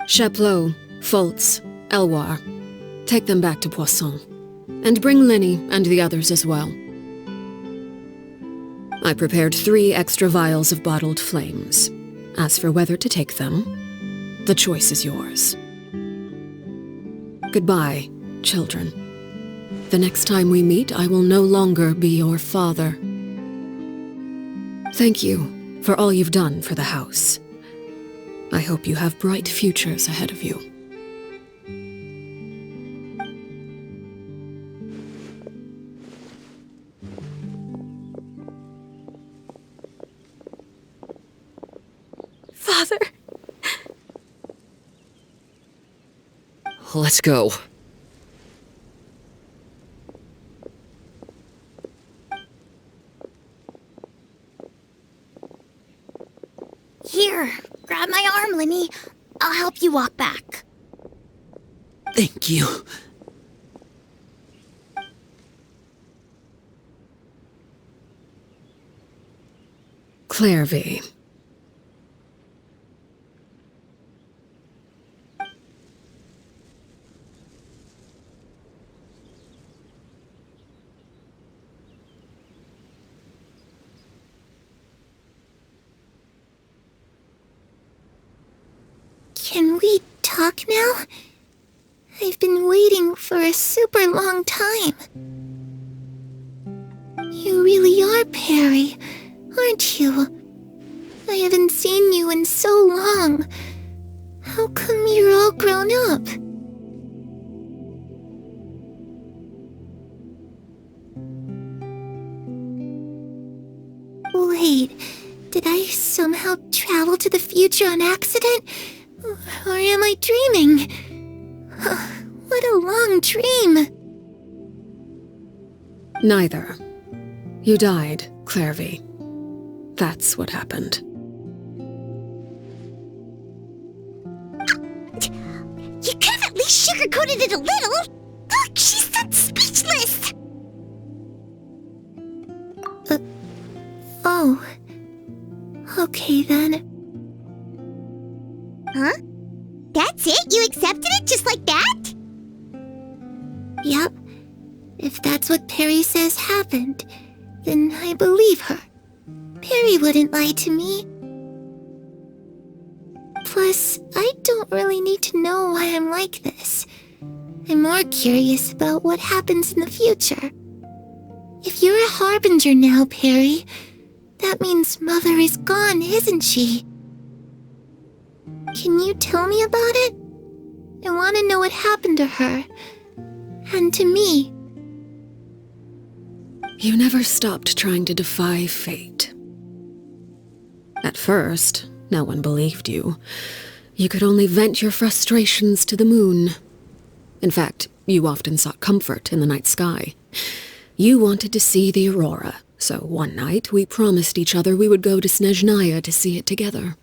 Chaplot, Foltz, Elwar, take them back to Poisson. And bring Lyney and the others as well. I prepared 3 extra vials of bottled flames. As for whether to take them, the choice is yours. Goodbye, children. The next time we meet, I will no longer be your father. Thank you for all you've done for the house. I hope you have bright futures ahead of you. Father. Let's go. Here, grab my arm, Lyney. I'll help you walk back. Thank you. Clairvy. Can we talk now? I've been waiting for a super long time. You really are Perry, aren't you? I haven't seen you in so long. How come you're all grown up? Wait, did I somehow travel to the future on accident? Or am I dreaming? What a long dream! Neither. You died, Clairvy. That's what happened. You could have at least sugarcoated it a little. Look, she's so speechless. Oh. Okay then. Huh? That's it? You accepted it just like that? Yep. If that's what Perry says happened, then I believe her. Perry wouldn't lie to me. Plus, I don't really need to know why I'm like this. I'm more curious about what happens in the future. If you're a harbinger now, Perry, that means Mother is gone, isn't she? Can you tell me about it? I want to know what happened to her. And to me. You never stopped trying to defy fate. At first, no one believed you. You could only vent your frustrations to the moon. In fact, you often sought comfort in the night sky. You wanted to see the aurora, so one night we promised each other we would go to Snezhnaya to see it together.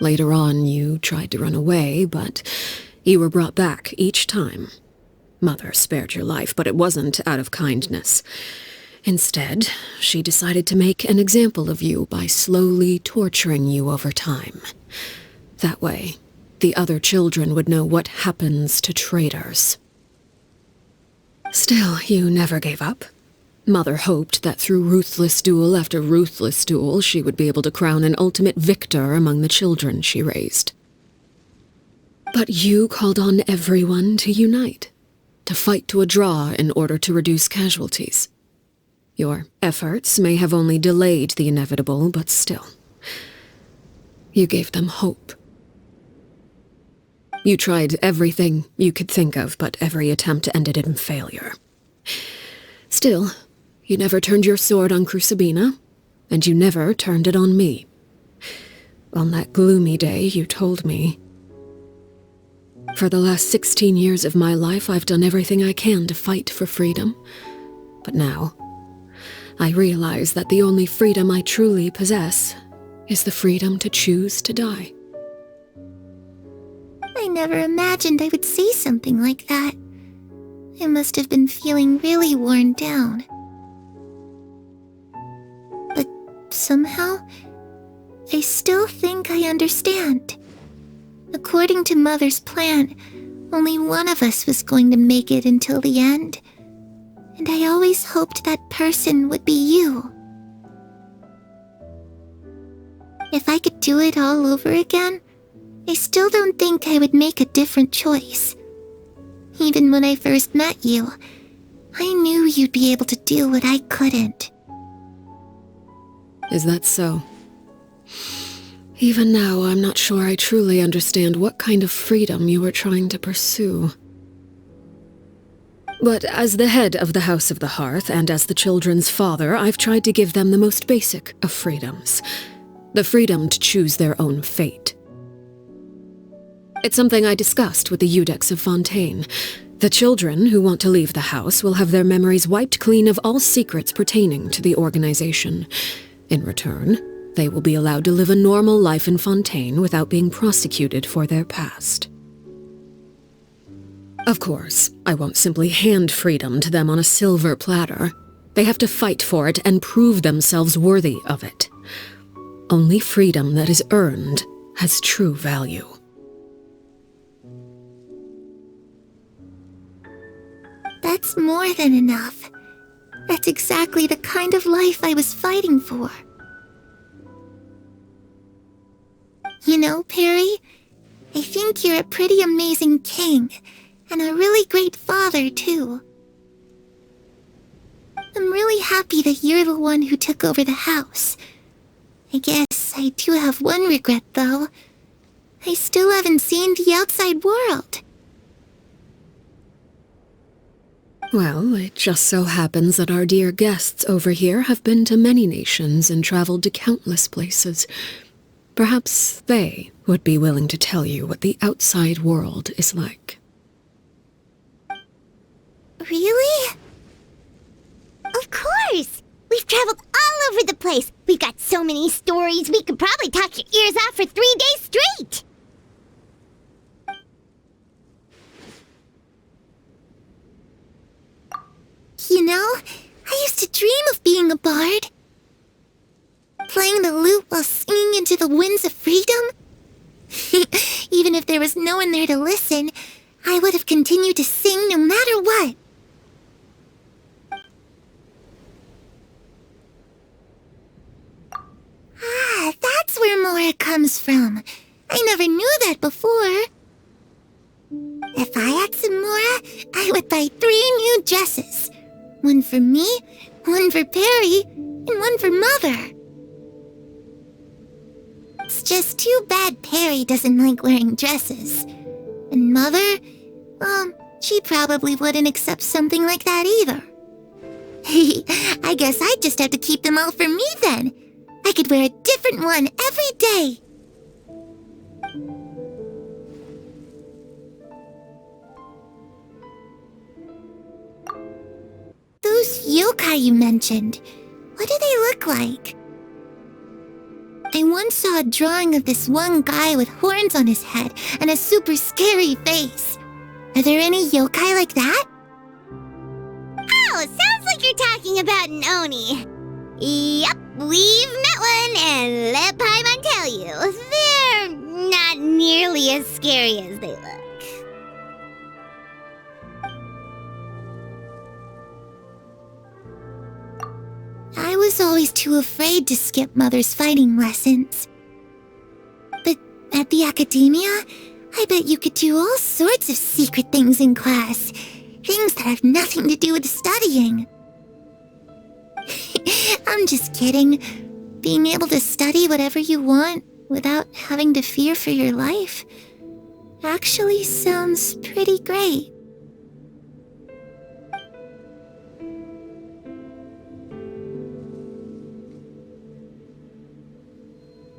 Later on, you tried to run away, but you were brought back each time. Mother spared your life, but it wasn't out of kindness. Instead, she decided to make an example of you by slowly torturing you over time. That way, the other children would know what happens to traitors. Still, you never gave up. Mother hoped that through ruthless duel after ruthless duel, she would be able to crown an ultimate victor among the children she raised. But you called on everyone to unite, to fight to a draw in order to reduce casualties. Your efforts may have only delayed the inevitable, but still. You gave them hope. You tried everything you could think of, but every attempt ended in failure. Still, you never turned your sword on Crucibina, and you never turned it on me. On that gloomy day, you told me, "For the last 16 years of my life, I've done everything I can to fight for freedom. But now, I realize that the only freedom I truly possess is the freedom to choose to die." I never imagined I would say something like that. I must have been feeling really worn down. But somehow, I still think I understand. According to Mother's plan, only one of us was going to make it until the end. And I always hoped that person would be you. If I could do it all over again, I still don't think I would make a different choice. Even when I first met you, I knew you'd be able to do what I couldn't. Is that so? Even now, I'm not sure I truly understand what kind of freedom you were trying to pursue. But as the head of the House of the Hearth, and as the children's father, I've tried to give them the most basic of freedoms. The freedom to choose their own fate. It's something I discussed with the Iudex of Fontaine. The children who want to leave the house will have their memories wiped clean of all secrets pertaining to the organization. In return, they will be allowed to live a normal life in Fontaine without being prosecuted for their past. Of course, I won't simply hand freedom to them on a silver platter. They have to fight for it and prove themselves worthy of it. Only freedom that is earned has true value. That's more than enough. That's exactly the kind of life I was fighting for. You know, Perry, I think you're a pretty amazing king, and a really great father, too. I'm really happy that you're the one who took over the house. I guess I do have one regret, though. I still haven't seen the outside world. Well, it just so happens that our dear guests over here have been to many nations and traveled to countless places. Perhaps they would be willing to tell you what the outside world is like. Really? Of course! We've traveled all over the place. We've got so many stories, we could probably talk your ears off for 3 days straight. You know, I used to dream of being a bard. Playing the lute while singing into the winds of freedom. Even if there was no one there to listen, I would have continued to sing no matter what. Ah, that's where Mora comes from. I never knew that before. If I had some Mora, I would buy 3 new dresses. One for me, one for Perry, and one for Mother. It's just too bad Perry doesn't like wearing dresses. And Mother, she probably wouldn't accept something like that either. I guess I'd just have to keep them all for me then. I could wear a different one every day. Those yokai you mentioned, what do they look like? I once saw a drawing of this one guy with horns on his head and a super scary face. Are there any yokai like that? Oh, sounds like you're talking about an Oni. Yep, we've met one, and let Paimon tell you, they're not nearly as scary as they look. I was always too afraid to skip Mother's fighting lessons. But at the academia, I bet you could do all sorts of secret things in class. Things that have nothing to do with studying. I'm just kidding. Being able to study whatever you want without having to fear for your life actually sounds pretty great.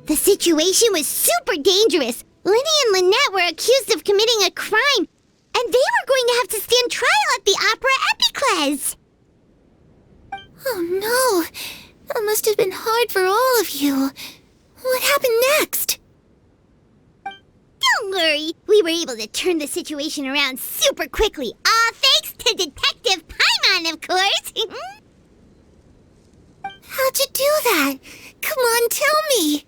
The situation was super dangerous. Lyney and Lynette were accused of committing a crime, and they were going to have to stand trial at the Opera Epicles. Oh no, that must have been hard for all of you. What happened next? Don't worry, we were able to turn the situation around super quickly. All thanks to Detective Paimon, of course. How'd you do that? Come on, tell me.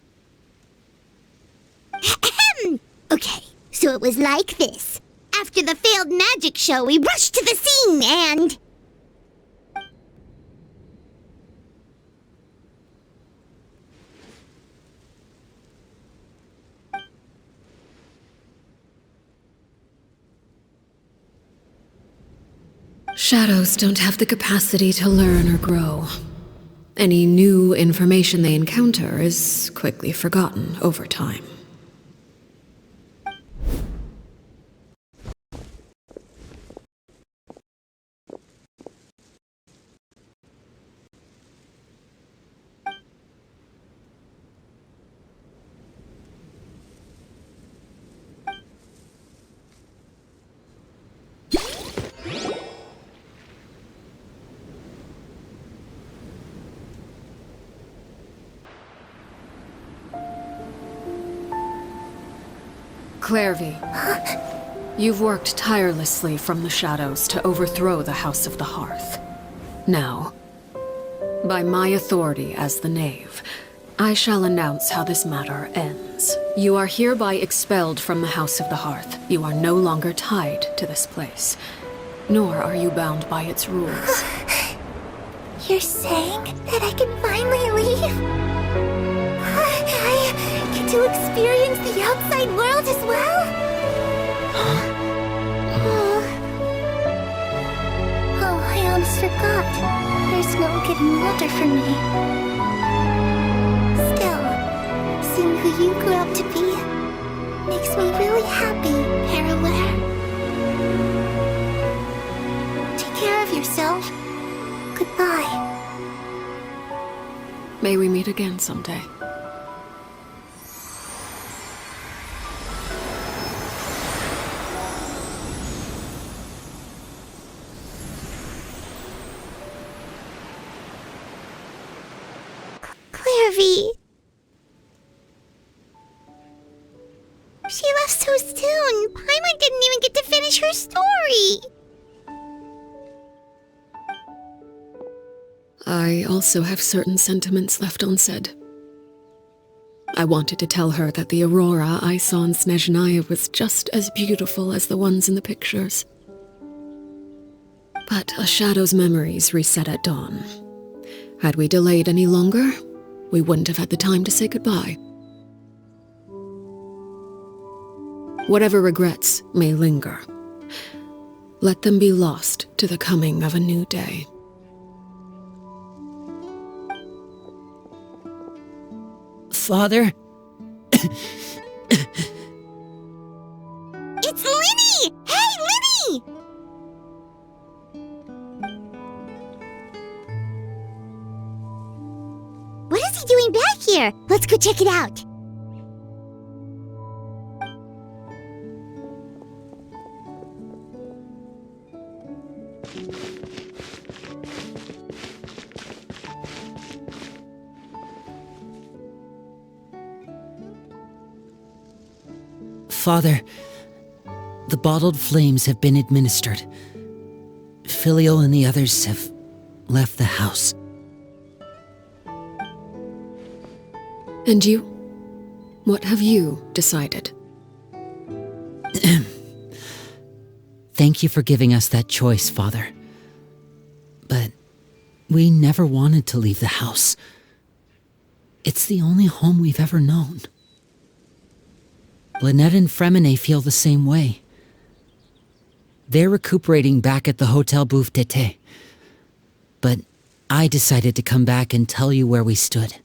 Okay, so it was like this. After the failed magic show, we rushed to the scene and... Shadows don't have the capacity to learn or grow. Any new information they encounter is quickly forgotten over time. Clairvy, you've worked tirelessly from the shadows to overthrow the House of the Hearth. Now, by my authority as the Knave, I shall announce how this matter ends. You are hereby expelled from the House of the Hearth. You are no longer tied to this place, nor are you bound by its rules. You're saying that I can finally leave? I get to experience the outside world as well? Oh, I almost forgot. There's no getting older for me. Still, seeing who you grew up to be makes me really happy, Parallel. Take care of yourself. Goodbye. May we meet again someday. Clairvy. She left so soon. Paimon didn't even get to finish her story. I also have certain sentiments left unsaid. I wanted to tell her that the aurora I saw in Snezhnaya was just as beautiful as the ones in the pictures. But a shadow's memories reset at dawn. Had we delayed any longer, we wouldn't have had the time to say goodbye. Whatever regrets may linger, let them be lost to the coming of a new day. Father? It's Lyney! Hey, Lyney! What is he doing back here? Let's go check it out. Father, the bottled flames have been administered. Filial and the others have left the house. And you? What have you decided? Thank you for giving us that choice, Father. But we never wanted to leave the house. It's the only home we've ever known. Lynette and Ferminet feel the same way. They're recuperating back at the Hotel Bouffe d'été. But I decided to come back and tell you where we stood.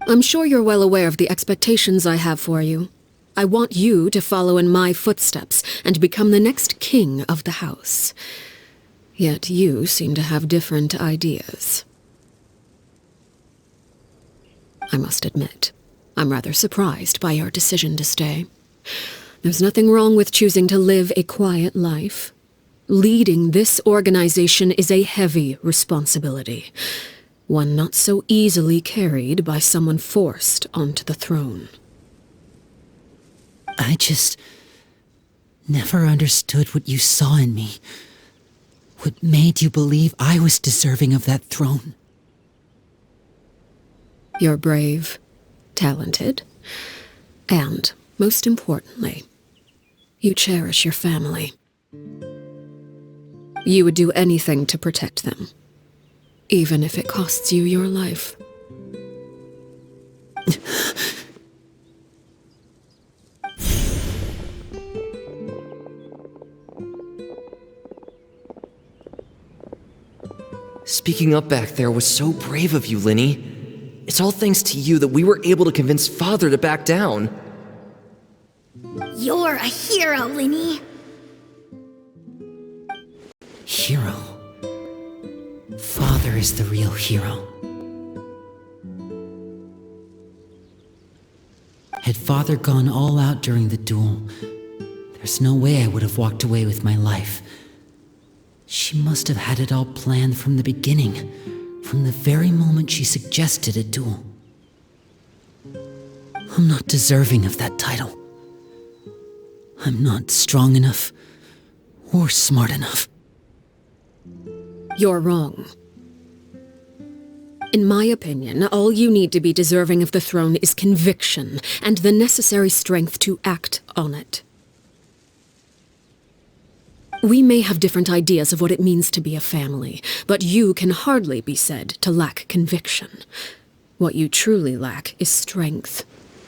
I'm sure you're well aware of the expectations I have for you. I want you to follow in my footsteps and become the next king of the house. Yet you seem to have different ideas. I must admit, I'm rather surprised by your decision to stay. There's nothing wrong with choosing to live a quiet life. Leading this organization is a heavy responsibility, one not so easily carried by someone forced onto the throne. I just never understood what you saw in me. What made you believe I was deserving of that throne? You're brave, talented, and, most importantly, you cherish your family. You would do anything to protect them, even if it costs you your life. Speaking up back there was so brave of you, Lyney. It's all thanks to you that we were able to convince Father to back down. You're a hero, Lyney. Hero. Father is the real hero. Had Father gone all out during the duel, there's no way I would have walked away with my life. She must have had it all planned from the beginning, from the very moment she suggested a duel. I'm not deserving of that title. I'm not strong enough or smart enough. You're wrong. In my opinion, all you need to be deserving of the throne is conviction and the necessary strength to act on it. We may have different ideas of what it means to be a family, but you can hardly be said to lack conviction. What you truly lack is strength.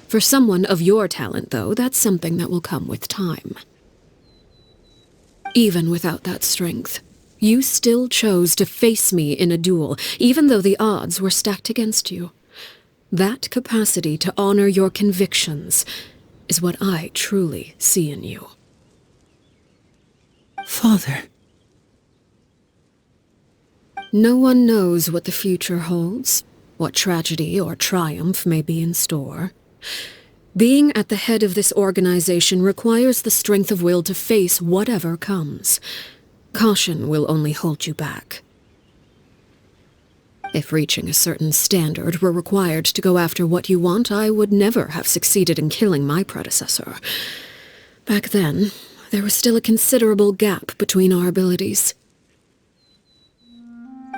For someone of your talent, though, that's something that will come with time. Even without that strength, you still chose to face me in a duel, even though the odds were stacked against you. That capacity to honor your convictions is what I truly see in you. Father. No one knows what the future holds, what tragedy or triumph may be in store. Being at the head of this organization requires the strength of will to face whatever comes. Caution will only hold you back. If reaching a certain standard were required to go after what you want, I would never have succeeded in killing my predecessor. Back then, there was still a considerable gap between our abilities.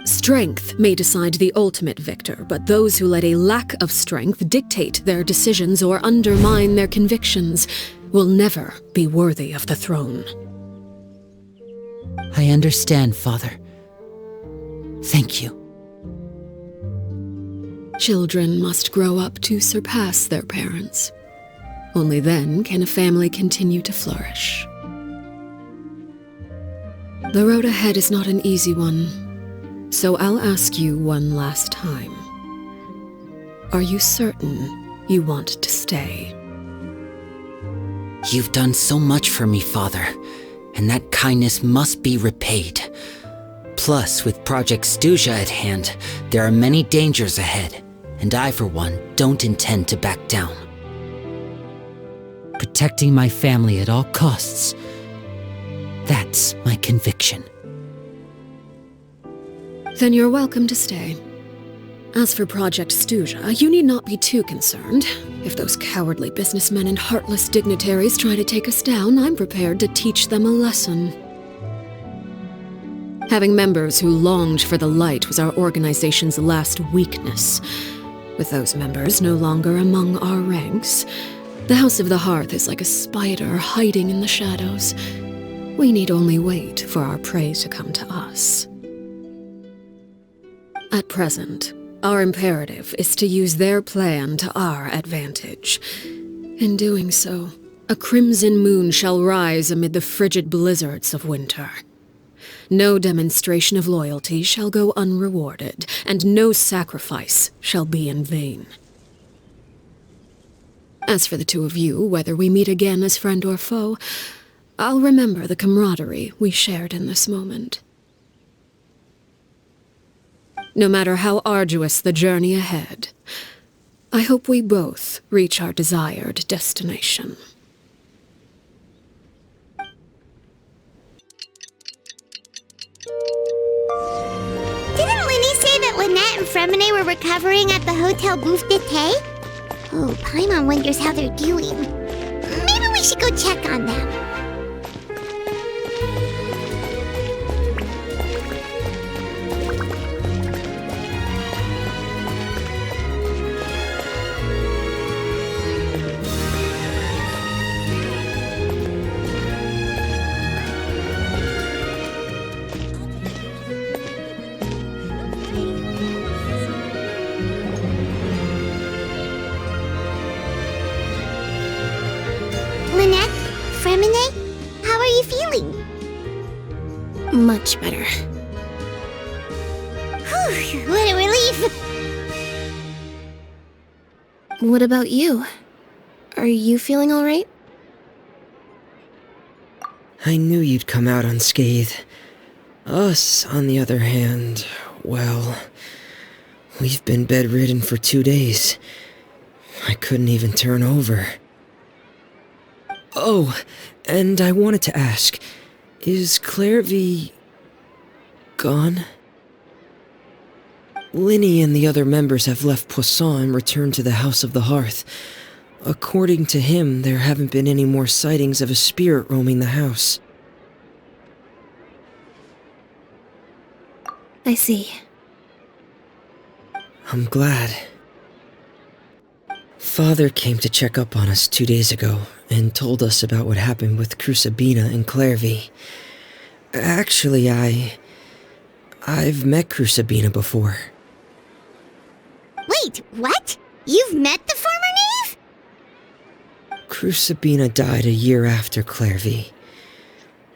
Strength may decide the ultimate victor, but those who let a lack of strength dictate their decisions or undermine their convictions will never be worthy of the throne. I understand, Father. Thank you. Children must grow up to surpass their parents. Only then can a family continue to flourish. The road ahead is not an easy one, so I'll ask you one last time. Are you certain you want to stay? You've done so much for me, Father, and that kindness must be repaid. Plus, with Project Stuja at hand, there are many dangers ahead, and I, for one, don't intend to back down. Protecting my family at all costs, that's my conviction. Then you're welcome to stay. As for Project Stuja, you need not be too concerned. If those cowardly businessmen and heartless dignitaries try to take us down, I'm prepared to teach them a lesson. Having members who longed for the light was our organization's last weakness. With those members no longer among our ranks, the House of the Hearth is like a spider hiding in the shadows. We need only wait for our prey to come to us. At present, our imperative is to use their plan to our advantage. In doing so, a crimson moon shall rise amid the frigid blizzards of winter. No demonstration of loyalty shall go unrewarded, and no sacrifice shall be in vain. As for the two of you, whether we meet again as friend or foe, I'll remember the camaraderie we shared in this moment. No matter how arduous the journey ahead, I hope we both reach our desired destination. Didn't Lyney say that Lynette and Ferminet were recovering at the Hotel Bouffe d'été? Oh, Paimon wonders how they're doing. Maybe we should go check on them. Ferminet, how are you feeling? Much better. Whew, what a relief! What about you? Are you feeling alright? I knew you'd come out unscathed. Us, on the other hand, well, we've been bedridden for 2 days. I couldn't even turn over. Oh, and I wanted to ask, is Clairvy gone? Lyney and the other members have left Poisson and returned to the House of the Hearth. According to him, there haven't been any more sightings of a spirit roaming the house. I see. I'm glad. Father came to check up on us 2 days ago and told us about what happened with Crusabina and Clairvy. Actually, I've met Crusabina before. Wait, what? You've met the former knave? Crusabina died a year after Clairvy.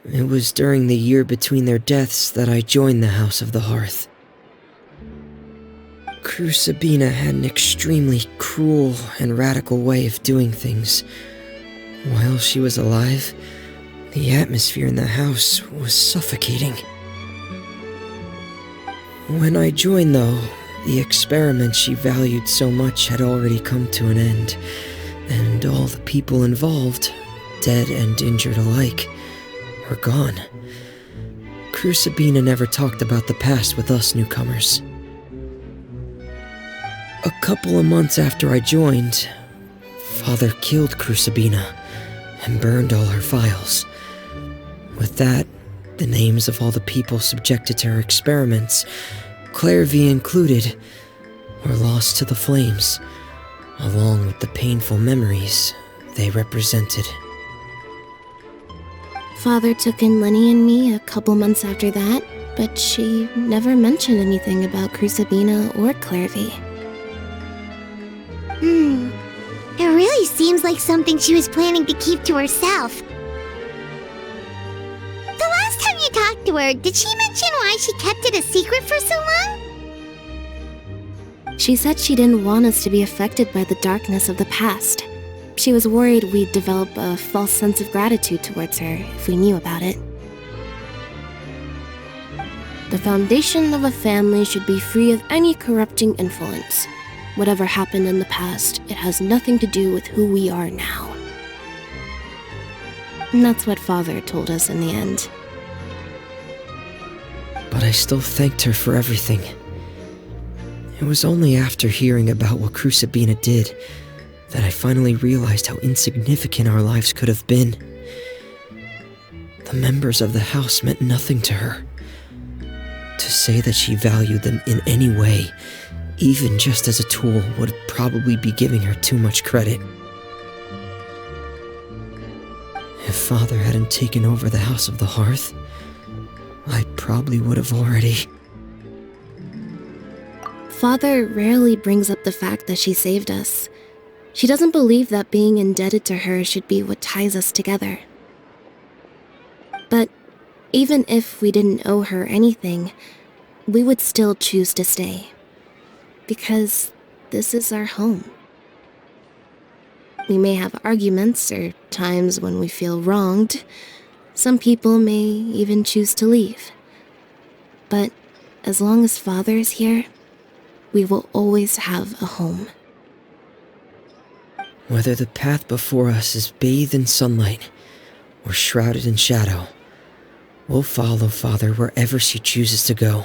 It was during the year between their deaths that I joined the House of the Hearth. Crusabina had an extremely cruel and radical way of doing things. While she was alive, the atmosphere in the house was suffocating. When I joined, though, the experiment she valued so much had already come to an end, and all the people involved, dead and injured alike, were gone. Crusabina never talked about the past with us newcomers. A couple of months after I joined, Father killed Crusabina and burned all her files. With that, the names of all the people subjected to her experiments, Clairvy included, were lost to the flames, along with the painful memories they represented. Father took in Lyney and me a couple months after that, but she never mentioned anything about Crusabina or Clairvy. It really seems like something she was planning to keep to herself. The last time you talked to her, did she mention why she kept it a secret for so long? She said she didn't want us to be affected by the darkness of the past. She was worried we'd develop a false sense of gratitude towards her if we knew about it. The foundation of a family should be free of any corrupting influence. Whatever happened in the past, it has nothing to do with who we are now. And that's what Father told us in the end. But I still thanked her for everything. It was only after hearing about what Crusabina did that I finally realized how insignificant our lives could have been. The members of the house meant nothing to her. To say that she valued them in any way, even just as a tool, would probably be giving her too much credit. If Father hadn't taken over the House of the Hearth, I probably would have already... Father rarely brings up the fact that she saved us. She doesn't believe that being indebted to her should be what ties us together. But even if we didn't owe her anything, we would still choose to stay. Because this is our home. We may have arguments or times when we feel wronged. Some people may even choose to leave. But as long as Father is here, we will always have a home. Whether the path before us is bathed in sunlight or shrouded in shadow, we'll follow Father wherever she chooses to go.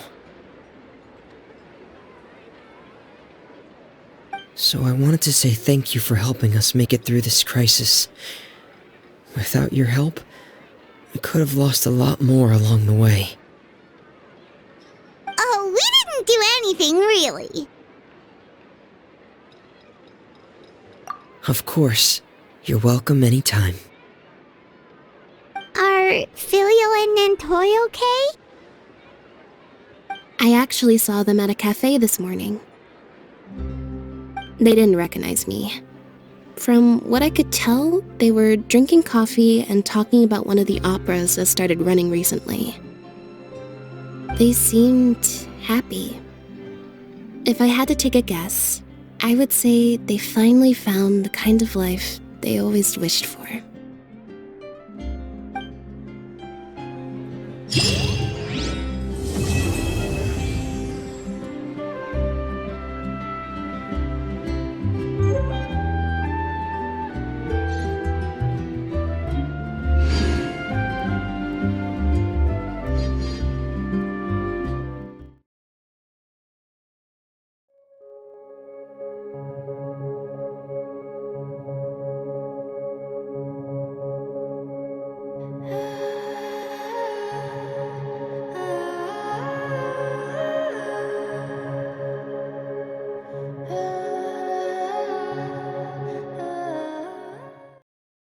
So I wanted to say thank you for helping us make it through this crisis. Without your help, we could have lost a lot more along the way. Oh, we didn't do anything, really. Of course. You're welcome anytime. Are Filial and Nantoy okay? I actually saw them at a cafe this morning. They didn't recognize me. From what I could tell, they were drinking coffee and talking about one of the operas that started running recently. They seemed happy, If I had to take a guess, I would say they finally found the kind of life they always wished for.